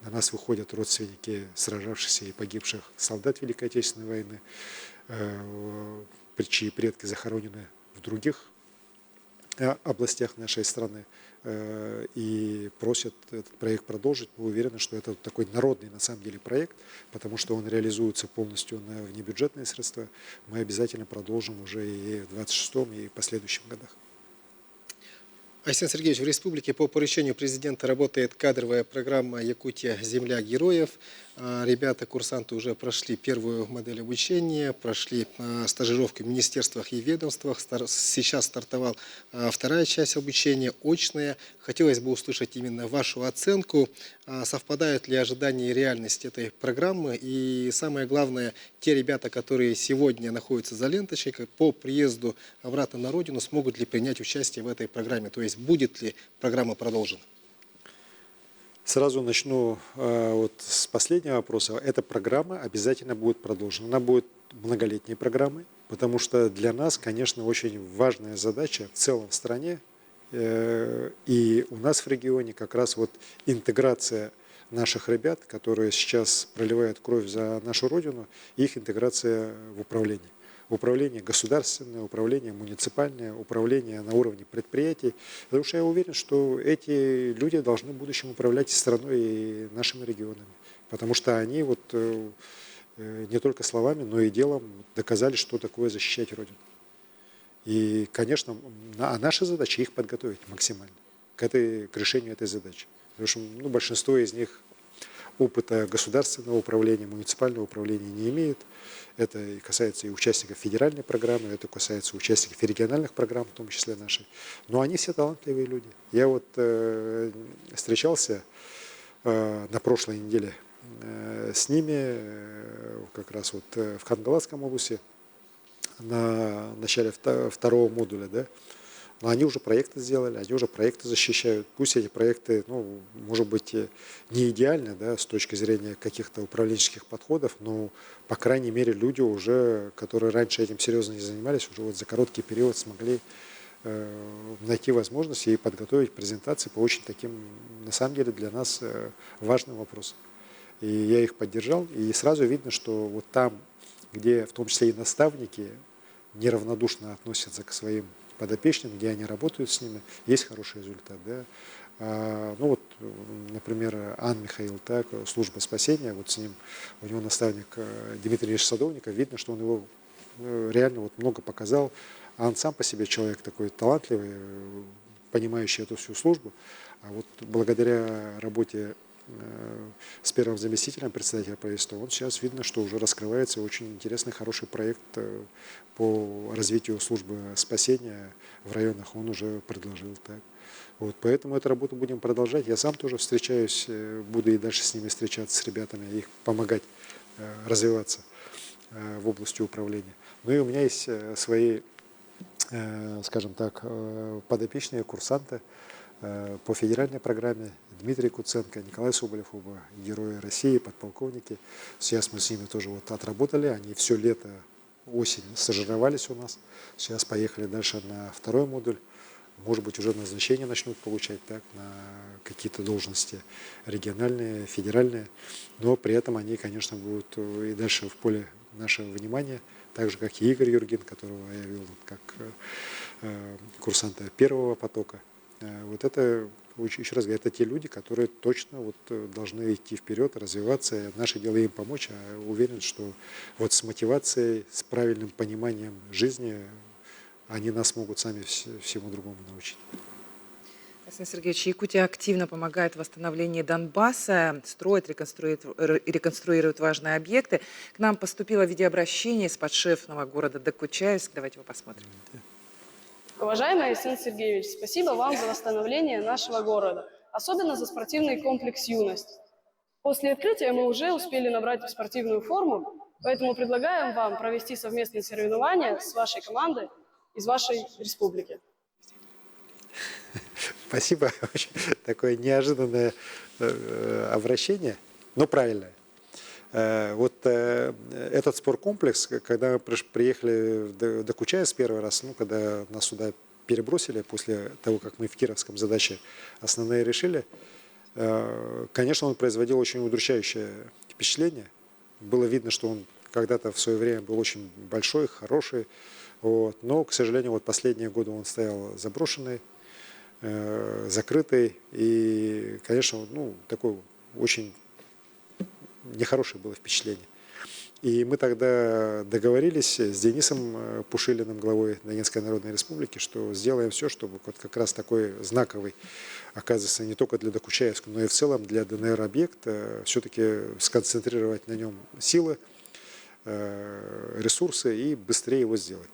На нас выходят родственники сражавшихся и погибших солдат Великой Отечественной войны, чьи предки захоронены в других областях нашей страны, и просят этот проект продолжить. Мы уверены, что это такой народный на самом деле проект, потому что он реализуется полностью на внебюджетные средства. Мы обязательно продолжим уже и в 2026 и в последующих годах. Айсен Сергеевич, в республике по поручению президента работает кадровая программа «Якутия. Земля героев». Ребята, курсанты уже прошли первую модель обучения, прошли стажировки в министерствах и ведомствах. Сейчас стартовала вторая часть обучения, очная. Хотелось бы услышать именно вашу оценку. Совпадают ли ожидания и реальность этой программы? И самое главное, те ребята, которые сегодня находятся за ленточкой, по приезду обратно на родину, смогут ли принять участие в этой программе? То есть будет ли программа продолжена? Сразу начну вот с последнего вопроса. Эта программа обязательно будет продолжена. Она будет многолетней программой, потому что для нас, конечно, очень важная задача в целом в стране и у нас в регионе как раз вот интеграция наших ребят, которые сейчас проливают кровь за нашу родину, их интеграция в управление. Управление государственное, управление муниципальное, управление на уровне предприятий. Потому что я уверен, что эти люди должны в будущем управлять и страной, и нашими регионами. Потому что они вот не только словами, но и делом доказали, что такое защищать Родину. И, конечно, наша задача их подготовить максимально к решению этой задачи. Потому что большинство из них опыта государственного управления, муниципального управления не имеет. Это касается и участников федеральной программы, это касается участников региональных программ, в том числе нашей. Но они все талантливые люди. Я вот встречался на прошлой неделе с ними как раз вот в Хангаласском области на начале второго модуля, да. Но они уже проекты сделали, они уже проекты защищают. Пусть эти проекты, может быть, не идеальны, да, с точки зрения каких-то управленческих подходов, но, по крайней мере, люди уже, которые раньше этим серьезно не занимались, уже вот за короткий период смогли найти возможности и подготовить презентации по очень таким, на самом деле, для нас важным вопросам. И я их поддержал, и сразу видно, что вот там, где в том числе и наставники неравнодушно относятся к своим подопечным, где они работают с ними, есть хороший результат. Да? Например, Ан Михаил, так, служба спасения, вот с ним, у него наставник Дмитрий Ильич Садовников, видно, что он его реально вот много показал. Ан сам по себе человек такой талантливый, понимающий эту всю службу, а вот благодаря работе с первым заместителем председателя правительства, он сейчас видно, что уже раскрывается очень интересный, хороший проект по развитию службы спасения в районах, он уже предложил. Так. Вот, поэтому эту работу будем продолжать. Я сам тоже встречаюсь, буду и дальше с ними встречаться, с ребятами, их помогать развиваться в области управления. Ну и у меня есть свои, скажем так, подопечные курсанты по федеральной программе. Дмитрий Куценко, Николай Соболев, оба герои России, подполковники. Сейчас мы с ними тоже вот отработали, они все лето, осень стажировались у нас. Сейчас поехали дальше на второй модуль. Может быть, уже назначение начнут получать так, на какие-то должности региональные, федеральные. Но при этом они, конечно, будут и дальше в поле нашего внимания, так же, как и Игорь Юргин, которого я вел как курсанта первого потока. Вот это, еще раз говорю, это те люди, которые точно вот должны идти вперед, развиваться. Наше дело им помочь, а уверен, что вот с мотивацией, с правильным пониманием жизни они нас могут сами всему другому научить. Александр Сергеевич, Якутия активно помогает в восстановлении Донбасса, строит, реконструирует важные объекты. К нам поступило видеообращение из подшефного города Докучаевск. Давайте его посмотрим. Уважаемый Александр Сергеевич, спасибо вам за восстановление нашего города, особенно за спортивный комплекс «Юность». После открытия мы уже успели набрать спортивную форму, поэтому предлагаем вам провести совместные соревнования с вашей командой из вашей республики. Спасибо. Очень такое неожиданное обращение, но правильное. Вот этот спорткомплекс, когда мы приехали в Докучаевск первый раз, когда нас сюда перебросили после того, как мы в Кировском задачи основные решили, конечно, он производил очень удручающее впечатление. Было видно, что он когда-то в свое время был очень большой, хороший, но, к сожалению, последние годы он стоял заброшенный, закрытый, и, конечно, такое очень нехорошее было впечатление. И мы тогда договорились с Денисом Пушилиным, главой Донецкой Народной Республики, что сделаем все, чтобы вот как раз такой знаковый, оказывается, не только для Докучаевска, но и в целом для ДНР объект, все-таки сконцентрировать на нем силы, ресурсы и быстрее его сделать.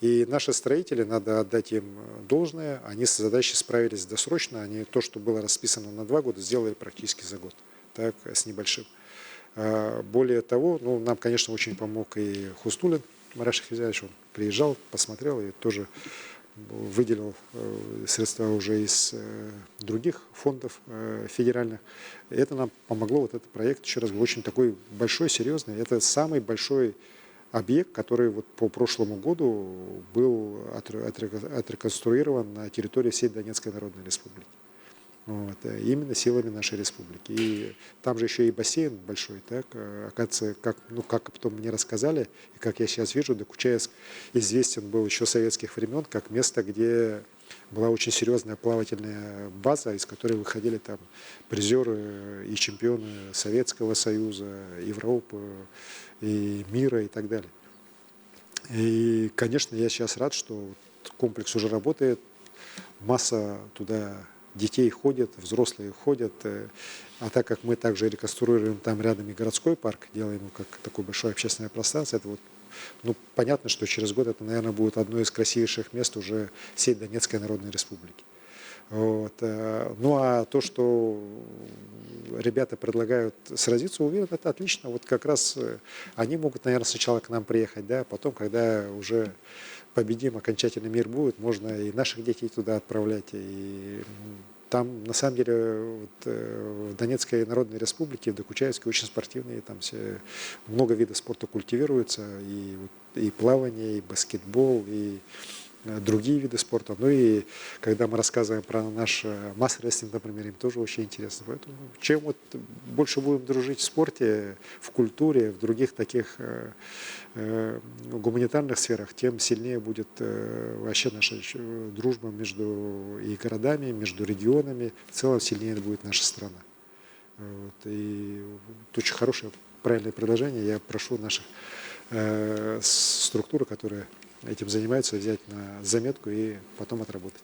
И наши строители, надо отдать им должное, они с задачей справились досрочно, они то, что было расписано на 2 года, сделали практически за год, так, с небольшим. Более того, нам, конечно, очень помог и Хустулин Мараш Хизяевич, он приезжал, посмотрел и тоже выделил средства уже из других фондов федеральных. И это нам помогло, вот этот проект, еще раз говорю, очень такой большой, серьезный. Это самый большой объект, который по прошлому году был отреконструирован на территории всей Донецкой Народной Республики. Именно силами нашей республики. И там же еще и бассейн большой, так, оказывается, как потом мне рассказали, и как я сейчас вижу, Докучаевск известен был еще с советских времен, как место, где была очень серьезная плавательная база, из которой выходили там призеры и чемпионы Советского Союза, Европы, и мира и так далее. И, конечно, я сейчас рад, что комплекс уже работает, масса туда детей ходят, взрослые ходят. А так как мы также реконструируем там рядом и городской парк, делаем его как такое большое общественное пространство, это понятно, что через год это, наверное, будет одно из красивейших мест уже всей Донецкой Народной Республики. А то, что ребята предлагают сразиться, уверен, это отлично. Вот как раз они могут, наверное, сначала к нам приехать, да, потом, когда уже победим, окончательный мир будет, можно и наших детей туда отправлять. И там, на самом деле, в Донецкой Народной Республике, в Докучаевске очень спортивные, там много видов спорта культивируется, и плавание, и баскетбол, и другие виды спорта. И когда мы рассказываем про наш масс-рестлинг, например, им тоже очень интересно. Поэтому чем больше будем дружить в спорте, в культуре, в других таких гуманитарных сферах, тем сильнее будет вообще наша дружба между и городами, между регионами. В целом сильнее будет наша страна. И это очень хорошее, правильное предложение. Я прошу наших структур, которые этим занимаются, взять на заметку и потом отработать.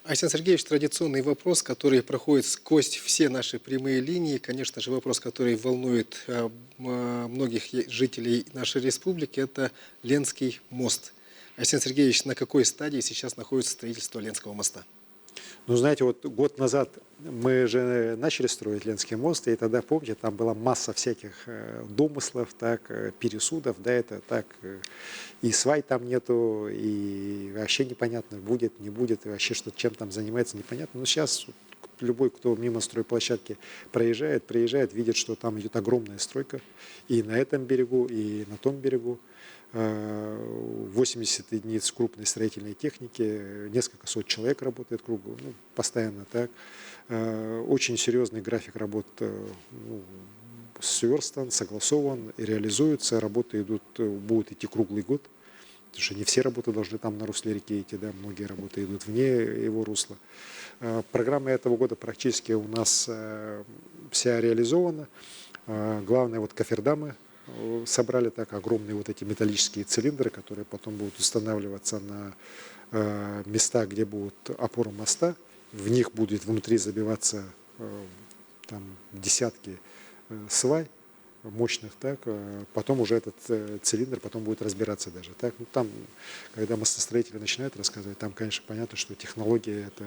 Александр Сергеевич, традиционный вопрос, который проходит сквозь все наши прямые линии, конечно же, вопрос, который волнует многих жителей нашей республики, это Ленский мост. Александр Сергеевич, на какой стадии сейчас находится строительство Ленского моста? Знаете, год назад мы же начали строить Ленский мост, и тогда, помните, там была масса всяких домыслов, пересудов, это так, и свай там нету, и вообще непонятно, будет, не будет, и вообще чем там занимается, непонятно. Но сейчас любой, кто мимо стройплощадки приезжает, видит, что там идет огромная стройка, и на этом берегу, и на том берегу. 80 единиц крупной строительной техники, несколько сот человек работает кругло, постоянно так. Очень серьезный график работ сверстан, согласован и реализуется. Работы будут идти круглый год, потому что не все работы должны там на русле реки идти, да, многие работы идут вне его русла. Программа этого года практически у нас вся реализована. Главное, кофердамы собрали так огромные вот эти металлические цилиндры, которые потом будут устанавливаться на места, где будут опоры моста. В них будет внутри забиваться там десятки свай мощных, так, потом уже этот цилиндр потом будет разбираться даже. Так. Ну, там, когда мостостроители начинают рассказывать, там, конечно, понятно, что технологии это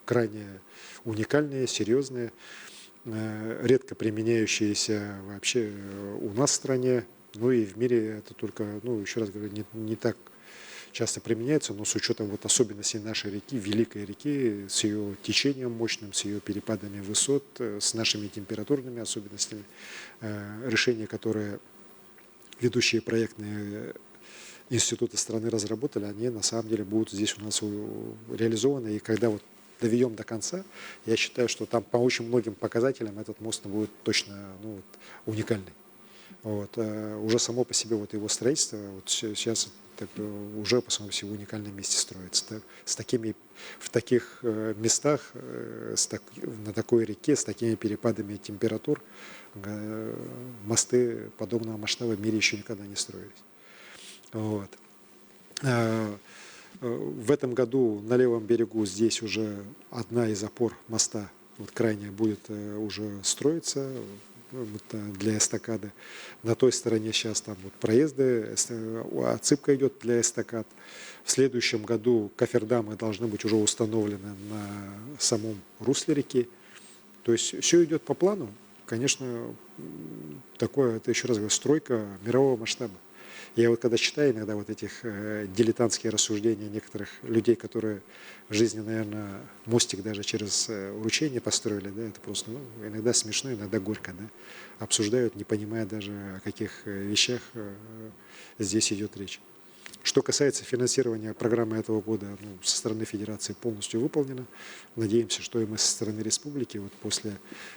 крайне уникальные, серьезные, редко применяющиеся вообще у нас в стране, ну и в мире это только, ну, еще раз говорю, не так часто применяется, но с учетом вот особенностей нашей реки, великой реки, с ее течением мощным, с ее перепадами высот, с нашими температурными особенностями, решения, которые ведущие проектные институты страны разработали, они на самом деле будут здесь у нас реализованы. И когда вот доведем до конца, я считаю, что там по очень многим показателям этот мост будет точно, ну, вот, уникальный. Вот. Уже само по себе вот его строительство вот сейчас так, уже по своему всему уникальном месте строится. Так, в таких местах, на такой реке, с такими перепадами температур, мосты подобного масштаба в мире еще никогда не строились. Вот. В этом году на левом берегу здесь уже одна из опор моста, вот крайняя, будет уже строиться для эстакады. На той стороне сейчас там вот проезды, отсыпка идет для эстакад. В следующем году кофердамы должны быть уже установлены на самом русле реки. То есть все идет по плану. Конечно, такое, это еще раз говорю, стройка мирового масштаба. Я вот когда читаю иногда вот этих дилетантские рассуждения некоторых людей, которые в жизни, наверное, мостик даже через уручение построили, да, это просто, ну, иногда смешно, иногда горько, да, обсуждают, не понимая даже, о каких вещах здесь идет речь. Что касается финансирования программы этого года, ну, со стороны Федерации полностью выполнено. Надеемся, что и мы со стороны республики вот после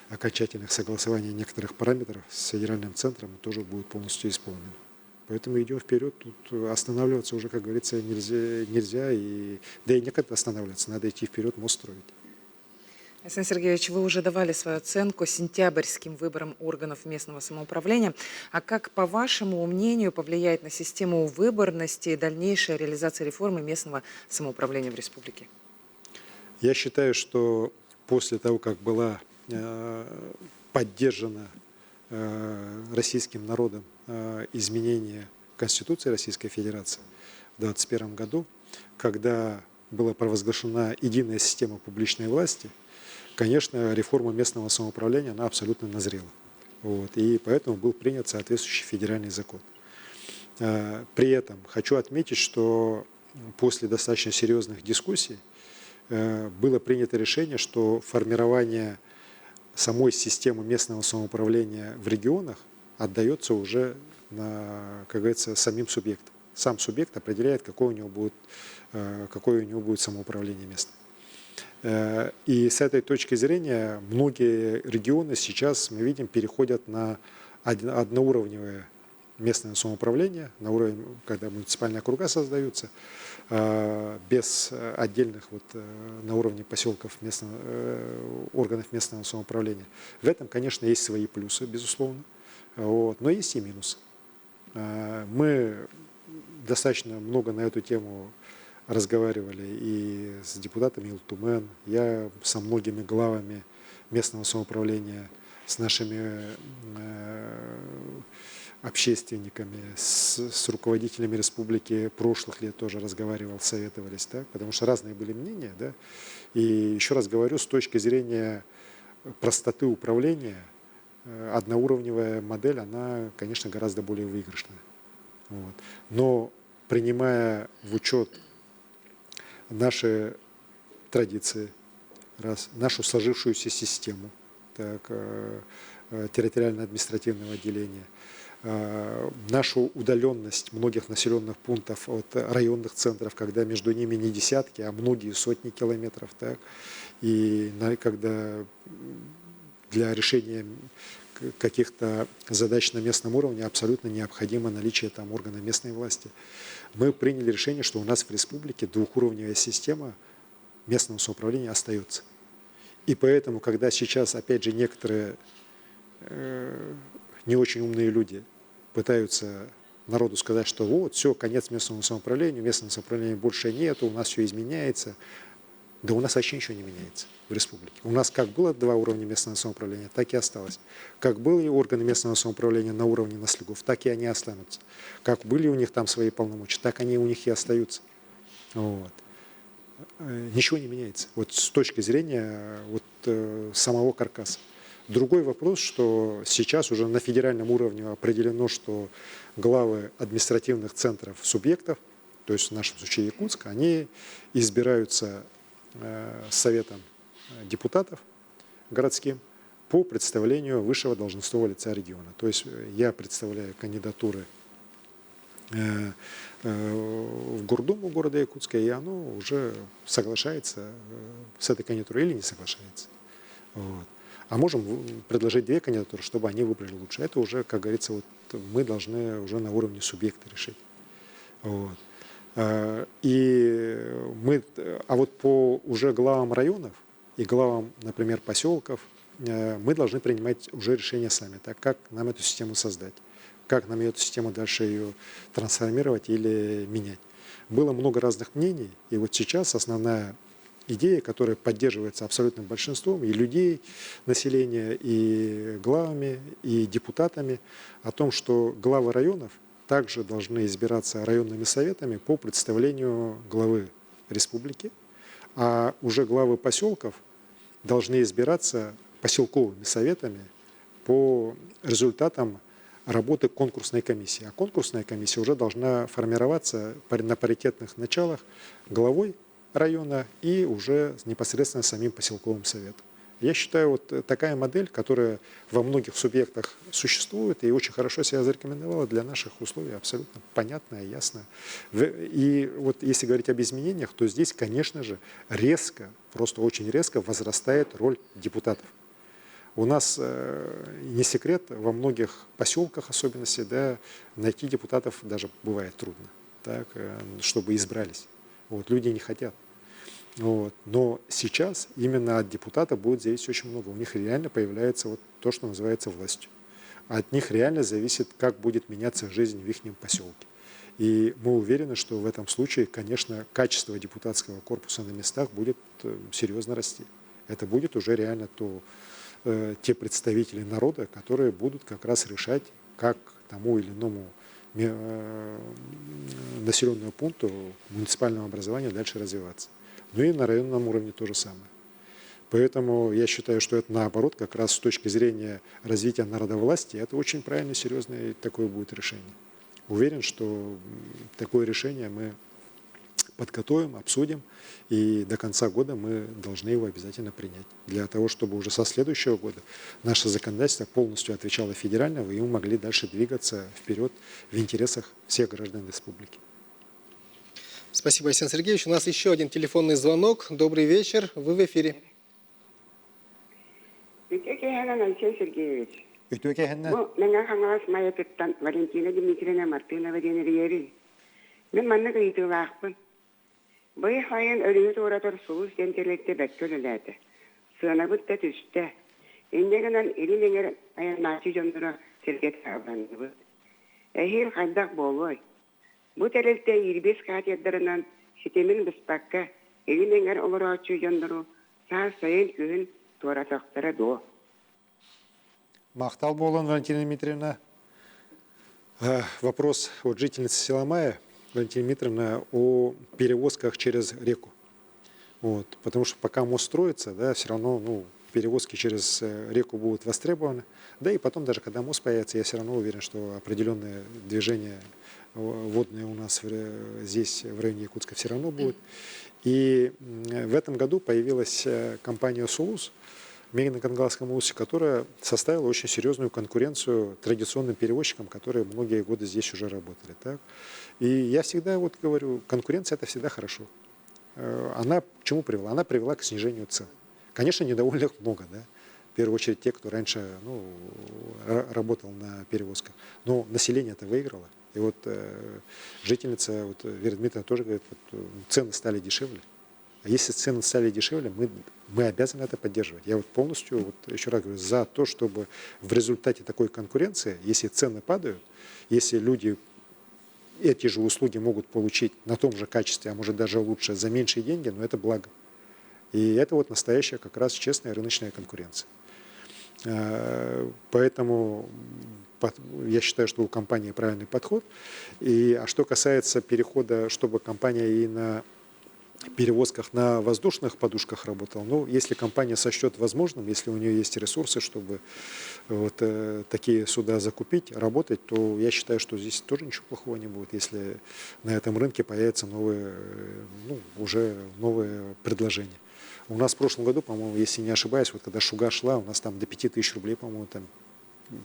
окончательных согласований некоторых параметров с федеральным центром тоже будет полностью исполнено. Поэтому идем вперед, тут останавливаться уже, как говорится, нельзя, да и некогда останавливаться, надо идти вперед, мост строить. Александр Сергеевич, вы уже давали свою оценку сентябрьским выборам органов местного самоуправления. А как, по вашему мнению, повлияет на систему выборности и дальнейшая реализация реформы местного самоуправления в республике? Я считаю, что после того, как была поддержана российским народом изменение Конституции Российской Федерации в 2021 году, когда была провозглашена единая система публичной власти, конечно, реформа местного самоуправления, она абсолютно назрела. Вот, и поэтому был принят соответствующий федеральный закон. При этом хочу отметить, что после достаточно серьезных дискуссий было принято решение, что формирование самой системы местного самоуправления в регионах отдается уже, как говорится, самим субъектам. Сам субъект определяет, какое у него будет самоуправление местное. И с этой точки зрения многие регионы сейчас, мы видим, переходят на одноуровневое местное самоуправление, на уровень, когда муниципальные округа создаются, без отдельных на уровне поселков органов местного самоуправления. В этом, конечно, есть свои плюсы, безусловно, но есть и минусы. Мы достаточно много на эту тему разговаривали и с депутатами Илтумен, я со многими главами местного самоуправления, с нашими общественниками, с руководителями республики прошлых лет тоже разговаривал, советовались, да, потому что разные были мнения. Да, и еще раз говорю, с точки зрения простоты управления, одноуровневая модель, она, конечно, гораздо более выигрышная. Вот. Но принимая в учет наши традиции, нашу сложившуюся систему территориально-административного отделения, нашу удаленность многих населенных пунктов от районных центров, когда между ними не десятки, а многие сотни километров, так, и когда для решения каких-то задач на местном уровне абсолютно необходимо наличие там органа местной власти. Мы приняли решение, что у нас в республике двухуровневая система местного самоуправления остается. И поэтому, когда сейчас, опять же, некоторые не очень умные люди пытаются народу сказать, что вот, все, конец местному самоуправления больше нет, у нас все изменяется. Да у нас вообще ничего не меняется в республике. У нас как было 2 уровня местного самоуправления, так и осталось. Как были органы местного самоуправления на уровне наследников, так и они останутся. Как были у них там свои полномочия, так они у них и остаются. Вот. Ничего не меняется. Вот с точки зрения самого каркаса. Другой вопрос, что сейчас уже на федеральном уровне определено, что главы административных центров субъектов, то есть в нашем случае Якутска, они избираются советом депутатов городским по представлению высшего должностного лица региона. То есть я представляю кандидатуры в Гордуму города Якутска, и оно уже соглашается с этой кандидатурой или не соглашается. Вот. А можем предложить 2 кандидатуры, чтобы они выбрали лучше. Это уже, как говорится, мы должны уже на уровне субъекта решить. Вот. А вот по уже главам районов и главам, например, поселков, мы должны принимать уже решения сами, так как нам эту систему создать, как нам эту систему дальше ее трансформировать или менять. Было много разных мнений, и вот сейчас основная идея, которая поддерживается абсолютным большинством и людей, населения, и главами, и депутатами, о том, что главы районов также должны избираться районными советами по представлению главы республики, а уже главы поселков должны избираться поселковыми советами по результатам работы конкурсной комиссии. А конкурсная комиссия уже должна формироваться на паритетных началах главой района и уже непосредственно самим поселковым советом. Я считаю, вот такая модель, которая во многих субъектах существует и очень хорошо себя зарекомендовала для наших условий, абсолютно понятная, ясная. И вот если говорить об изменениях, то здесь, конечно же, резко, просто очень резко возрастает роль депутатов. У нас не секрет, во многих поселках особенности, да, найти депутатов даже бывает трудно, так, чтобы избрались. Вот, люди не хотят. Вот. Но сейчас именно от депутата будет зависеть очень много. У них реально появляется вот то, что называется властью. От них реально зависит, как будет меняться жизнь в их поселке. И мы уверены, что в этом случае, конечно, качество депутатского корпуса на местах будет серьезно расти. Это будет уже реально те представители народа, которые будут как раз решать, как тому или иному населенному пункту муниципального образования дальше развиваться. Ну и на районном уровне то же самое. Поэтому я считаю, что это наоборот, как раз с точки зрения развития народовластия, это очень правильное, серьезное такое будет решение. Уверен, что такое решение мы подготовим, обсудим, и до конца года мы должны его обязательно принять. Для того, чтобы уже со следующего года наше законодательство полностью отвечало федеральному, и мы могли дальше двигаться вперед в интересах всех граждан республики. Спасибо, Айсен Сергеевич. У нас еще один телефонный звонок. Добрый вечер, вы в эфире. Айсен Сергеевич. Мен хаңас майятыттан Валентина Дмитриевна Мартынова денерiyeri. Мен манна кыйтылаакпын. Бый хайын өрүгү туратор сулус дентелекте беккөлөлөдү. Сыанабыт да түстө. Эндегенен иринеңер аяначы жондура сергет абранды. Эхил кайдак болой. Бу телекте 25 катедрынан ситемин биспакка иринеңер олорочу жондуру саа сайын күн туратактары до. Махтал Болон, Валентина Дмитриевна. Вопрос от жительницы села Мая, Валентина Дмитриевна, о перевозках через реку. Вот, потому что пока мост строится, да, все равно перевозки через реку будут востребованы. Да и потом, даже когда мост появится, я все равно уверен, что определенное движение водное у нас здесь, в районе Якутска, все равно будет. И в этом году появилась компания «Сулус», на Кангалском устье, которая составила очень серьезную конкуренцию традиционным перевозчикам, которые многие годы здесь уже работали. Так? И я всегда говорю, конкуренция – это всегда хорошо. Она к чему привела? Она привела к снижению цен. Конечно, недовольных много, да? В первую очередь те, кто раньше работал на перевозках. Но население это выиграло. И вот жительница Вера Дмитриевна тоже говорит, цены стали дешевле. А если цены стали дешевле, мы обязаны это поддерживать. Я вот полностью, вот еще раз говорю, за то, чтобы в результате такой конкуренции, если цены падают, если люди эти же услуги могут получить на том же качестве, а может даже лучше, за меньшие деньги, но это благо. И это вот настоящая как раз честная рыночная конкуренция. Поэтому я считаю, что у компании правильный подход. А что касается перехода, чтобы компания и на перевозках на воздушных подушках работала, ну, если компания сочтет возможным, если у нее есть ресурсы, чтобы вот такие суда закупить, работать, то я считаю, что здесь тоже ничего плохого не будет, если на этом рынке появятся уже новые предложения. У нас в прошлом году, по-моему, если не ошибаюсь, вот когда Шуга шла, у нас там до 5000 рублей, по-моему, там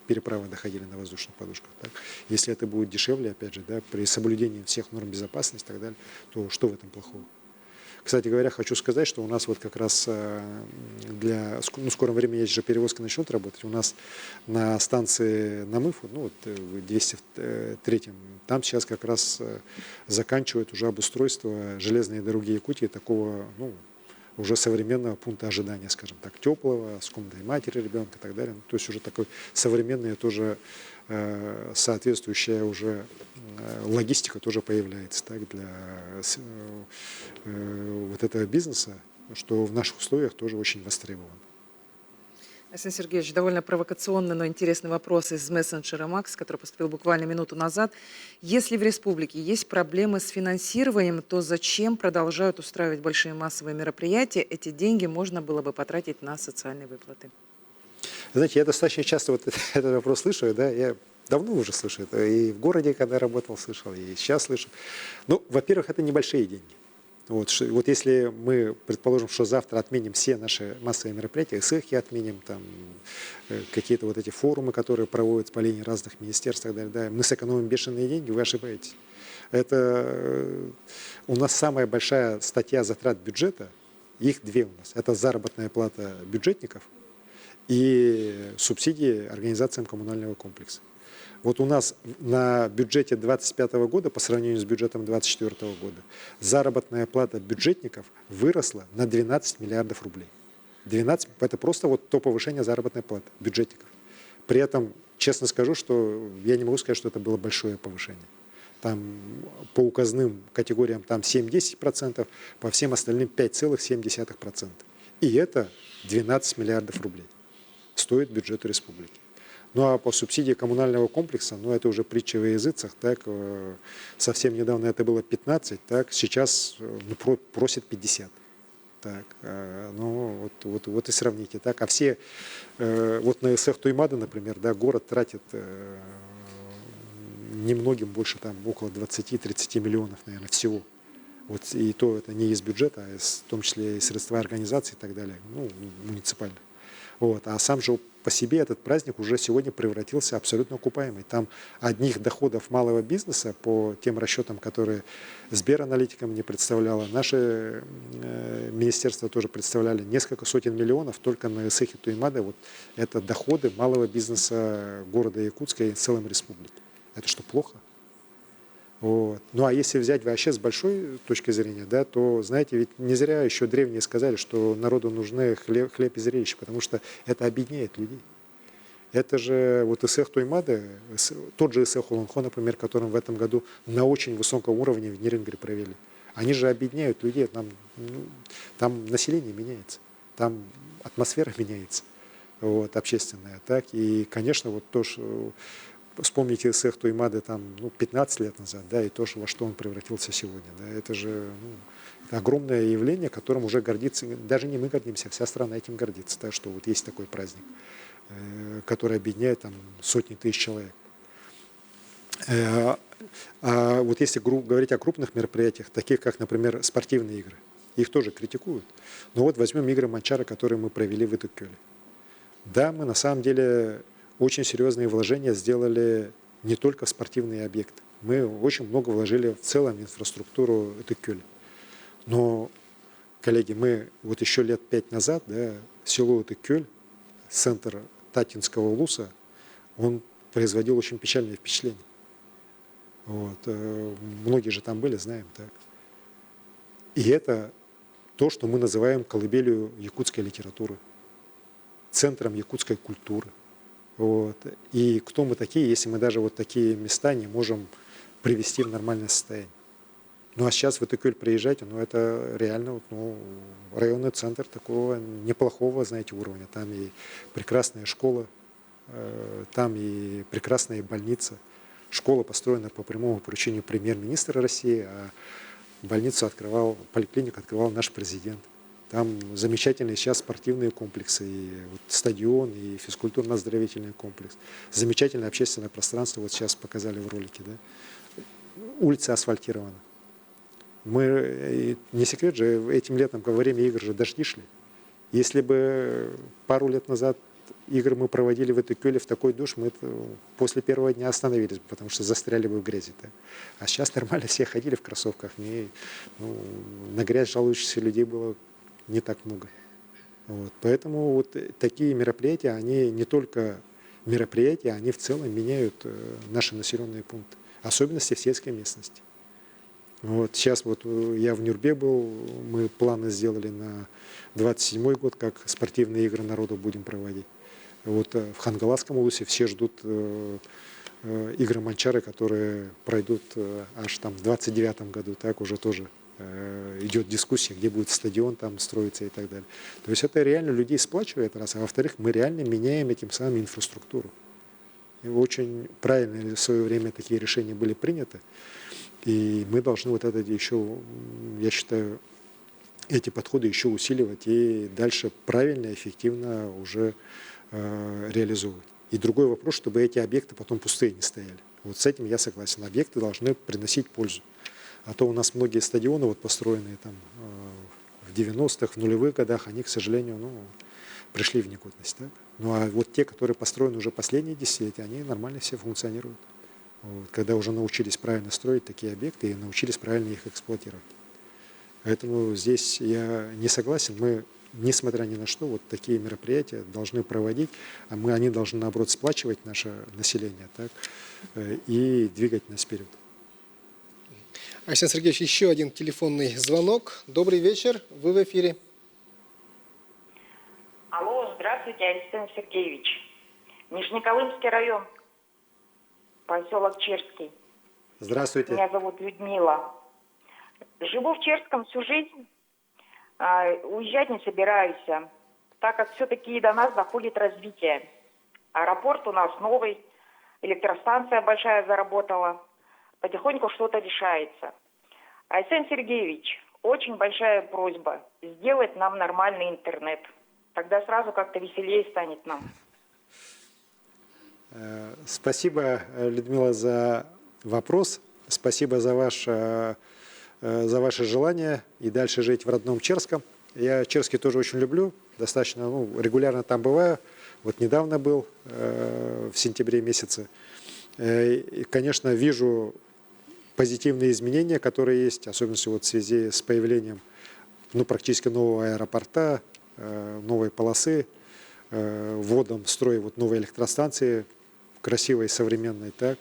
переправы доходили на воздушных подушках. Так? Если это будет дешевле, опять же, да, при соблюдении всех норм безопасности и так далее, то что в этом плохого? Кстати говоря, хочу сказать, что у нас вот как раз в скором времени эти же перевозки начнут работать. У нас на станции Намыф, в 203-м, там сейчас как раз заканчивают уже обустройство железной дороги Якутии такого, уже современного пункта ожидания, скажем так, теплого, с комнатой матери ребенка и так далее. То есть уже такой современный, тоже соответствующая уже логистика тоже появляется, так, для вот этого бизнеса, что в наших условиях тоже очень востребовано. Арсений Сергеевич, довольно провокационный, но интересный вопрос из мессенджера Макс, который поступил буквально минуту назад. Если в республике есть проблемы с финансированием, то зачем продолжают устраивать большие массовые мероприятия? Эти деньги можно было бы потратить на социальные выплаты. Знаете, я достаточно часто вот этот вопрос слышу, да, я давно уже слышу это, и в городе, когда работал, слышал, и сейчас слышу. Во-первых, это небольшие деньги. Вот если мы предположим, что завтра отменим все наши массовые мероприятия, СЭХи отменим, там, какие-то вот эти форумы, которые проводятся по линии разных министерств и так далее, да, мы сэкономим бешеные деньги, вы ошибаетесь. Это у нас самая большая статья затрат бюджета, их две у нас. Это заработная плата бюджетников и субсидии организациям коммунального комплекса. Вот у нас на бюджете 2025 года по сравнению с бюджетом 2024 года заработная плата бюджетников выросла на 12 миллиардов рублей. 12 – это просто вот то повышение заработной платы бюджетников. При этом, честно скажу, что я не могу сказать, что это было большое повышение. Там по указным категориям там 7-10%, по всем остальным 5,7%. И это 12 миллиардов рублей стоит бюджету республики. Ну а по субсидии коммунального комплекса, это уже притча во языцах, так, совсем недавно это было 15, так, сейчас просят 50. Так, вот и сравните. Так, а все, вот на СЭХ Туймада, например, да, город тратит немногим больше, там, около 20-30 миллионов, наверное, всего. Вот, и то это не из бюджета, а в том числе и средства организации и так далее, муниципальных. Вот. А сам же по себе этот праздник уже сегодня превратился абсолютно окупаемый. Там одних доходов малого бизнеса по тем расчетам, которые Сбераналитика мне представляла, наше министерство тоже представляли несколько сотен миллионов только на СЭХе Туймада. Вот это доходы малого бизнеса города Якутска и в целом республики. Это что, плохо? Вот. Ну а если взять вообще с большой точки зрения, да, то, знаете, ведь не зря еще древние сказали, что народу нужны хлеб и зрелище, потому что это объединяет людей. Это же вот СЭХ Туймада, тот же СЭХ Уланхо, например, которым в этом году на очень высоком уровне в Нерюнгри провели. Они же объединяют людей, там население меняется, там атмосфера меняется, вот, общественная. Так? И, конечно, вот то, что... Вспомните СЭХ Туймады там, 15 лет назад, да, и то, во что он превратился сегодня. Да, это же это огромное явление, которым уже гордится, даже не мы гордимся, вся страна этим гордится, да, что вот есть такой праздник, который объединяет там, сотни тысяч человек. А вот если говорить о крупных мероприятиях, таких как, например, спортивные игры, их тоже критикуют. Но вот возьмем игры Манчара, которые мы провели в Итуккёле. Да, мы на самом деле... очень серьезные вложения сделали не только в спортивные объекты. Мы очень много вложили в целом в инфраструктуру Итуккёля. Но, коллеги, мы вот еще лет 5 назад, да, село Итуккёль, центр Татинского улуса, он производил очень печальное впечатление. Вот. Многие же там были, знаем. Так. И это то, что мы называем колыбелью якутской литературы, центром якутской культуры. Вот. И кто мы такие, если мы даже вот такие места не можем привести в нормальное состояние. Ну а сейчас в Итыкюль приезжайте, ну это реально ну, районный центр такого неплохого, знаете, уровня. Там и прекрасная школа, там и прекрасная больница. Школа построена по прямому поручению премьер-министра России, а поликлинику открывал наш президент. Там замечательные сейчас спортивные комплексы, и вот стадион, и физкультурно-оздоровительный комплекс. Замечательное общественное пространство, вот сейчас показали в ролике. Да? Улица асфальтирована. Мы, не секрет же, этим летом во время игр же дожди шли. Если бы пару лет назад игры мы проводили в Итыкюле в такой дождь, мы после первого дня остановились бы, потому что застряли бы в грязи. Да? А сейчас нормально все ходили в кроссовках. На грязь жалующихся людей было не так много. Вот. Поэтому вот такие мероприятия, они не только мероприятия, они в целом меняют наши населенные пункты, особенности в сельской местности. Вот сейчас вот я в Нюрбе был, мы планы сделали на 27-й год, как спортивные игры народу будем проводить. Вот в Хангаласском улусе все ждут игры Манчары, которые пройдут аж там в 29-м году, так уже тоже идет дискуссия, где будет стадион там строиться и так далее. То есть это реально людей сплачивает, раз, а во-вторых, мы реально меняем этим самым инфраструктуру. И очень правильно в свое время такие решения были приняты. И мы должны вот это еще, я считаю, эти подходы еще усиливать и дальше правильно, эффективно уже реализовывать. И другой вопрос, чтобы эти объекты потом пустые не стояли. Вот с этим я согласен. Объекты должны приносить пользу. А то у нас многие стадионы, вот построенные там в 90-х, в нулевых годах, они, к сожалению, пришли в негодность. Так? Ну а вот те, которые построены уже последние десятилетия, они нормально все функционируют. Вот, когда уже научились правильно строить такие объекты и научились правильно их эксплуатировать. Поэтому здесь я не согласен. Мы, несмотря ни на что, вот такие мероприятия должны проводить, а они должны, наоборот, сплачивать наше население, так, и двигать нас вперед. Александр Сергеевич, еще один телефонный звонок. Добрый вечер, вы в эфире. Алло, здравствуйте, Александр Сергеевич. Нижнеколымский район, поселок Черский. Здравствуйте. Меня зовут Людмила. Живу в Черском всю жизнь, уезжать не собираюсь, так как все-таки до нас доходит развитие. Аэропорт у нас новый, электростанция большая заработала, потихоньку что-то решается. Александр Сергеевич, очень большая просьба сделать нам нормальный интернет. Тогда сразу как-то веселее станет нам. Спасибо, Людмила, за вопрос. Спасибо за ваше желание и дальше жить в родном Черском. Я Черский тоже очень люблю, достаточно регулярно там бываю. Вот недавно был, в сентябре месяце. И, конечно, вижу позитивные изменения, которые есть, особенно вот в связи с появлением практически нового аэропорта, новой полосы, вводом в строй вот новой электростанции, красивой, современной. Так.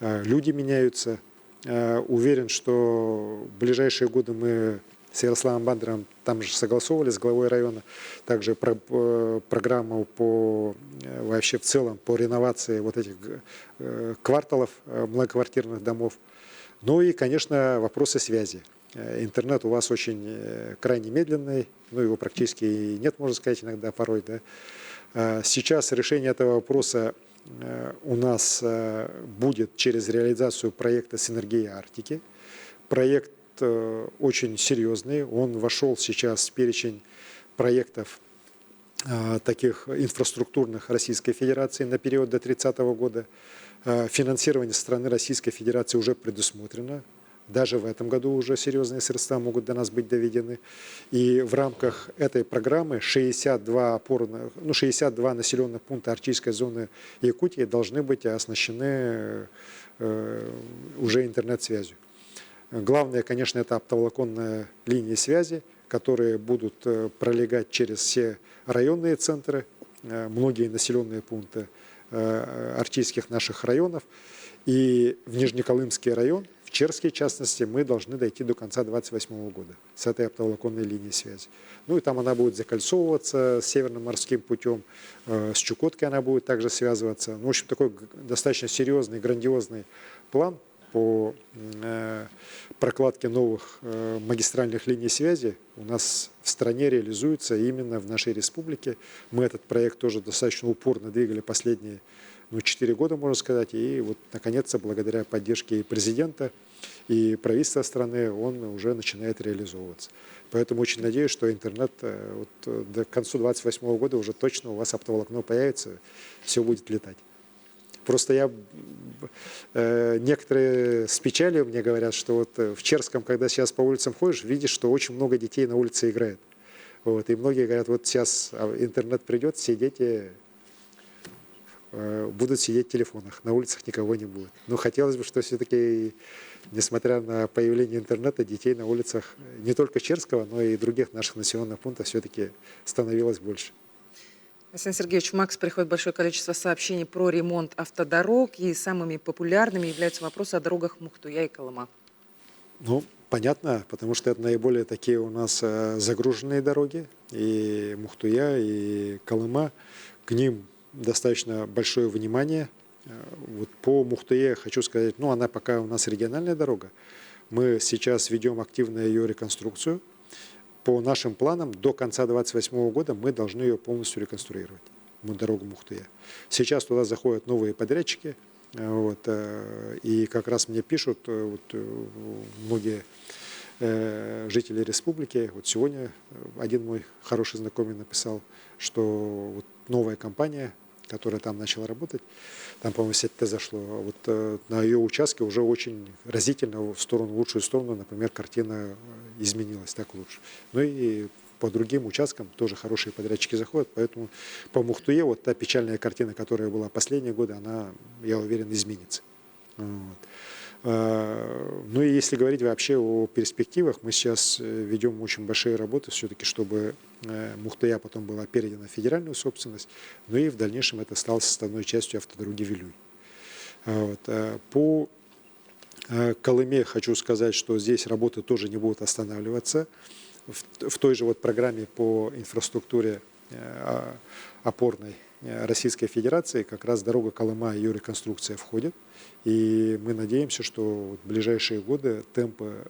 Люди меняются. Уверен, что в ближайшие годы мы с Ярославом Бандером там же согласовывали с главой района, также программу вообще в целом по реновации вот этих кварталов, многоквартирных домов. Ну и, конечно, вопросы связи. Интернет у вас очень крайне медленный, его практически нет, можно сказать, иногда порой. Да. Сейчас решение этого вопроса у нас будет через реализацию проекта «Синергия Арктики». Проект очень серьезный, он вошел сейчас в перечень проектов таких инфраструктурных Российской Федерации на период до 30 года. Финансирование со стороны Российской Федерации уже предусмотрено. Даже в этом году уже серьезные средства могут до нас быть доведены. И в рамках этой программы 62 населенных пункта Арктической зоны Якутии должны быть оснащены уже интернет-связью. Главное, конечно, это оптоволоконные линии связи, которые будут пролегать через все районные центры, многие населенные пункты арктических наших районов. И в Нижнеколымский район, в Черске, в частности, мы должны дойти до конца 2028 года с этой оптоволоконной линией связи. Ну и там она будет закольцовываться с Северным морским путем, с Чукоткой она будет также связываться. Ну, в общем, такой достаточно серьезный, грандиозный план по прокладке новых магистральных линий связи у нас в стране реализуется именно в нашей республике. Мы этот проект тоже достаточно упорно двигали последние 4 года, можно сказать, и вот наконец-то благодаря поддержке и президента, и правительства страны он уже начинает реализовываться. Поэтому очень надеюсь, что интернет вот, до конца 2028 года уже точно у вас оптоволокно появится, все будет летать. Просто некоторые с печалью мне говорят, что вот в Черском, когда сейчас по улицам ходишь, видишь, что очень много детей на улице играет. Вот, и многие говорят, вот сейчас интернет придет, все дети будут сидеть в телефонах, на улицах никого не будет. Но хотелось бы, что все-таки, несмотря на появление интернета, детей на улицах не только Черского, но и других наших населенных пунктов все-таки становилось больше. Александр Сергеевич, в МАКС приходит большое количество сообщений про ремонт автодорог, и самыми популярными являются вопросы о дорогах Мухтуя и Колыма. Ну, понятно, потому что это наиболее такие у нас загруженные дороги, и Мухтуя, и Колыма, к ним достаточно большое внимание. Вот по Мухтуе хочу сказать, ну, она пока у нас региональная дорога, мы сейчас ведем активно ее реконструкцию. По нашим планам, до конца 2028 года мы должны ее полностью реконструировать, дорогу Мухтуя. Сейчас туда заходят новые подрядчики, вот, и как раз мне пишут вот, многие жители республики. Вот сегодня один мой хороший знакомый написал, что вот новая компания, которая там начала работать, там, по-моему, сеть-Т зашло, вот на ее участке уже очень разительно в сторону, в лучшую сторону, например, картина изменилась так лучше. Ну и по другим участкам тоже хорошие подрядчики заходят, поэтому по Мухтуе вот та печальная картина, которая была последние годы, она, я уверен, изменится. Вот. Ну и если говорить вообще о перспективах, мы сейчас ведем очень большие работы все-таки, чтобы Мухтуя потом была передана в федеральную собственность, ну и в дальнейшем это стало составной частью автодороги Вилюй. Вот. По Колыме хочу сказать, что здесь работы тоже не будут останавливаться. В той же вот программе по инфраструктуре опорной Российской Федерации как раз дорога Колыма и ее реконструкция входит. И мы надеемся, что в ближайшие годы темпы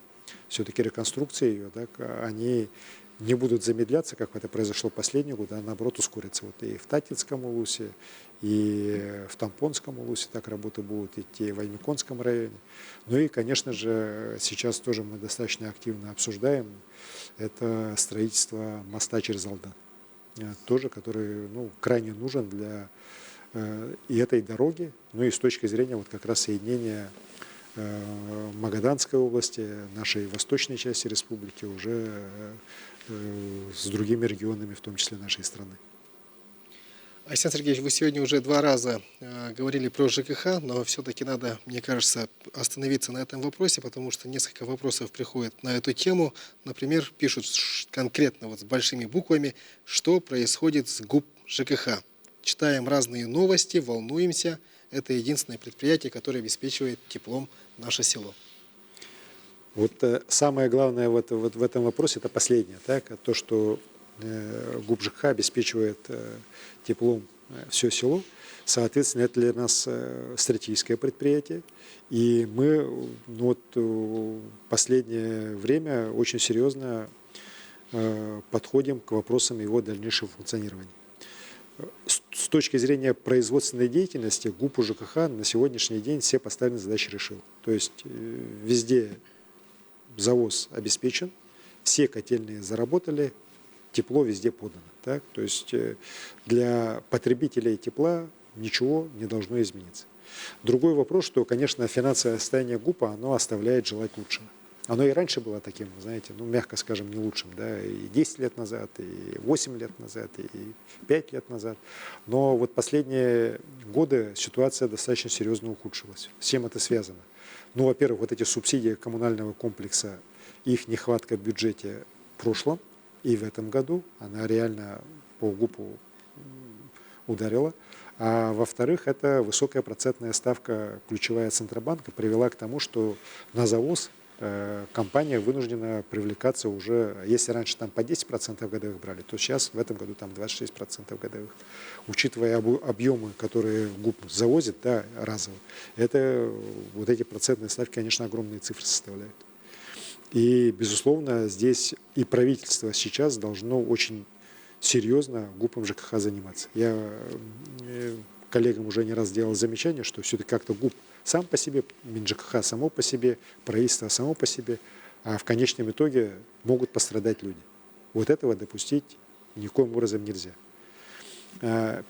все-таки реконструкции ее, так, они не будут замедляться, как это произошло последние годы, а наоборот ускорятся. Вот и в Татинском улусе, и в Тампонском улусе так работы будут идти, и в Аймиконском районе. Ну и, конечно же, сейчас тоже мы достаточно активно обсуждаем это строительство моста через Алдан. Тоже, который крайне нужен для и этой дороги, ну и с точки зрения вот как раз соединения Магаданской области, нашей восточной части республики уже с другими регионами, в том числе нашей страны. Александр Сергеевич, вы сегодня уже 2 раза говорили про ЖКХ, но все-таки надо, мне кажется, остановиться на этом вопросе, потому что несколько вопросов приходит на эту тему. Например, пишут конкретно вот с большими буквами, что происходит с ГУП ЖКХ. Читаем разные новости, волнуемся. Это единственное предприятие, которое обеспечивает теплом наше село. Вот самое главное в этом вопросе, это последнее, так, то, что ГУП ЖКХ обеспечивает теплом все село. Соответственно, это для нас стратегическое предприятие. И мы в последнее время очень серьезно подходим к вопросам его дальнейшего функционирования. С точки зрения производственной деятельности ГУП ЖКХ на сегодняшний день все поставленные задачи решил. То есть везде завоз обеспечен, все котельные заработали, тепло везде подано. Так? То есть для потребителей тепла ничего не должно измениться. Другой вопрос, что, конечно, финансовое состояние ГУПа, оно оставляет желать лучшего. Оно и раньше было таким, знаете, мягко скажем, не лучшим, да, и 10 лет назад, и 8 лет назад, и 5 лет назад. Но вот последние годы ситуация достаточно серьезно ухудшилась. С чем это связано? Ну, во-первых, вот эти субсидии коммунального комплекса, их нехватка в бюджете в прошлом и в этом году, она реально по ГУПу ударила. А во-вторых, это высокая процентная ставка, ключевая Центробанка, привела к тому, что на завоз компания вынуждена привлекаться уже, если раньше там по 10% годовых брали, то сейчас в этом году там 26% годовых. Учитывая объемы, которые ГУП завозит, да, разово, это вот эти процентные ставки, конечно, огромные цифры составляют. И, безусловно, здесь и правительство сейчас должно очень серьезно ГУПом ЖКХ заниматься. Я коллегам уже не раз делал замечание, что все-таки как-то ГУП сам по себе, МинЖКХ само по себе, правительство само по себе, а в конечном итоге могут пострадать люди. Вот этого допустить никоим образом нельзя.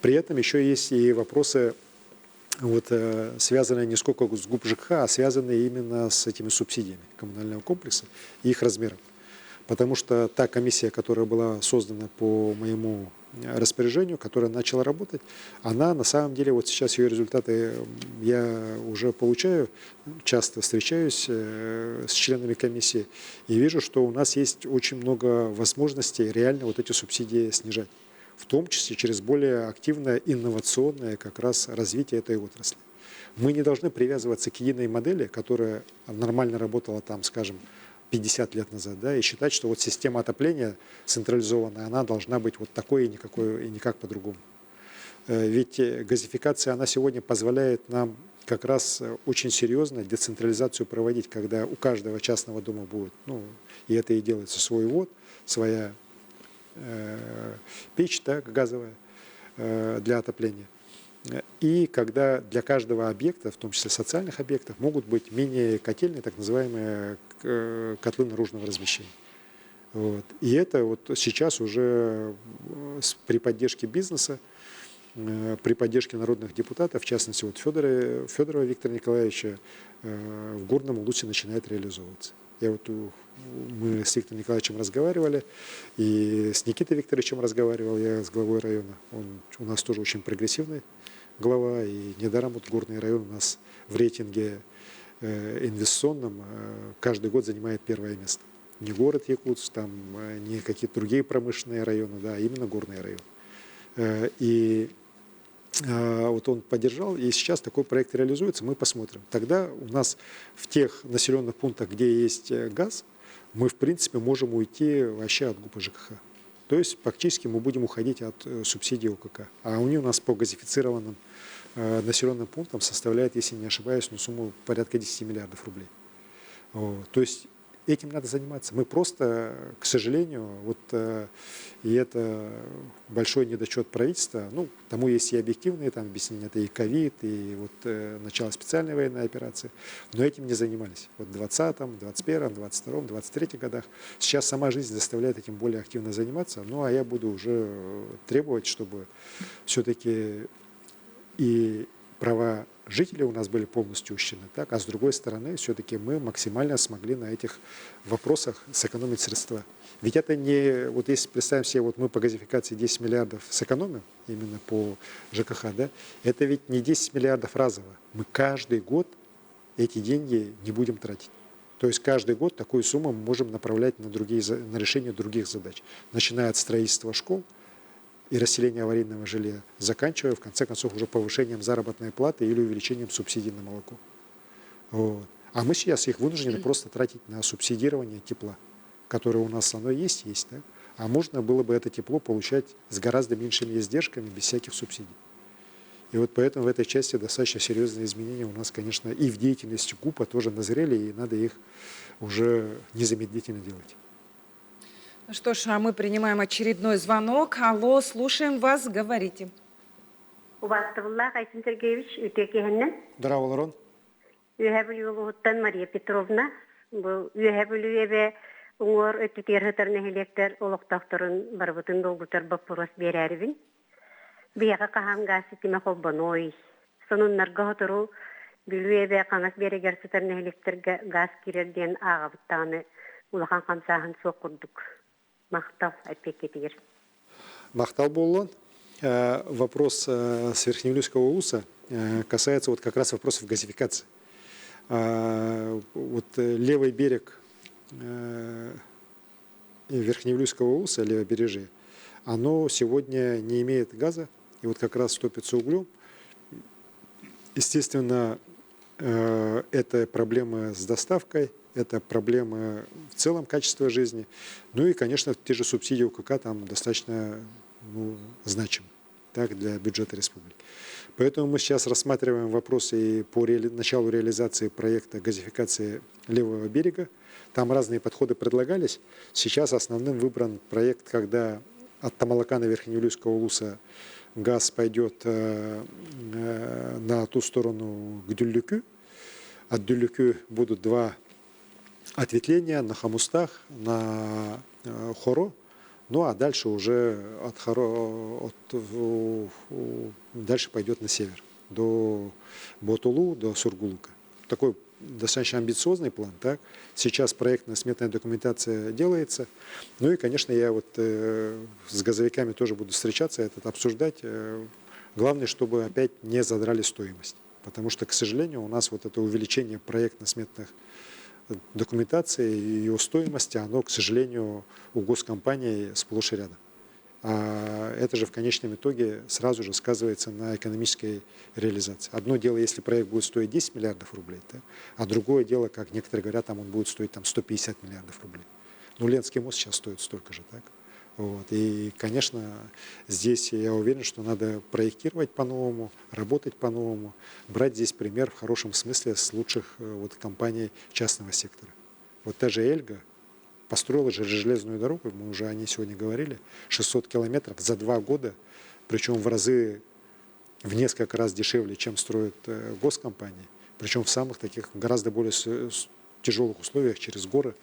При этом еще есть и вопросы, вот, связанные не сколько с ГУП ЖКХ, а связанные именно с этими субсидиями коммунального комплекса и их размером. Потому что та комиссия, которая была создана по моему распоряжению, которая начала работать, она на самом деле, вот сейчас ее результаты я уже получаю, часто встречаюсь с членами комиссии и вижу, что у нас есть очень много возможностей реально вот эти субсидии снижать, в том числе через более активное инновационное как раз развитие этой отрасли. Мы не должны привязываться к единой модели, которая нормально работала там, скажем, 50 лет назад, да, и считать, что вот система отопления централизованная, она должна быть вот такой и никак по-другому. Ведь газификация, она сегодня позволяет нам как раз очень серьезно децентрализацию проводить, когда у каждого частного дома будет, ну, и это и делается, свой ввод, своя печь, да, газовая для отопления. И когда для каждого объекта, в том числе социальных объектов, могут быть мини-котельные, так называемые котлы наружного размещения. Вот. И это вот сейчас уже при поддержке бизнеса, при поддержке народных депутатов, в частности вот Федорова Виктора Николаевича, в Горном Улусе начинает реализовываться. Мы с Виктором Николаевичем разговаривали, и с Никитой Викторовичем разговаривал, я с главой района. Он у нас тоже очень прогрессивный глава, и недаром вот Горный район у нас в рейтинге инвестиционном каждый год занимает первое место. Не город Якутск, там, не какие-то другие промышленные районы, да, а именно Горный район. И вот он поддержал, и сейчас такой проект реализуется, мы посмотрим. Тогда у нас в тех населенных пунктах, где есть газ, мы, в принципе, можем уйти вообще от ГУПа ЖКХ. То есть, фактически, мы будем уходить от субсидий ОКК. А они у нас по газифицированным населенным пунктам составляет, если не ошибаюсь, сумму порядка 10 миллиардов рублей. Вот. То есть, этим надо заниматься. Мы просто, к сожалению, вот, и это большой недочет правительства, ну, тому есть и объективные там объяснения, это и ковид, и вот начало специальной военной операции, но этим не занимались. Вот в 2020, 2021, 2022, 2023 годах. Сейчас сама жизнь заставляет этим более активно заниматься, ну, а я буду уже требовать, чтобы все-таки и права жители у нас были полностью учтены, так? А с другой стороны, все-таки мы максимально смогли на этих вопросах сэкономить средства. Ведь это не, вот если представим себе, вот мы по газификации 10 миллиардов сэкономим, именно по ЖКХ, да, это ведь не 10 миллиардов разово. Мы каждый год эти деньги не будем тратить. То есть каждый год такую сумму мы можем направлять на решение других задач, начиная от строительства школ и расселения аварийного жилья, заканчивая, в конце концов, уже повышением заработной платы или увеличением субсидий на молоко. Вот. А мы сейчас их вынуждены просто тратить на субсидирование тепла, которое у нас оно есть, да? А можно было бы это тепло получать с гораздо меньшими издержками, без всяких субсидий. И вот поэтому в этой части достаточно серьезные изменения у нас, конечно, и в деятельности ГУПа тоже назрели, и надо их уже незамедлительно делать. Ну что ж, а мы принимаем очередной звонок. Алло, слушаем вас, говорите. Айсен Сергеевич, Ütекехеннен. Здорово, Ларон. Үйәбілуғыттан Мария Петровна. Бұл үйәбілуебе ұңыр өттікер ғытарны хелектер олықтақтырын барбытын долгутар баппырас берәрбін. Бияға қағам ғасы тиме қолбаной. Сонуннарға ғытыру білуебе қаңас берегер сытарны хелектер ғаз керерден ағабыттағыны улахан қамсағын соқырдық. Мақтал, опять кетігер. Мақтал болуын. Вопрос с Верхневлюйского УСа касается вот как раз вопросов газификации. Вот левый берег Верхневлюйского УСа, левобережье, оно сегодня не имеет газа, и вот как раз топится углем. Естественно, это проблемы с доставкой, это проблемы в целом качества жизни. Ну и, конечно, те же субсидии УКК там достаточно значимы так, для бюджета республики. Поэтому мы сейчас рассматриваем вопросы и по началу реализации проекта газификации левого берега. Там разные подходы предлагались. Сейчас основным выбран проект, когда от Тамалакана Верхнеюльского улуса газ пойдет на ту сторону к Дюльдюкю. От Дюльдюкю будут два ответвления на Хамустах, на Хоро. Ну а дальше уже от Хоро, дальше пойдет на север, до Ботулу, до Сургулука. Такой достаточно амбициозный план. Так? Сейчас проектно-сметная документация делается. Ну и, конечно, я вот с газовиками тоже буду встречаться, это обсуждать. Главное, чтобы опять не задрали стоимость. Потому что, к сожалению, у нас вот это увеличение проектно-сметных документации и ее стоимости, оно, к сожалению, у госкомпаний сплошь и рядом. А это же в конечном итоге сразу же сказывается на экономической реализации. Одно дело, если проект будет стоить 10 миллиардов рублей, да? А другое дело, как некоторые говорят, там он будет стоить там, 150 миллиардов рублей. Ну, Ленский мост сейчас стоит столько же, так? Вот. И, конечно, здесь я уверен, что надо проектировать по-новому, работать по-новому, брать здесь пример в хорошем смысле с лучших вот, компаний частного сектора. Вот та же Эльга построила же железную дорогу, мы уже о ней сегодня говорили, 600 километров за 2 года, причем в разы, в несколько раз дешевле, чем строят госкомпании, причем в самых таких гораздо более тяжелых условиях, через горы,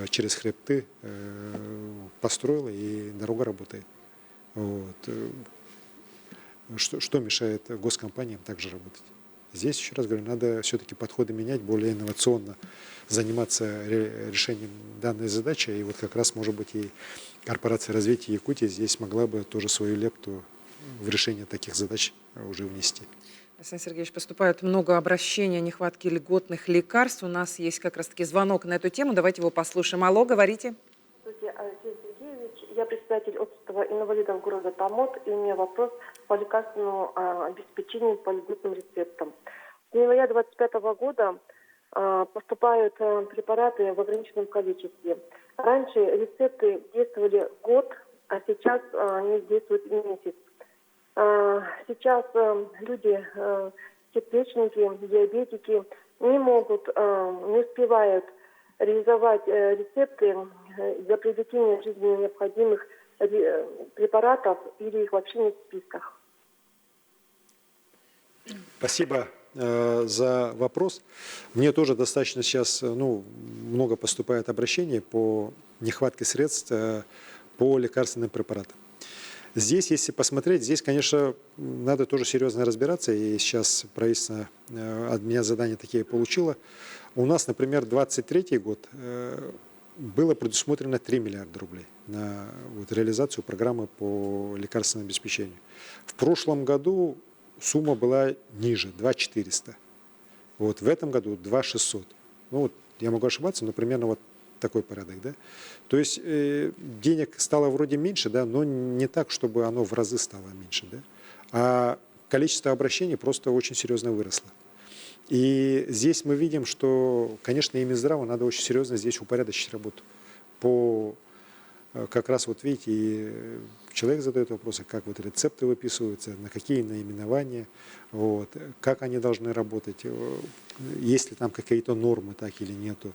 через хребты построила, и дорога работает. Вот. Что мешает госкомпаниям также работать? Здесь, еще раз говорю, надо все-таки подходы менять, более инновационно заниматься решением данной задачи. И вот как раз, может быть, и корпорация развития Якутии здесь могла бы тоже свою лепту в решение таких задач уже внести. Александр Сергеевич, поступает много обращений о нехватке льготных лекарств. У нас есть как раз-таки звонок на эту тему. Давайте его послушаем. Алло, говорите. Здравствуйте, Алексей Сергеевич. Я председатель общества инвалидов города Томот, и у меня вопрос по лекарственному обеспечению по льготным рецептам. С января 2025 года поступают препараты в ограниченном количестве. Раньше рецепты действовали год, а сейчас они действуют месяц. Сейчас люди, сердечники, диабетики не могут, не успевают реализовать рецепты для приобретения жизненно необходимых препаратов или их вообще нет в списках. Спасибо за вопрос. Мне тоже достаточно сейчас много поступает обращений по нехватке средств по лекарственным препаратам. Здесь, если посмотреть, здесь, конечно, надо тоже серьезно разбираться, и сейчас правительство от меня задания такие получило. У нас, например, 2023 год было предусмотрено 3 миллиарда рублей на реализацию программы по лекарственному обеспечению. В прошлом году сумма была ниже, 2 400. В этом году 2 600. Я могу ошибаться, но примерно такой порядок, да? То есть денег стало вроде меньше, да, но не так, чтобы оно в разы стало меньше, да? А количество обращений просто очень серьезно выросло. И здесь мы видим, что, конечно, и Минздраву надо очень серьезно здесь упорядочить работу. Как раз видите, и человек задает вопросы, как рецепты выписываются, на какие наименования, как они должны работать, есть ли там какие-то нормы, так или нету.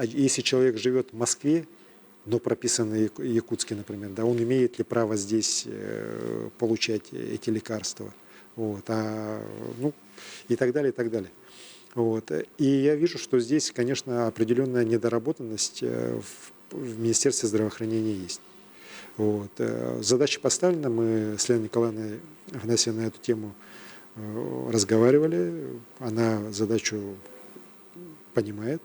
Если человек живет в Москве, но прописан в Якутске, например, да, он имеет ли право здесь получать эти лекарства, и так далее, и так далее. И я вижу, что здесь, конечно, определенная недоработанность в Министерстве здравоохранения есть. Задача поставлена, мы с Леной Николаевной Афанасьевной на эту тему разговаривали, она задачу понимает.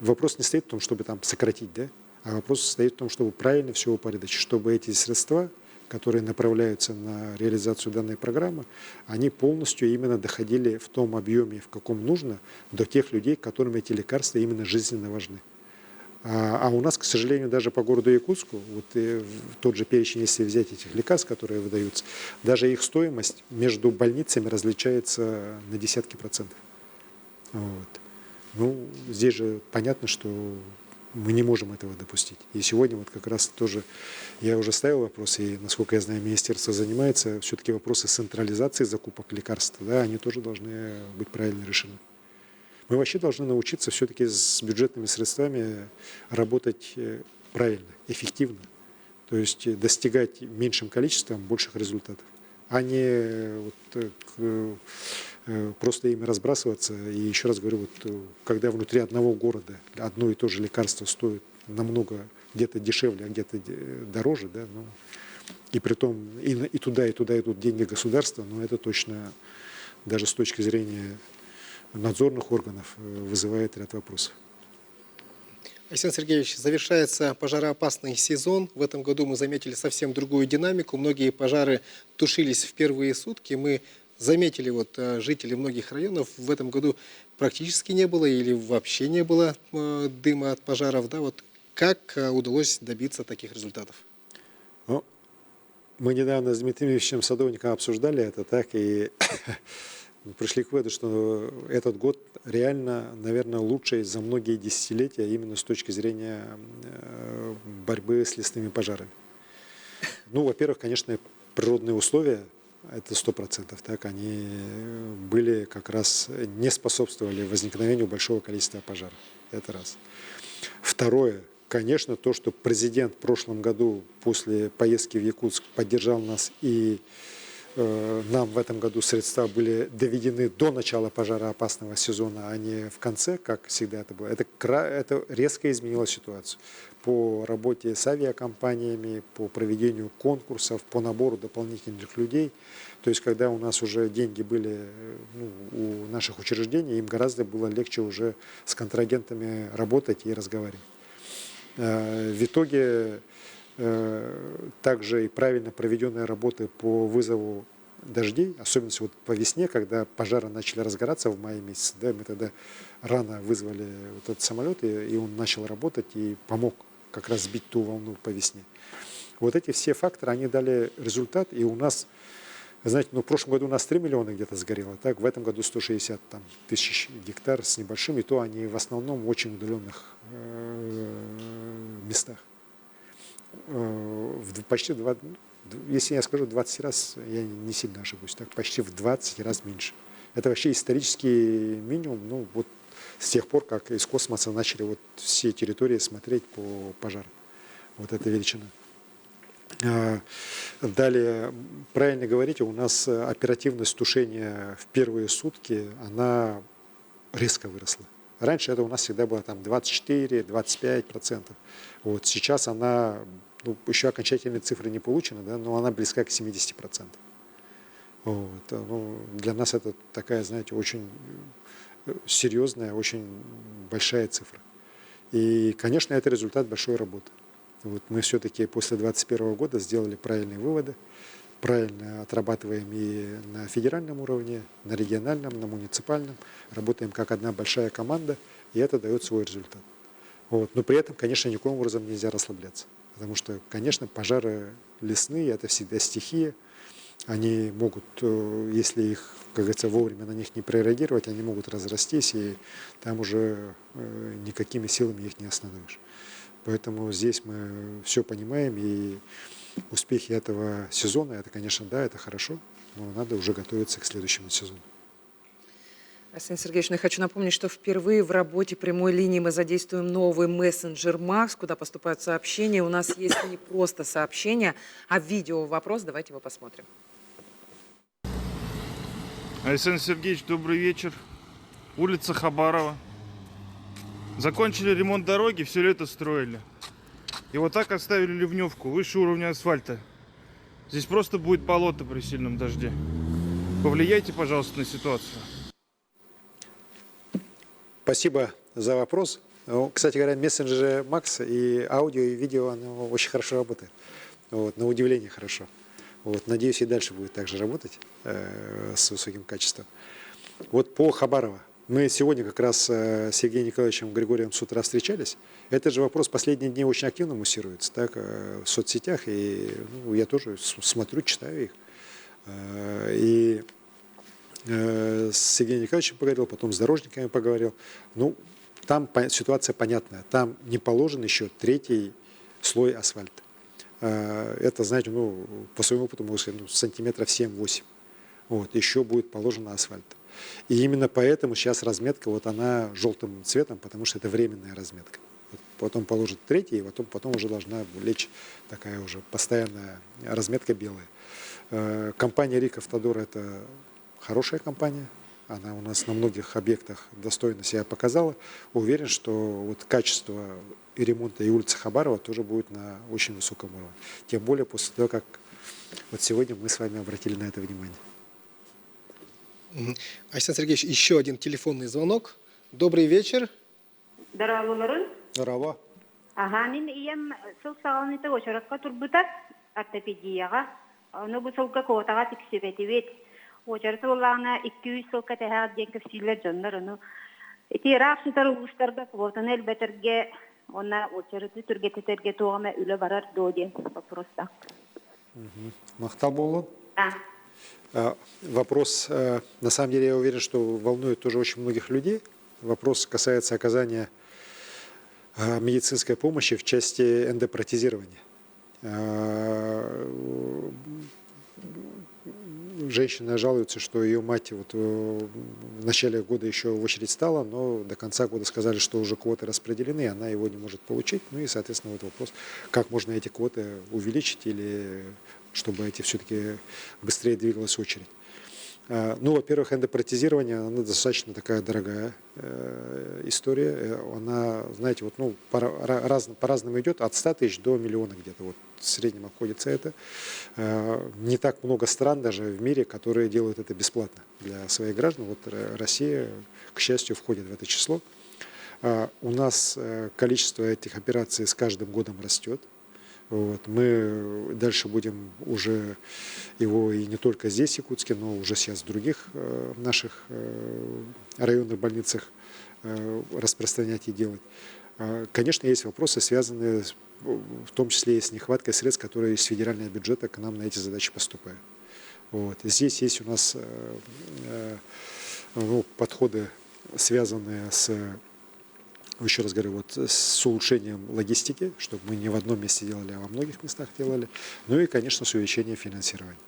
Вопрос не стоит в том, чтобы там сократить, да? А вопрос стоит в том, чтобы правильно все упорядочить, чтобы эти средства, которые направляются на реализацию данной программы, они полностью именно доходили в том объеме, в каком нужно, до тех людей, которым эти лекарства именно жизненно важны. А у нас, к сожалению, даже по городу Якутску, вот тот же перечень, если взять этих лекарств, которые выдаются, даже их стоимость между больницами различается на десятки процентов. Вот. Ну, здесь же понятно, что мы не можем этого допустить. И сегодня вот как раз тоже я уже ставил вопрос, и, насколько я знаю, министерство занимается, все-таки вопросы централизации закупок лекарств, да, они тоже должны быть правильно решены. Мы вообще должны научиться все-таки с бюджетными средствами работать правильно, эффективно. То есть достигать меньшим количеством больших результатов, а не просто ими разбрасываться. И еще раз говорю, вот, когда внутри одного города одно и то же лекарство стоит намного где-то дешевле, а где-то дороже, да, ну, и притом и туда идут деньги государства, но это точно даже с точки зрения надзорных органов вызывает ряд вопросов. Александр Сергеевич, завершается пожароопасный сезон. В этом году мы заметили совсем другую динамику. Многие пожары тушились в первые сутки. Мы заметили, вот жители многих районов в этом году практически не было или вообще не было дыма от пожаров. Да? Вот как удалось добиться таких результатов? Ну, мы недавно с Дмитрием Ильичем Садовником обсуждали это, так, и пришли к выводу, что этот год реально, наверное, лучший за многие десятилетия именно с точки зрения борьбы с лесными пожарами. Ну, во-первых, конечно, природные условия, это 100%, так, они были как раз, не способствовали возникновению большого количества пожаров. Это раз. Второе, конечно, то, что президент в прошлом году после поездки в Якутск поддержал нас и нам в этом году средства были доведены до начала пожароопасного сезона, а не в конце, как всегда это было. Это резко изменило ситуацию по работе с авиакомпаниями, по проведению конкурсов, по набору дополнительных людей. То есть, когда у нас уже деньги были у наших учреждений, им гораздо было легче уже с контрагентами работать и разговаривать. В итоге также и правильно проведенные работы по вызову дождей, особенно вот по весне, когда пожары начали разгораться в мае месяце, да, мы тогда рано вызвали вот этот самолет, и он начал работать и помог как раз сбить ту волну по весне. Вот эти все факторы, они дали результат, и у нас, знаете, в прошлом году у нас 3 миллиона где-то сгорело, так, в этом году 160 тысяч гектар с небольшим, и то они в основном в очень удаленных местах. Почти, если я скажу 20 раз, я не сильно ошибусь, так, почти в 20 раз меньше. Это вообще исторический минимум, ну, вот с тех пор, как из космоса начали вот все территории смотреть по пожарам. Вот эта величина. Далее, правильно говорите, у нас оперативность тушения в первые сутки, она резко выросла. Раньше это у нас всегда было там 24-25%. Вот сейчас она, еще окончательные цифры не получены, да, но она близка к 70%. Вот. Для нас это такая, знаете, очень серьезная, очень большая цифра. И, конечно, это результат большой работы. Вот мы все-таки после 2021 года сделали правильные выводы, правильно отрабатываем и на федеральном уровне, на региональном, на муниципальном, работаем как одна большая команда, и это дает свой результат. Вот. Но при этом, конечно, никаким образом нельзя расслабляться, потому что, конечно, пожары лесные – это всегда стихия, они могут, если их, как говорится, вовремя на них не прореагировать, они могут разрастись, и там уже никакими силами их не остановишь. Поэтому здесь мы все понимаем, и успехи этого сезона, это, конечно, да, это хорошо, но надо уже готовиться к следующему сезону. Александр Сергеевич, я хочу напомнить, что впервые в работе прямой линии мы задействуем новый мессенджер Макс, куда поступают сообщения. У нас есть не просто сообщения, а видео вопрос. Давайте его посмотрим. Александр Сергеевич, добрый вечер. Улица Хабарова. Закончили ремонт дороги, все лето строили. И вот так оставили ливневку выше уровня асфальта. Здесь просто будет болото при сильном дожде. Повлияйте, пожалуйста, на ситуацию. Спасибо за вопрос. Кстати говоря, мессенджеры Макс и аудио, и видео, оно очень хорошо работает. Вот, на удивление хорошо. Вот, надеюсь, и дальше будет также работать с высоким качеством. Вот по Хабарова. Мы сегодня как раз с Евгением Николаевичем Григорьевым с утра встречались. Этот же вопрос последние дни очень активно муссируется так, в соцсетях, и я тоже смотрю, читаю их. И с Евгением Николаевичем поговорил, потом с дорожниками поговорил. Ну, там ситуация понятная. Там не положен еще третий слой асфальта. Это, знаете, по своему опыту могу сказать, сантиметров 7-8. Вот, еще будет положено асфальт. И именно поэтому сейчас разметка, вот она желтым цветом, потому что это временная разметка. Вот потом положит третий, и потом уже должна лечь такая уже постоянная разметка белая. Компания «Рик Автодор» — это хорошая компания. Она у нас на многих объектах достойно себя показала. Уверен, что вот качество и ремонта и улицы Хабарова тоже будет на очень высоком уровне. Тем более после того, как вот сегодня мы с вами обратили на это внимание. Александр Сергеевич, еще один телефонный звонок. Добрый вечер. Здорово. Ага, мен ием сол сағалныты очараққа тұрбытат ортопедияға. Оны бұл солға коғатаға тіксебетівет. Очарысы олағына 200 солға тәхәғат ден көпсейлер жонлар. Эти рақшытар ұлыстарда квотаны әлбәтірге, оны очарысы түргететерге тоғама үлі барар дооден вопроста. Мақтал болу. Вопрос, на самом деле, я уверен, что волнует тоже очень многих людей. Вопрос касается оказания медицинской помощи в части эндопротезирования. Женщина жалуется, что ее мать вот в начале года еще в очередь стала, но до конца года сказали, что уже квоты распределены, она его не может получить. Ну и, соответственно, вот вопрос, как можно эти квоты увеличить или чтобы эти все-таки быстрее двигалась очередь. Ну, во-первых, эндопротезирование, она достаточно такая дорогая история. Она, знаете, вот, по-разному идет, от 100 тысяч до миллиона где-то. Вот в среднем обходится это. Не так много стран даже в мире, которые делают это бесплатно для своих граждан. Вот Россия, к счастью, входит в это число. У нас количество этих операций с каждым годом растет. Вот. Мы дальше будем уже его и не только здесь, в Якутске, но уже сейчас в других наших районных больницах распространять и делать. Конечно, есть вопросы, связанные в том числе и с нехваткой средств, которые из федерального бюджета к нам на эти задачи поступают. Вот. Здесь есть у нас подходы, связанные с... Еще раз говорю, вот с улучшением логистики, чтобы мы не в одном месте делали, а во многих местах делали. Ну и, конечно, с увеличением финансирования.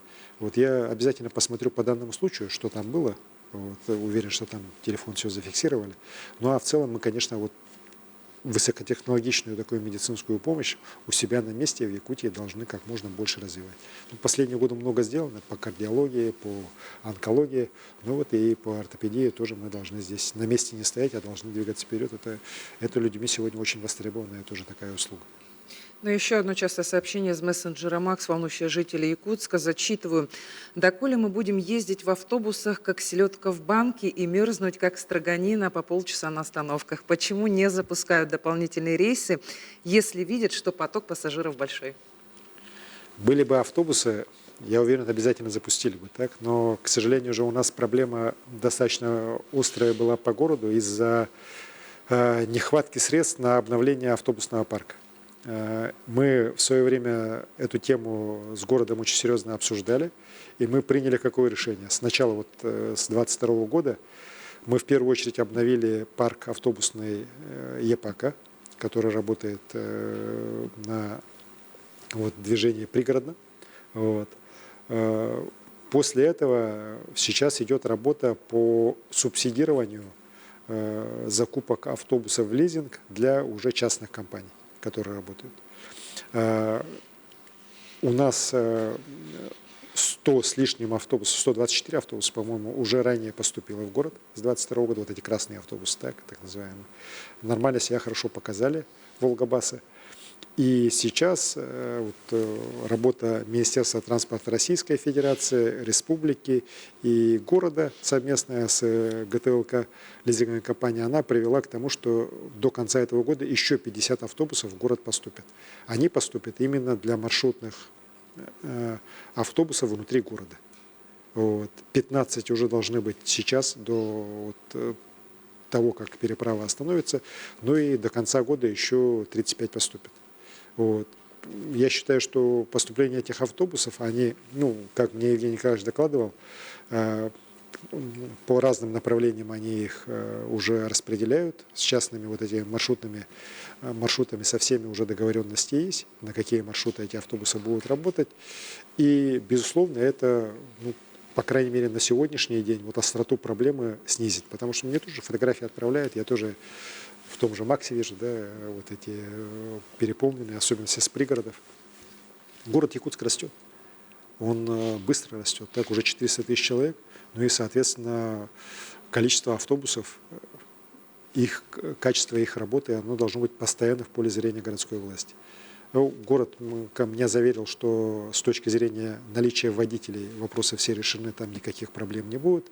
Вот я обязательно посмотрю по данному случаю, что там было. Вот, уверен, что там телефон все зафиксировали. Ну а в целом мы, конечно, вот высокотехнологичную такую медицинскую помощь у себя на месте в Якутии должны как можно больше развивать. Ну, последние годы много сделано по кардиологии, по онкологии, ну вот и по ортопедии тоже мы должны здесь на месте не стоять, а должны двигаться вперед. Это людьми сегодня очень востребованная тоже такая услуга. Ну, еще одно частое сообщение из мессенджера Макс, волнующее жителей Якутска. Зачитываю. «Доколе мы будем ездить в автобусах, как селедка в банке, и мерзнуть, как строганина по полчаса на остановках? Почему не запускают дополнительные рейсы, если видят, что поток пассажиров большой?» Были бы автобусы, я уверен, обязательно запустили бы, так? Но, к сожалению, уже у нас проблема достаточно острая была по городу из-за нехватки средств на обновление автобусного парка. Мы в свое время эту тему с городом очень серьезно обсуждали, и мы приняли какое решение. Сначала вот с 2022 года мы в первую очередь обновили парк автобусный ЕПАКа, который работает на движении пригородном. Вот. После этого сейчас идет работа по субсидированию закупок автобусов в лизинг для уже частных компаний, которые работают. У нас 100 с лишним автобусов, 124 автобуса, по-моему, уже ранее поступило в город с 2022 года, вот эти красные автобусы, так называемые. Нормально себя хорошо показали Волгобасы. И сейчас работа Министерства транспорта Российской Федерации, Республики и города совместная с ГТЛК лизинговой компанией, она привела к тому, что до конца этого года еще 50 автобусов в город поступят. Они поступят именно для маршрутных автобусов внутри города. 15 уже должны быть сейчас до того, как переправа остановится, но и до конца года еще 35 поступит. Вот. Я считаю, что поступление этих автобусов, они, как мне Евгений Николаевич докладывал, по разным направлениям они их уже распределяют с частными вот этими маршрутами со всеми уже договоренности есть, на какие маршруты эти автобусы будут работать. И, безусловно, это, по крайней мере, на сегодняшний день вот остроту проблемы снизит. Потому что мне тоже фотографии отправляют, я тоже в том же МАКСе вижу, да, вот эти переполненные, особенно с пригородов. Город Якутск растет. Он быстро растет. Так, уже 400 тысяч человек. Ну и, соответственно, количество автобусов, качество их работы, оно должно быть постоянно в поле зрения городской власти. Город меня заверил, что с точки зрения наличия водителей вопросы все решены, там никаких проблем не будет.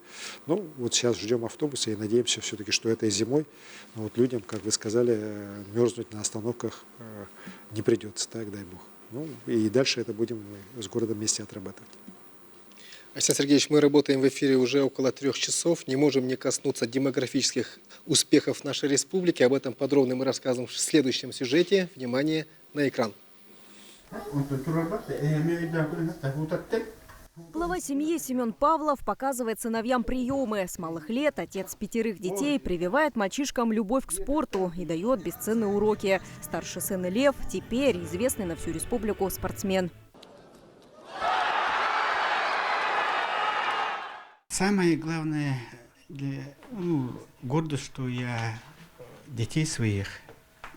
Но вот сейчас ждем автобуса и надеемся все-таки, что этой зимой людям, как вы сказали, мерзнуть на остановках не придется, так, дай бог. И дальше это будем с городом вместе отрабатывать. Александр Сергеевич, мы работаем в эфире уже около 3 часов. Не можем не коснуться демографических успехов нашей республики. Об этом подробно мы расскажем в следующем сюжете. Внимание на экран. Глава семьи Семен Павлов показывает сыновьям приемы. С малых лет отец 5 детей прививает мальчишкам любовь к спорту и дает бесценные уроки. Старший сын Лев теперь известный на всю республику спортсмен. Самое главное, гордость, что я детей своих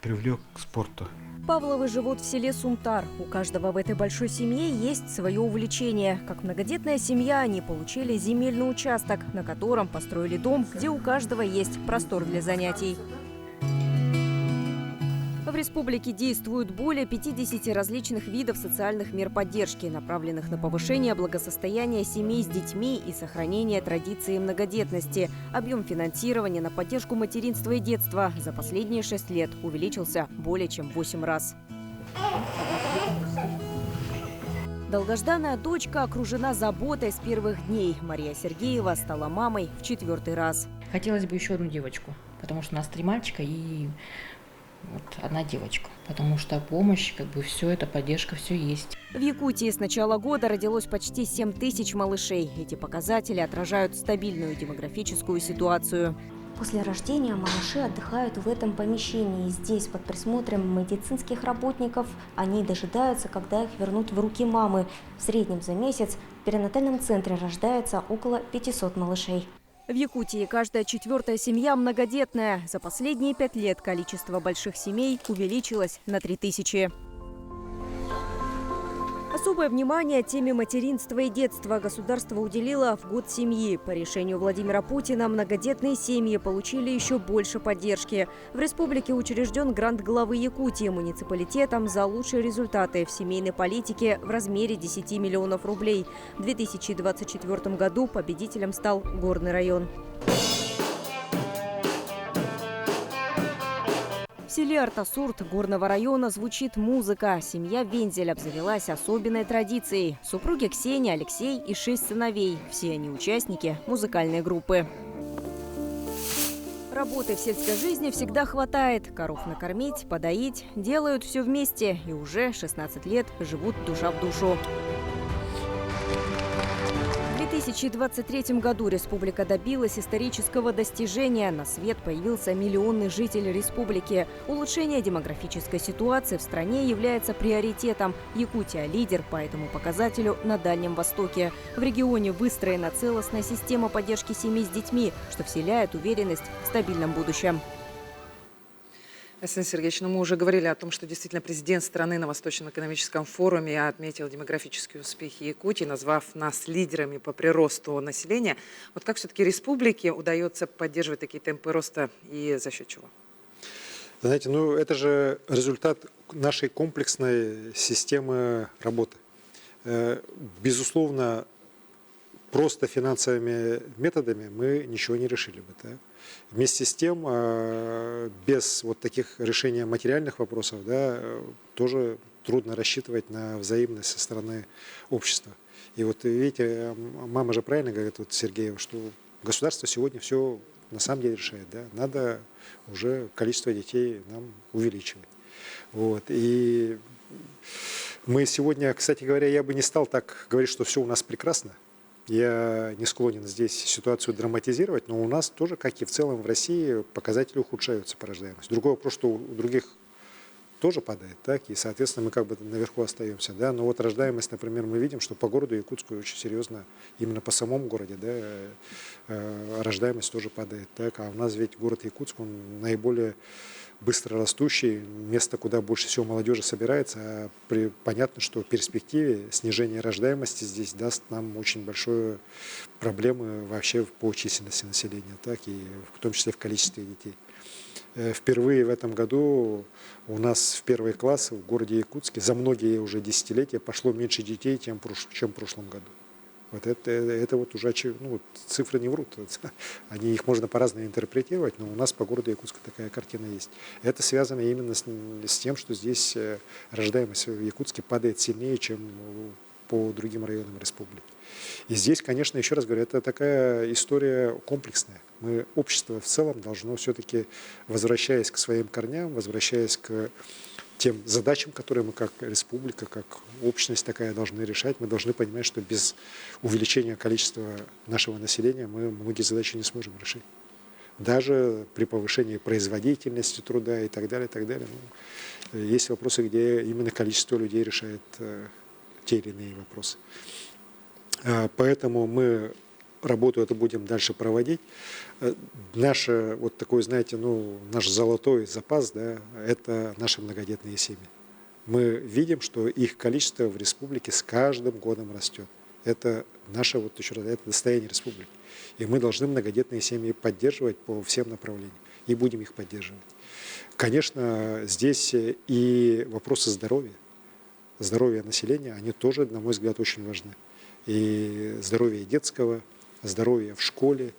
привлек к спорту. Павловы живут в селе Сумтар. У каждого в этой большой семье есть свое увлечение. Как многодетная семья, они получили земельный участок, на котором построили дом, где у каждого есть простор для занятий. В республике действуют более 50 различных видов социальных мер поддержки, направленных на повышение благосостояния семей с детьми и сохранение традиции многодетности. Объем финансирования на поддержку материнства и детства за последние 6 лет увеличился более чем в 8 раз. Долгожданная дочка окружена заботой с первых дней. Мария Сергеева стала мамой в 4-й раз. Хотелось бы еще одну девочку, потому что у нас 3 мальчика и одна девочка, потому что помощь, все это, поддержка, все есть. В Якутии с начала года родилось почти 7 тысяч малышей. Эти показатели отражают стабильную демографическую ситуацию. После рождения малыши отдыхают в этом помещении. Здесь, под присмотром медицинских работников, они дожидаются, когда их вернут в руки мамы. В среднем за месяц в перинатальном центре рождается около 500 малышей. В Якутии каждая 4-я семья многодетная. За последние 5 лет количество больших семей увеличилось на 3000. Особое внимание теме материнства и детства государство уделило в год семьи. По решению Владимира Путина многодетные семьи получили еще больше поддержки. В республике учрежден грант главы Якутии муниципалитетам за лучшие результаты в семейной политике в размере 10 миллионов рублей. В 2024 году победителем стал Горный район. В селе Артасурт Горного района звучит музыка. Семья Вензель обзавелась особенной традицией. Супруги Ксения, Алексей и 6 сыновей. Все они участники музыкальной группы. Работы в сельской жизни всегда хватает. Коров накормить, подоить. Делают все вместе. И уже 16 лет живут душа в душу. В 2023 году республика добилась исторического достижения. На свет появился миллионный житель республики. Улучшение демографической ситуации в стране является приоритетом. Якутия – лидер по этому показателю на Дальнем Востоке. В регионе выстроена целостная система поддержки семей с детьми, что вселяет уверенность в стабильном будущем. Александр Сергеевич, мы уже говорили о том, что действительно президент страны на Восточном экономическом форуме отметил демографические успехи Якутии, назвав нас лидерами по приросту населения. Вот как все-таки республике удается поддерживать такие темпы роста и за счет чего? Знаете, это же результат нашей комплексной системы работы. Безусловно, просто финансовыми методами мы ничего не решили бы. Да? Вместе с тем, без таких решений материальных вопросов, тоже трудно рассчитывать на взаимность со стороны общества. И видите, мама же правильно говорит, Сергеева, что государство сегодня все на самом деле решает, да, надо уже количество детей нам увеличивать. Вот. И мы сегодня, кстати говоря, я бы не стал так говорить, что все у нас прекрасно. Я не склонен здесь ситуацию драматизировать, но у нас тоже, как и в целом в России, показатели ухудшаются по рождаемости. Другой вопрос, что у других тоже падает, так, и, соответственно, мы как бы наверху остаемся, да, но вот рождаемость, например, мы видим, что по городу Якутску очень серьезно, именно по самому городе, да, рождаемость тоже падает, так, а у нас ведь город Якутск, он наиболее быстро растущий, место, куда больше всего молодежи собирается, а понятно, что в перспективе снижение рождаемости здесь даст нам очень большие проблемы вообще по численности населения, так, и в том числе в количестве детей. Впервые в этом году у нас в первый класс в городе Якутске за многие уже десятилетия пошло меньше детей, чем в прошлом году. Вот это вот уже, ну, цифры не врут, их можно по-разному интерпретировать, но у нас по городу Якутска такая картина есть. Это связано именно с тем, что здесь рождаемость в Якутске падает сильнее, чем по другим районам республики. И здесь, конечно, еще раз говорю, это такая история комплексная. Общество в целом должно все-таки, возвращаясь к своим корням, возвращаясь к тем задачам, которые мы как республика, как общность такая должны решать, мы должны понимать, что без увеличения количества нашего населения мы многие задачи не сможем решить. Даже при повышении производительности труда и так далее, так далее. Есть вопросы, где именно количество людей решает те или иные вопросы. Поэтому мы работу эту будем дальше проводить. Наш вот такой, знаете, ну, наш золотой запас, да, это наши многодетные семьи. Мы видим, что их количество в республике с каждым годом растет. Это наше, вот еще раз, это достояние республики. И мы должны многодетные семьи поддерживать по всем направлениям. И будем их поддерживать. Конечно, здесь и вопросы здоровья населения, они тоже, на мой взгляд, очень важны. И здоровье детского, здоровье в школе,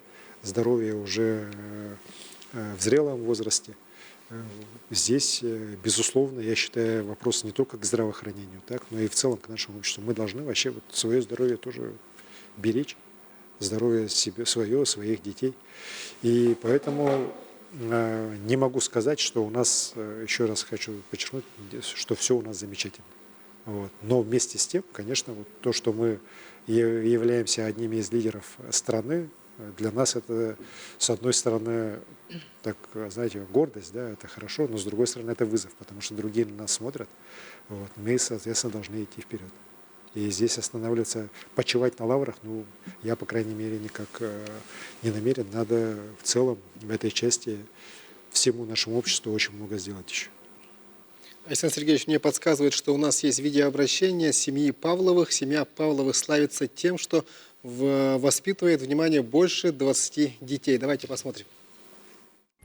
здоровье уже в зрелом возрасте. Здесь, безусловно, я считаю, вопрос не только к здравоохранению, так, но и в целом к нашему обществу. Мы должны вообще вот свое здоровье тоже беречь, здоровье себе, свое, своих детей. И поэтому не могу сказать, что у нас, еще раз хочу подчеркнуть, что все у нас замечательно. Вот. Но вместе с тем, конечно, вот то, что мы являемся одними из лидеров страны, для нас это, с одной стороны, так, знаете, гордость, да, это хорошо, но с другой стороны, это вызов, потому что другие на нас смотрят. Вот. Мы, соответственно, должны идти вперед. И здесь останавливаться, почивать на лаврах, ну, я, по крайней мере, никак не намерен. Надо в целом в этой части всему нашему обществу очень много сделать еще. Александр Сергеевич мне подсказывает, что у нас есть видеообращение семьи Павловых. Семья Павловых славится тем, что воспитывает, внимание, больше 20 детей. Давайте посмотрим.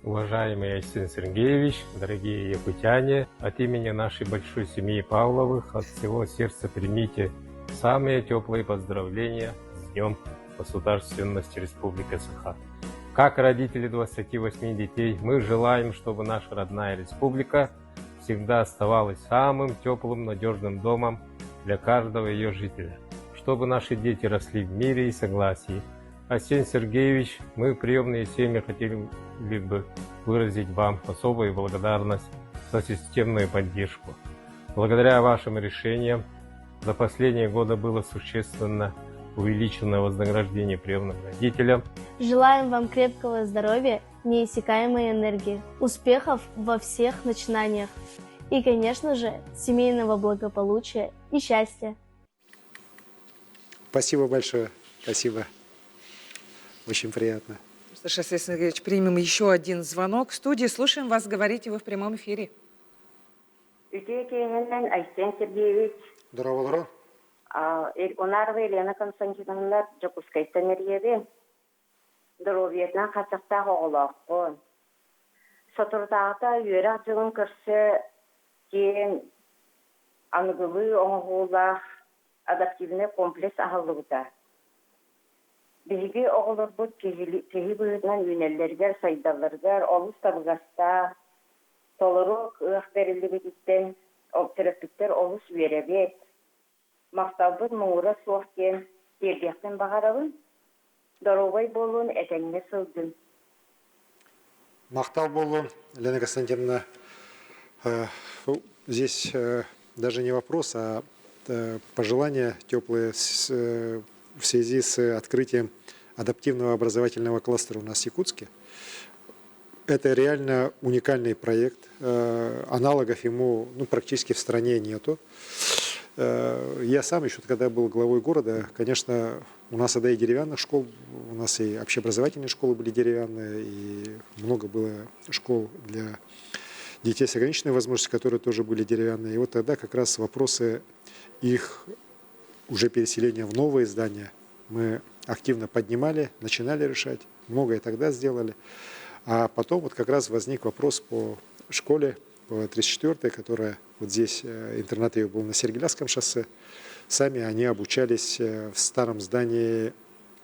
Уважаемый Александр Сергеевич, дорогие якутяне, от имени нашей большой семьи Павловых от всего сердца примите самые теплые поздравления с Днем Государственности Республики Саха. Как родители 28 детей, мы желаем, чтобы наша родная республика всегда оставалась самым теплым, надежным домом для каждого ее жителя, чтобы наши дети росли в мире и согласии. Арсений Сергеевич, мы, приемные семьи, хотели бы выразить вам особую благодарность за системную поддержку. Благодаря вашим решениям за последние годы было существенно увеличено вознаграждение приемным родителям. Желаем вам крепкого здоровья, неиссякаемой энергии, успехов во всех начинаниях и, конечно же, семейного благополучия и счастья. Спасибо большое. Спасибо. Очень приятно. Что ж, Александр Сергеевич, примем еще один звонок в студии. Слушаем вас, говорите вы в прямом эфире. Александр Сергеевич. Здорово. Онарва Елена Константиновна Джакускайтан ерьеби. Здоровьетна хасақта хоғылаққын. Сотырдағыта үйерақ жылын көрсе кен анығылы оңғылақ адаптивный комплекс ағылығыда. Биги оғылыр бұд кехи бұйытнан үйнеллергер, сайдалыргер, олыс табығаста, толырық ұқ берілі бетіттен, терапевттер олыс үйеребет, мақталбыд мұңыра суақкен, тербияқтен бағарабын, дорогой болуын әтәңіне сылдын. Мақтау болу, Лена Константиновна, здесь даже не вопрос, а пожелания теплые в связи с открытием адаптивного образовательного кластера у нас в Якутске. Это реально уникальный проект, аналогов ему практически в стране нету. Я сам еще, когда был главой города, конечно, у нас тогда и деревянных школ, у нас и общеобразовательные школы были деревянные, и много было школ для детей с ограниченной возможностью, которые тоже были деревянные. И вот тогда как раз вопросы их уже переселения в новые здания мы активно поднимали, начинали решать, многое тогда сделали. А потом вот как раз возник вопрос по школе, по 34-й, которая вот здесь, интернат ее был на Сергеляском шоссе. Сами они обучались в старом здании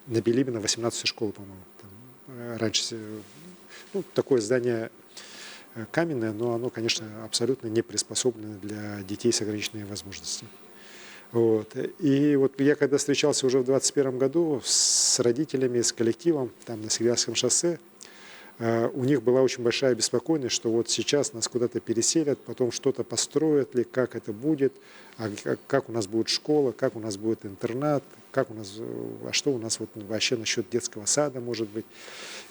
на Билибина, 18-й школы, по-моему. Раньше такое здание каменное, но оно, конечно, абсолютно не приспособлено для детей с ограниченными возможностями. Вот. И вот я когда встречался уже в 2021 году с родителями, с коллективом там на Сергеляском шоссе, у них была очень большая обеспокоенность, что вот сейчас нас куда-то переселят, потом что-то построят ли, как это будет, как у нас будет школа, как у нас будет интернат, что у нас вот вообще насчет детского сада может быть.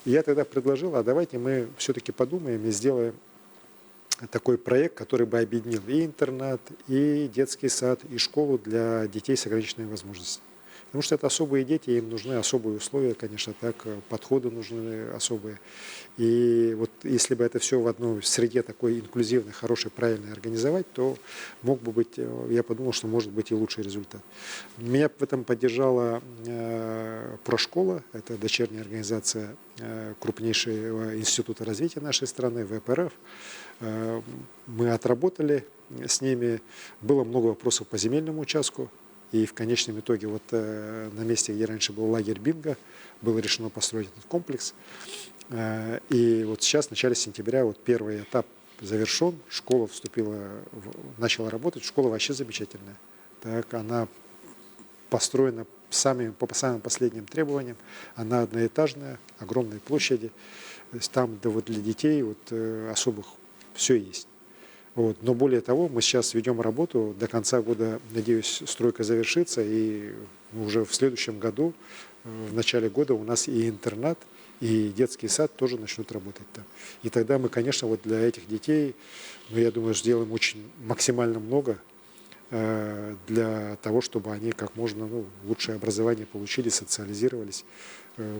И я тогда предложил, а давайте мы все-таки подумаем и сделаем такой проект, который бы объединил и интернат, и детский сад, и школу для детей с ограниченными возможностями. Потому что это особые дети, им нужны особые условия, конечно, так, подходы нужны особые. И вот если бы это все в одной среде такой инклюзивной, хорошей, правильной организовать, то мог бы быть, я подумал, что может быть и лучший результат. Меня в этом поддержала Прошкола, это дочерняя организация крупнейшего института развития нашей страны, ВПРФ. Мы отработали с ними, было много вопросов по земельному участку. И в конечном итоге вот на месте, где раньше был лагерь Бинго, было решено построить этот комплекс. И вот сейчас, в начале сентября, вот первый этап завершен, школа начала работать. Школа вообще замечательная. Так, она построена по самым последним требованиям. Она одноэтажная, огромной площади. То есть там вот для детей вот особых все есть. Вот. Но более того, мы сейчас ведем работу, до конца года, надеюсь, стройка завершится, и уже в следующем году, в начале года у нас и интернат, и детский сад тоже начнут работать там. И тогда мы, конечно, вот для этих детей, я думаю, сделаем очень максимально много для того, чтобы они как можно лучшее образование получили, социализировались,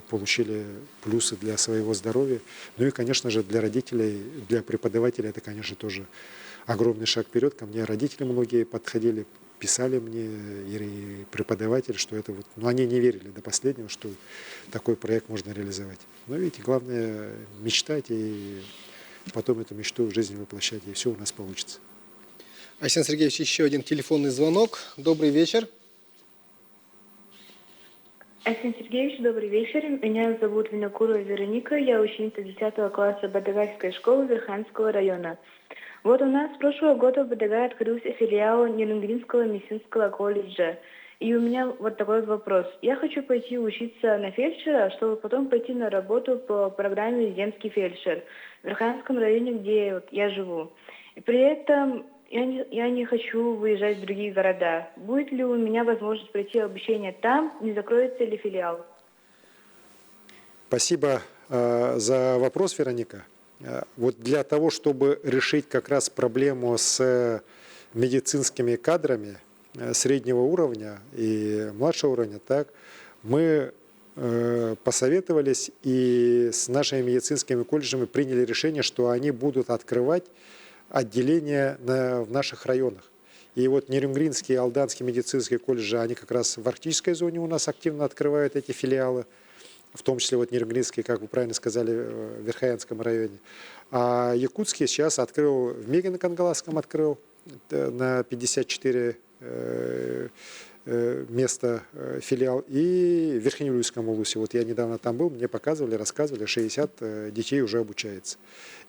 получили плюсы для своего здоровья. Ну и, конечно же, для родителей, для преподавателей это, конечно, тоже огромный шаг вперед. Ко мне родители многие подходили, писали мне, и преподаватели, что это вот... Но они не верили до последнего, что такой проект можно реализовать. Но видите, главное мечтать и потом эту мечту в жизни воплощать, и все у нас получится. Арсений Сергеевич, еще один телефонный звонок. Добрый вечер. Арсений Сергеевич, добрый вечер. Меня зовут Винокурова Вероника. Я ученица 10 класса Бадагайской школы Верханского района. Вот у нас с прошлого года в Бадагае открылся филиал Нерюнгринского медицинского колледжа. И у меня вот такой вопрос. Я хочу пойти учиться на фельдшера, чтобы потом пойти на работу по программе «Резидентский фельдшер» в Верханском районе, где я живу. И при этом я не хочу выезжать в другие города. Будет ли у меня возможность пройти обучение там? Не закроется ли филиал? Спасибо за вопрос, Вероника. Вот для того, чтобы решить как раз проблему с медицинскими кадрами среднего уровня и младшего уровня, так, мы посоветовались и с нашими медицинскими колледжами приняли решение, что они будут открывать отделения в наших районах. И вот Нерюнгринский и Алданский медицинские колледжи, они как раз в арктической зоне у нас активно открывают эти филиалы, в том числе вот Нерюнгринский, как вы правильно сказали, в Верхоянском районе. А Якутский сейчас открыл, в Мегино-Кангаласском открыл на 54 место филиал, и в Верхнеюльском улусе. Вот я недавно там был, мне показывали, рассказывали, 60 детей уже обучается.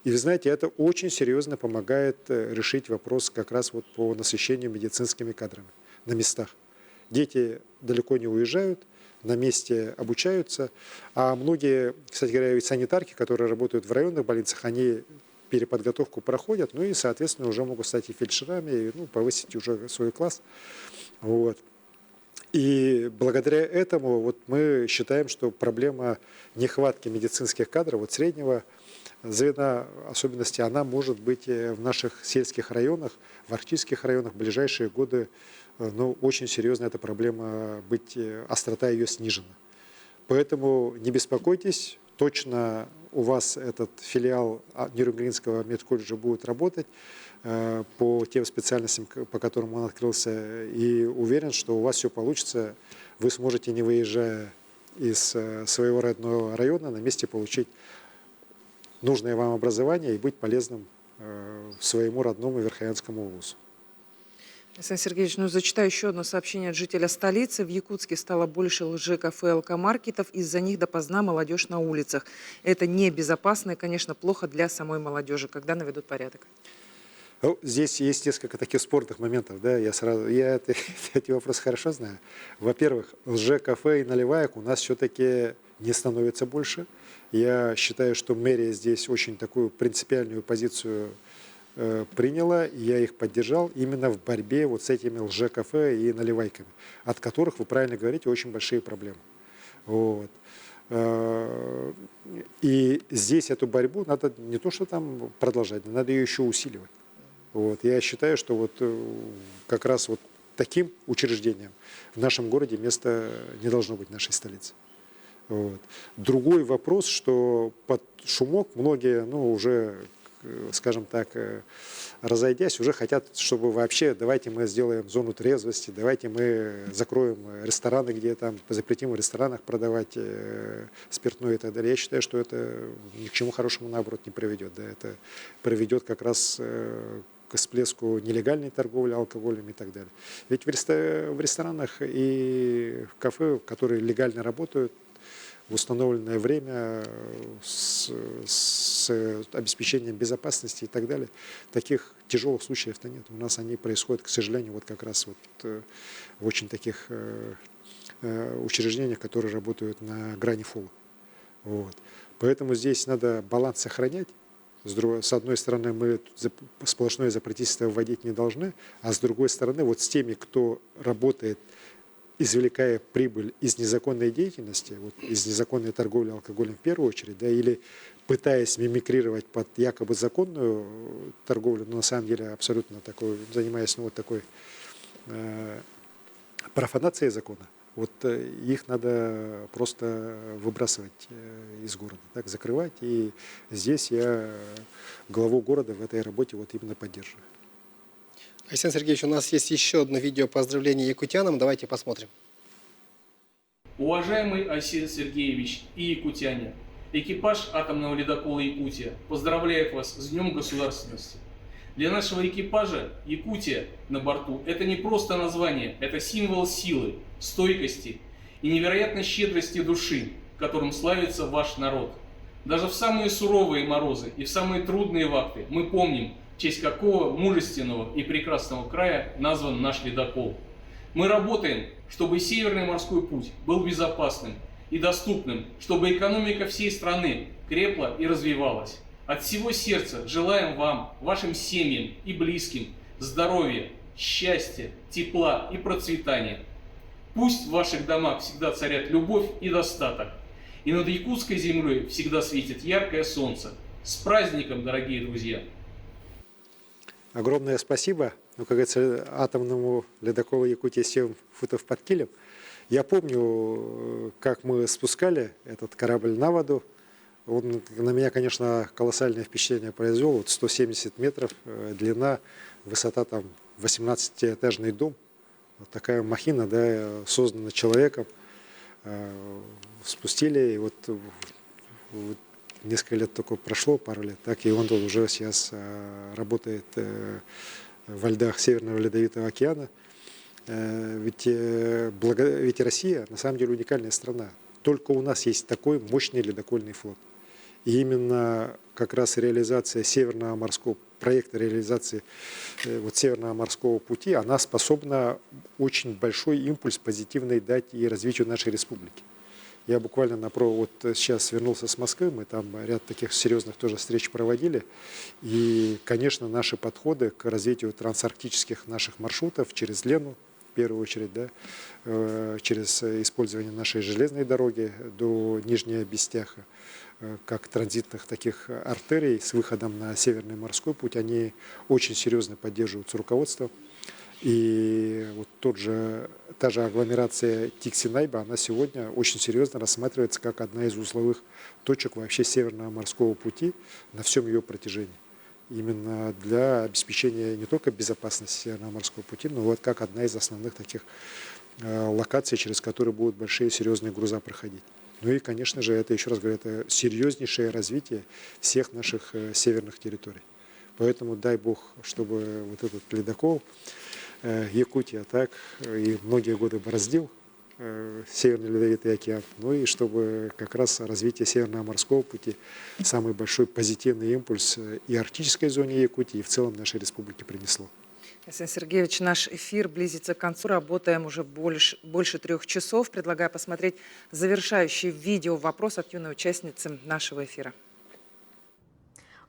И вы знаете, это очень серьезно помогает решить вопрос как раз вот по насыщению медицинскими кадрами на местах. Дети далеко не уезжают, на месте обучаются. А многие, кстати говоря, ведь санитарки, которые работают в районных больницах, они переподготовку проходят, ну и, соответственно, уже могут стать и фельдшерами, и, ну, повысить уже свой класс. Вот. И благодаря этому вот мы считаем, что проблема нехватки медицинских кадров, вот среднего звена особенности, она может быть в наших сельских районах, в арктических районах в ближайшие годы, ну, очень серьезная эта проблема быть, острота ее снижена. Поэтому не беспокойтесь, точно у вас этот филиал Нюрнбергского медколледжа будет работать по тем специальностям, по которым он открылся, и уверен, что у вас все получится. Вы сможете, не выезжая из своего родного района, на месте получить нужное вам образование и быть полезным своему родному Верхоянскому вузу. Александр Сергеевич, ну зачитаю еще одно сообщение от жителя столицы. В Якутске стало больше лжекафе и алкомаркетов. Из-за них допоздна молодежь на улицах. Это небезопасно и, конечно, плохо для самой молодежи. Когда наведут порядок? Ну, здесь есть несколько таких спорных моментов. Да? Я эти вопросы хорошо знаю. Во-первых, лжекафе и наливаек у нас все-таки не становится больше. Я считаю, что мэрия здесь очень такую принципиальную позицию приняла, и я их поддержал именно в борьбе вот с этими лжекафе и наливайками, от которых, вы правильно говорите, очень большие проблемы. Вот. И здесь эту борьбу надо не то что там продолжать, надо ее еще усиливать. Вот. Я считаю, что вот как раз вот таким учреждениям в нашем городе места не должно быть в нашей столице. Вот. Другой вопрос, что под шумок многие, ну, уже, скажем так, разойдясь, уже хотят, чтобы вообще давайте мы сделаем зону трезвости, давайте мы закроем рестораны, где там запретим в ресторанах продавать спиртное и так далее. Я считаю, что это ни к чему хорошему, наоборот, не приведет. Да? Это приведет как раз к всплеску нелегальной торговли алкоголем и так далее. Ведь в ресторанах и в кафе, которые легально работают, в установленное время с обеспечением безопасности и так далее. Таких тяжелых случаев-то нет. У нас они происходят, к сожалению, вот как раз вот в очень таких учреждениях, которые работают на грани фола. Вот. Поэтому здесь надо баланс сохранять. С одной стороны, мы сплошное запретительство вводить не должны, а с другой стороны, вот с теми, кто работает, извлекая прибыль из незаконной деятельности, вот, из незаконной торговли алкоголем в первую очередь, да, или пытаясь мимикрировать под якобы законную торговлю, но на самом деле абсолютно такой, занимаясь, ну, вот такой профанацией закона, вот их надо просто выбрасывать из города, так, закрывать. И здесь я главу города в этой работе вот именно поддерживаю. Александр Сергеевич, у нас есть еще одно видео поздравления якутянам. Давайте посмотрим. Уважаемый Айсен Сергеевич и якутяне, экипаж атомного ледокола «Якутия» поздравляет вас с Днем Государственности. Для нашего экипажа «Якутия» на борту – это не просто название, это символ силы, стойкости и невероятной щедрости души, которым славится ваш народ. Даже в самые суровые морозы и в самые трудные вахты мы помним, в честь какого мужественного и прекрасного края назван наш ледокол. Мы работаем, чтобы Северный морской путь был безопасным и доступным, чтобы экономика всей страны крепла и развивалась. От всего сердца желаем вам, вашим семьям и близким здоровья, счастья, тепла и процветания. Пусть в ваших домах всегда царят любовь и достаток, и над якутской землей всегда светит яркое солнце. С праздником, дорогие друзья! Огромное спасибо, ну, как говорится, атомному ледоколу «Якутия» 7 футов под килем. Я помню, как мы спускали этот корабль на воду. Он на меня, конечно, колоссальное впечатление произвел. Вот 170 метров длина, высота там 18-этажный дом. Вот такая махина, да, создана человеком. Спустили, и вот несколько лет только прошло, пару лет, так, и он уже сейчас работает во льдах Северного Ледовитого океана. Ведь Россия на самом деле уникальная страна. Только у нас есть такой мощный ледокольный флот. И именно как раз реализация Северного морского проекта реализации вот Северного морского пути, она способна очень большой импульс позитивный дать и развитию нашей республики. Я буквально вот сейчас вернулся с Москвы, мы там ряд таких серьезных тоже встреч проводили. И, конечно, наши подходы к развитию трансарктических наших маршрутов через Лену, в первую очередь, да, через использование нашей железной дороги до Нижней Бестяха, как транзитных таких артерий с выходом на Северный морской путь, они очень серьезно поддерживаются руководством. И вот та же агломерация Тикси-Найба, она сегодня очень серьезно рассматривается как одна из узловых точек вообще Северного морского пути на всем ее протяжении. Именно для обеспечения не только безопасности Северного морского пути, но вот как одна из основных таких локаций, через которые будут большие серьезные груза проходить. Ну и, конечно же, это, еще раз говорю, это серьезнейшее развитие всех наших северных территорий. Поэтому дай Бог, чтобы вот этот ледокол Якутия так и многие годы бороздил Северный Ледовитый океан, ну и чтобы как раз развитие Северного морского пути самый большой позитивный импульс и арктической зоне Якутии, и в целом нашей республике принесло. Александр Сергеевич, наш эфир близится к концу. Работаем уже больше 3 часов. Предлагаю посмотреть завершающий видео вопрос от юной участницы нашего эфира.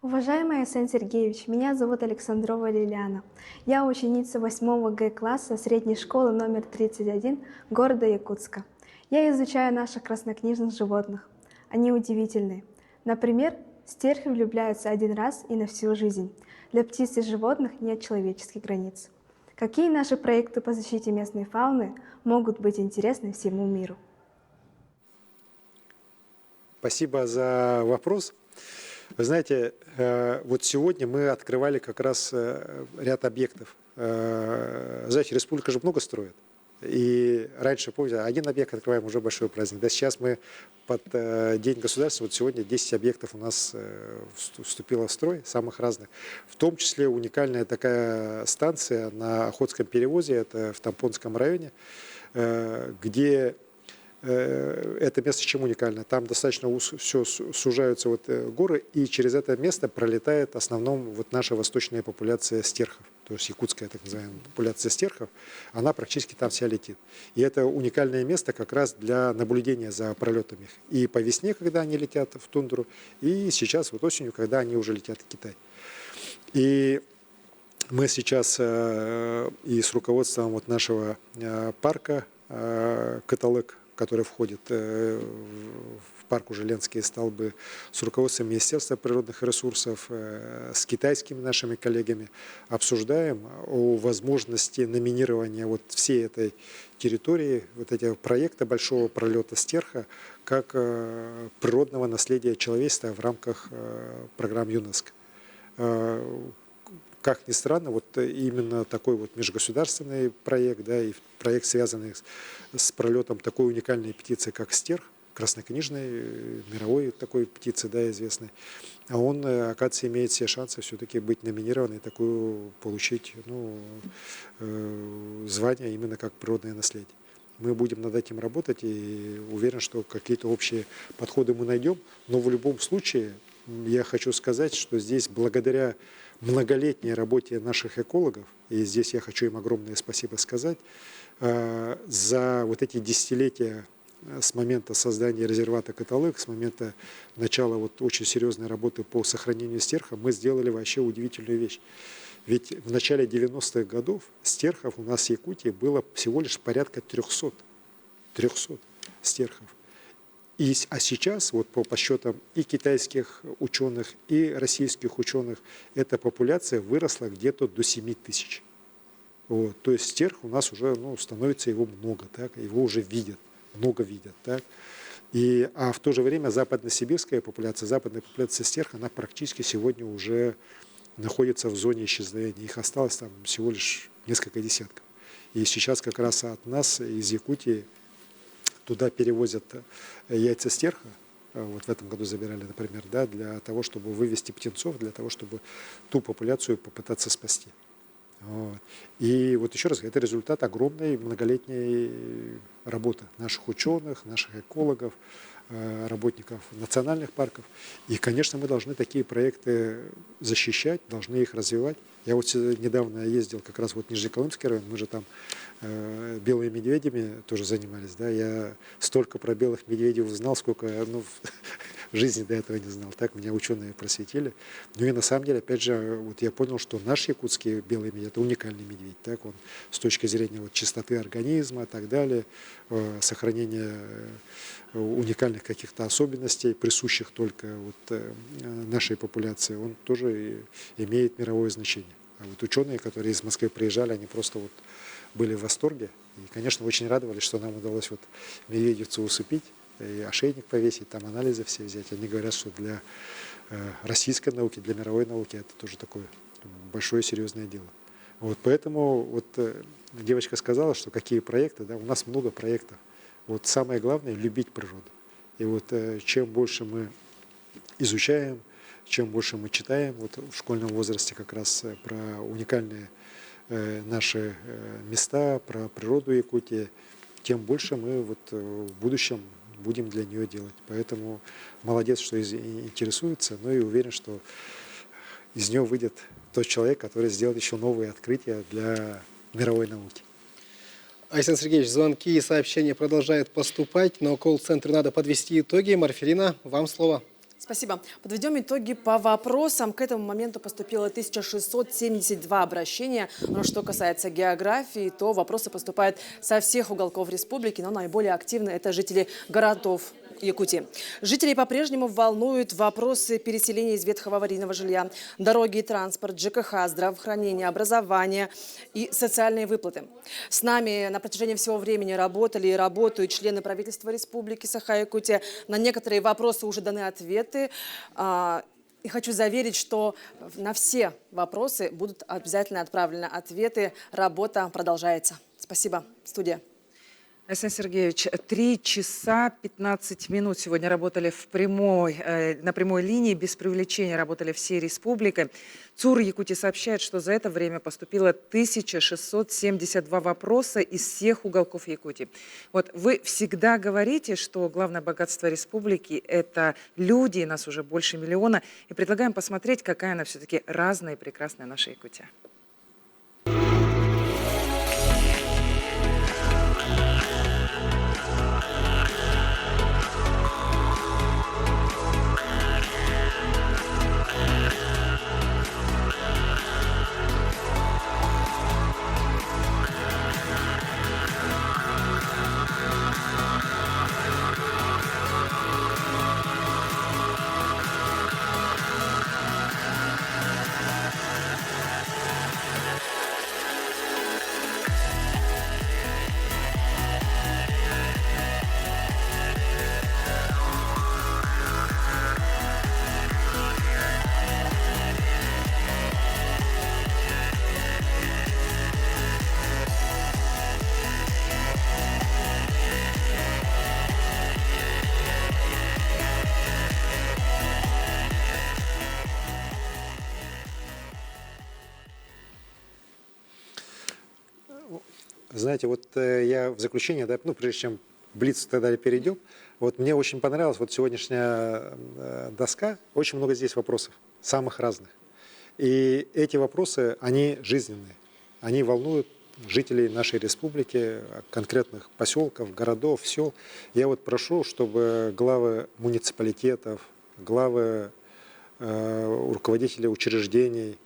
Уважаемый Александр Сергеевич, меня зовут Александрова Лилиана. Я ученица 8 Г-класса средней школы номер 31 города Якутска. Я изучаю наших краснокнижных животных. Они удивительные. Например, стерхи влюбляются один раз и на всю жизнь. Для птиц и животных нет человеческих границ. Какие наши проекты по защите местной фауны могут быть интересны всему миру? Спасибо за вопрос. Вы знаете, вот сегодня мы открывали как раз ряд объектов. Знаете, республика же много строит. И раньше, помните, один объект открываем, уже большой праздник. Да, сейчас мы под День государства, вот сегодня 10 объектов у нас вступило в строй, самых разных. В том числе уникальная такая станция на Охотском перевозе, это в Тампонском районе, где это место чем уникально? Там достаточно все сужаются вот горы, и через это место пролетает в основном вот наша восточная популяция стерхов. То есть якутская так называемая популяция стерхов, она практически там вся летит. И это уникальное место как раз для наблюдения за пролетами их. И по весне, когда они летят в тундру, и сейчас вот осенью, когда они уже летят в Китай. И мы сейчас и с руководством вот нашего парка Каталык, который входит в парк уже Ленские столбы, с руководством Министерства природных ресурсов, с китайскими нашими коллегами обсуждаем о возможности номинирования вот всей этой территории, вот этого проекта большого пролета стерха, как природного наследия человечества в рамках программ ЮНЕСКО. Как ни странно, вот именно такой вот межгосударственный проект, да, и проект, связанный с пролетом такой уникальной птицы, как стерх, краснокнижной, мировой такой птицы, да, известной, а он, оказывается, имеет все шансы все-таки быть номинированным и такую получить, ну, звание именно как природное наследие. Мы будем над этим работать и уверен, что какие-то общие подходы мы найдем, но в любом случае я хочу сказать, что здесь благодаря многолетней работе наших экологов, и здесь я хочу им огромное спасибо сказать, за вот эти десятилетия с момента создания резервата Каталык, с момента начала вот очень серьезной работы по сохранению стерха, мы сделали вообще удивительную вещь. Ведь в начале 90-х годов стерхов у нас в Якутии было всего лишь порядка 300 стерхов. А сейчас, вот по подсчетам и китайских ученых, и российских ученых, эта популяция выросла где-то до 7 тысяч. Вот. То есть стерх у нас уже становится его много, так? Его уже видят, много видят. Так? А в то же время западносибирская популяция, западная популяция стерха, она практически сегодня уже находится в зоне исчезновения. Их осталось там всего лишь несколько десятков. И сейчас как раз от нас из Якутии туда перевозят яйца стерха, вот в этом году забирали, например, да, для того, чтобы вывести птенцов, для того, чтобы ту популяцию попытаться спасти. Вот. И вот еще раз, это результат огромной многолетней работы наших ученых, наших экологов, работников национальных парков. И, конечно, мы должны такие проекты защищать, должны их развивать. Я вот недавно ездил как раз вот в Нижнеколымский район, мы же там белыми медведями тоже занимались. Да? Я столько про белых медведей узнал, сколько в жизни до этого не знал. Так меня ученые просветили. Ну и на самом деле, опять же, вот я понял, что наш якутский белый медведь – это уникальный медведь. Так? Он с точки зрения вот чистоты организма и так далее, сохранения уникальных каких-то особенностей, присущих только вот нашей популяции, он тоже имеет мировое значение. А вот ученые, которые из Москвы приезжали, они просто вот были в восторге. И, конечно, очень радовались, что нам удалось вот медведицу усыпить, и ошейник повесить, там анализы все взять. Они говорят, что для российской науки, для мировой науки это тоже такое большое серьезное дело. Вот поэтому вот девочка сказала, что какие проекты, да, у нас много проектов. Вот самое главное – любить природу. И вот чем больше мы изучаем, чем больше мы читаем, вот в школьном возрасте как раз про уникальные наши места, про природу Якутии, тем больше мы вот в будущем будем для нее делать. Поэтому молодец, что интересуется, но и уверен, что из нее выйдет тот человек, который сделает еще новые открытия для мировой науки. Айсен Сергеевич, звонки и сообщения продолжают поступать, но колл-центру надо подвести итоги. Марферина, вам слово. Спасибо. Подведем итоги по вопросам. К этому моменту поступило 1672 обращения. Но что касается географии, то вопросы поступают со всех уголков республики, но наиболее активны это жители городов Якутии. Жителей по-прежнему волнуют вопросы переселения из ветхого аварийного жилья, дороги и транспорт, ЖКХ, здравоохранение, образование и социальные выплаты. С нами на протяжении всего времени работали и работают члены правительства Республики Саха-Якутия. На некоторые вопросы уже даны ответы. И хочу заверить, что на все вопросы будут обязательно отправлены ответы. Работа продолжается. Спасибо. Студия. Айсен Сергеевич, 3 часа 15 минут сегодня работали на прямой линии, без привлечения работали всей республикой. ЦУР Якутии сообщает, что за это время поступило 1672 вопроса из всех уголков Якутии. Вот вы всегда говорите, что главное богатство республики – это люди, нас уже больше миллиона, и предлагаем посмотреть, какая она все-таки разная и прекрасная наша Якутия. Знаете, вот я в заключение, да, прежде чем блиц тогда перейдем, вот мне очень понравилась вот сегодняшняя доска, очень много здесь вопросов, самых разных. И эти вопросы, они жизненные, они волнуют жителей нашей республики, конкретных поселков, городов, сел. Я вот прошу, чтобы главы муниципалитетов, главы руководители учреждений,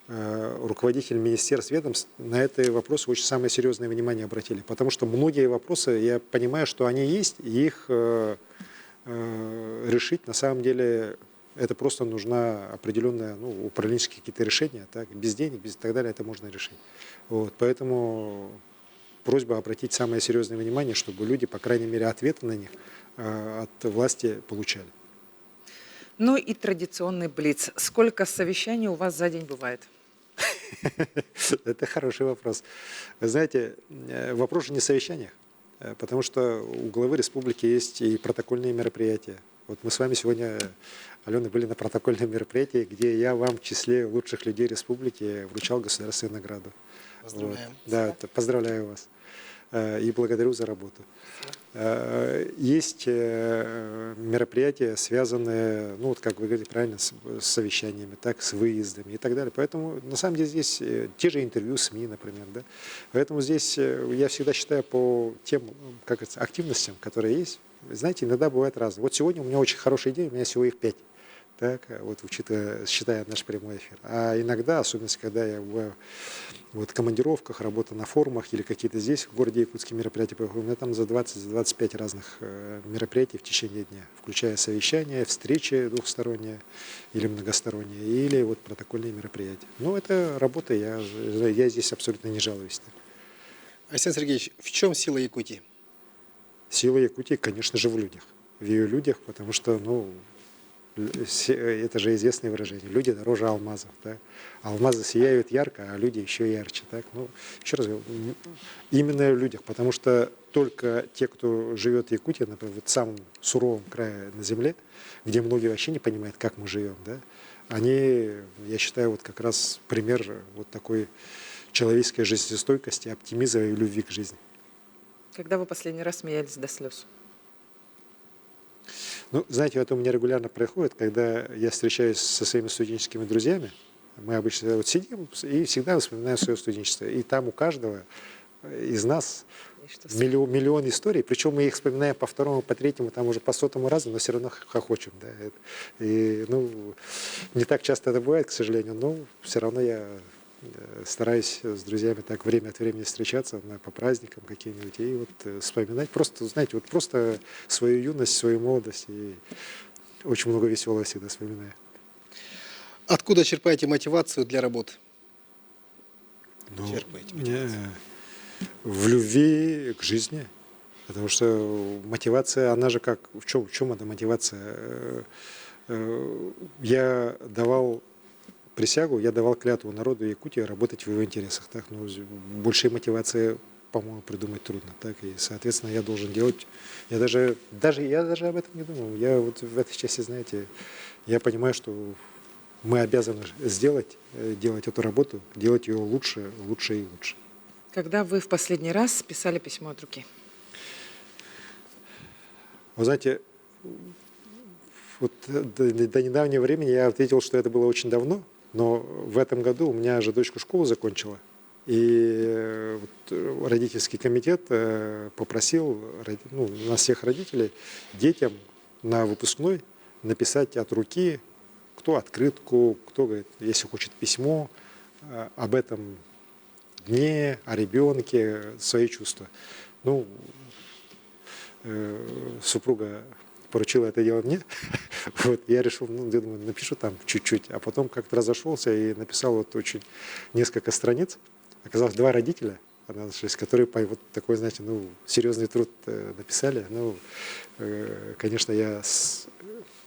руководители министерств, ведомств на эти вопросы очень самое серьезное внимание обратили. Потому что многие вопросы, я понимаю, что они есть, и их решить на самом деле это просто нужна определенная управленческие какие-то решения. Так? Без денег, без и так далее это можно решить. Вот. Поэтому просьба обратить самое серьезное внимание, чтобы люди, по крайней мере, ответы на них от власти получали. Ну и традиционный блиц. Сколько совещаний у вас за день бывает? Это хороший вопрос. Вы знаете, вопрос же не в совещаниях, потому что у главы республики есть и протокольные мероприятия. Вот мы с вами сегодня, Алена, были на протокольном мероприятии, где я вам в числе лучших людей республики вручал государственную награду. Поздравляем. Вот. Да, поздравляю вас. и благодарю за работу. Есть мероприятия, связанные, ну, вот как вы говорите правильно, с совещаниями, так, с выездами и так далее. Поэтому, на самом деле, здесь те же интервью СМИ, например. Да? Поэтому здесь я всегда считаю по тем, как говорится, активностям, которые есть, знаете, иногда бывает разные. Вот сегодня у меня очень хороший день, у меня всего их 5. Так, вот, считая наш прямой эфир. А иногда, особенно когда я бываю вот, в командировках, работа на форумах или какие-то здесь, в городе Якутске мероприятия, у меня там за 20-25 разных мероприятий в течение дня, включая совещания, встречи двухсторонние или многосторонние, или вот протокольные мероприятия. Ну, это работа, я здесь абсолютно не жалуюсь. Айсен Сергеевич, в чем сила Якутии? Сила Якутии, конечно же, в людях. В ее людях, потому что, ну, это же известное выражение. Люди дороже алмазов. Да? Алмазы сияют ярко, а люди еще ярче. Так? Ну, еще раз говорю, именно в людях, потому что только те, кто живет в Якутии, например, в самом суровом крае на земле, где многие вообще не понимают, как мы живем, да? Они, я считаю, вот как раз пример вот такой человеческой жизнестойкости, оптимизма и любви к жизни. Когда вы последний раз смеялись до слез? Ну, знаете, это у меня регулярно происходит, когда я встречаюсь со своими студенческими друзьями. Мы обычно вот сидим и всегда вспоминаем свое студенчество. И там у каждого из нас миллион историй. Причем мы их вспоминаем по второму, по третьему, там уже по 100-му разу, но все равно хохочем. Да? И, ну, не так часто это бывает, к сожалению, но все равно я стараюсь с друзьями так время от времени встречаться по праздникам каким-нибудь и вот вспоминать просто, знаете, вот просто свою юность, свою молодость. И очень много веселого всегда вспоминаю. Откуда черпаете мотивацию для работы? Ну, в любви к жизни. Потому что мотивация, она же как, в чем эта мотивация? Я давал присягу, я давал клятву народу Якутии работать в его интересах. Так? Ну, большей мотивации, по-моему, придумать трудно. Так? И, соответственно, я должен делать... Я даже об этом не думал. Я вот в этой части, знаете, я понимаю, что мы обязаны делать эту работу, делать ее лучше, лучше и лучше. Когда вы в последний раз писали письмо от руки? Вы знаете, вот до недавнего времени я ответил, что это было очень давно, но в этом году у меня же дочка школу закончила, и вот родительский комитет попросил нас всех родителей детям на выпускной написать от руки, кто открытку, кто, говорит, если хочет, письмо об этом дне, о ребенке, свои чувства. Ну, супруга поручила это дело мне. Вот, я решил, думаю, напишу там чуть-чуть, а потом как-то разошелся и написал вот очень несколько страниц. Оказалось, 2 родителя, которые вот такой, знаете, серьезный труд написали. Ну, конечно, я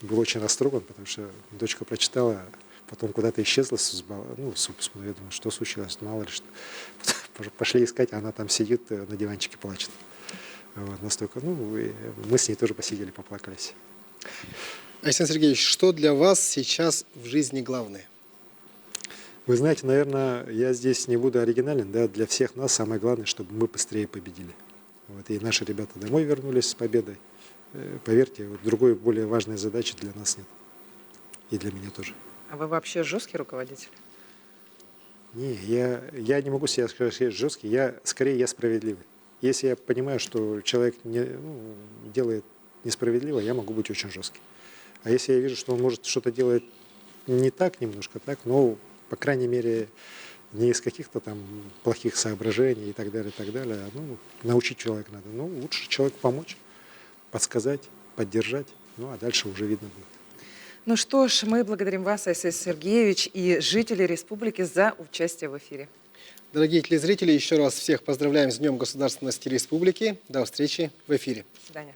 был очень растроган, потому что дочка прочитала, потом куда-то исчезла с выпускной. Я думаю, что случилось, мало ли что. Пошли искать, а она там сидит на диванчике, плачет. Вот, настолько, мы с ней тоже посидели, поплакались. Айсен Сергеевич, что для вас сейчас в жизни главное? Вы знаете, наверное, я здесь не буду оригинален, да, для всех нас самое главное, чтобы мы быстрее победили. Вот, и наши ребята домой вернулись с победой. Поверьте, другой, более важной задачи для нас нет. И для меня тоже. А вы вообще жесткий руководитель? Не, я не могу себя сказать, что я жесткий, я справедливый. Если я понимаю, что человек делает несправедливо, я могу быть очень жестким. А если я вижу, что он может что-то делать не так немножко, так, но, по крайней мере, не из каких-то там плохих соображений и так далее, научить человека надо. Лучше человеку помочь, подсказать, поддержать, а дальше уже видно будет. Ну что ж, мы благодарим вас, Айсен Сергеевич, и жителей республики за участие в эфире. Дорогие телезрители, еще раз всех поздравляем с Днем государственности республики. До встречи в эфире. До свидания.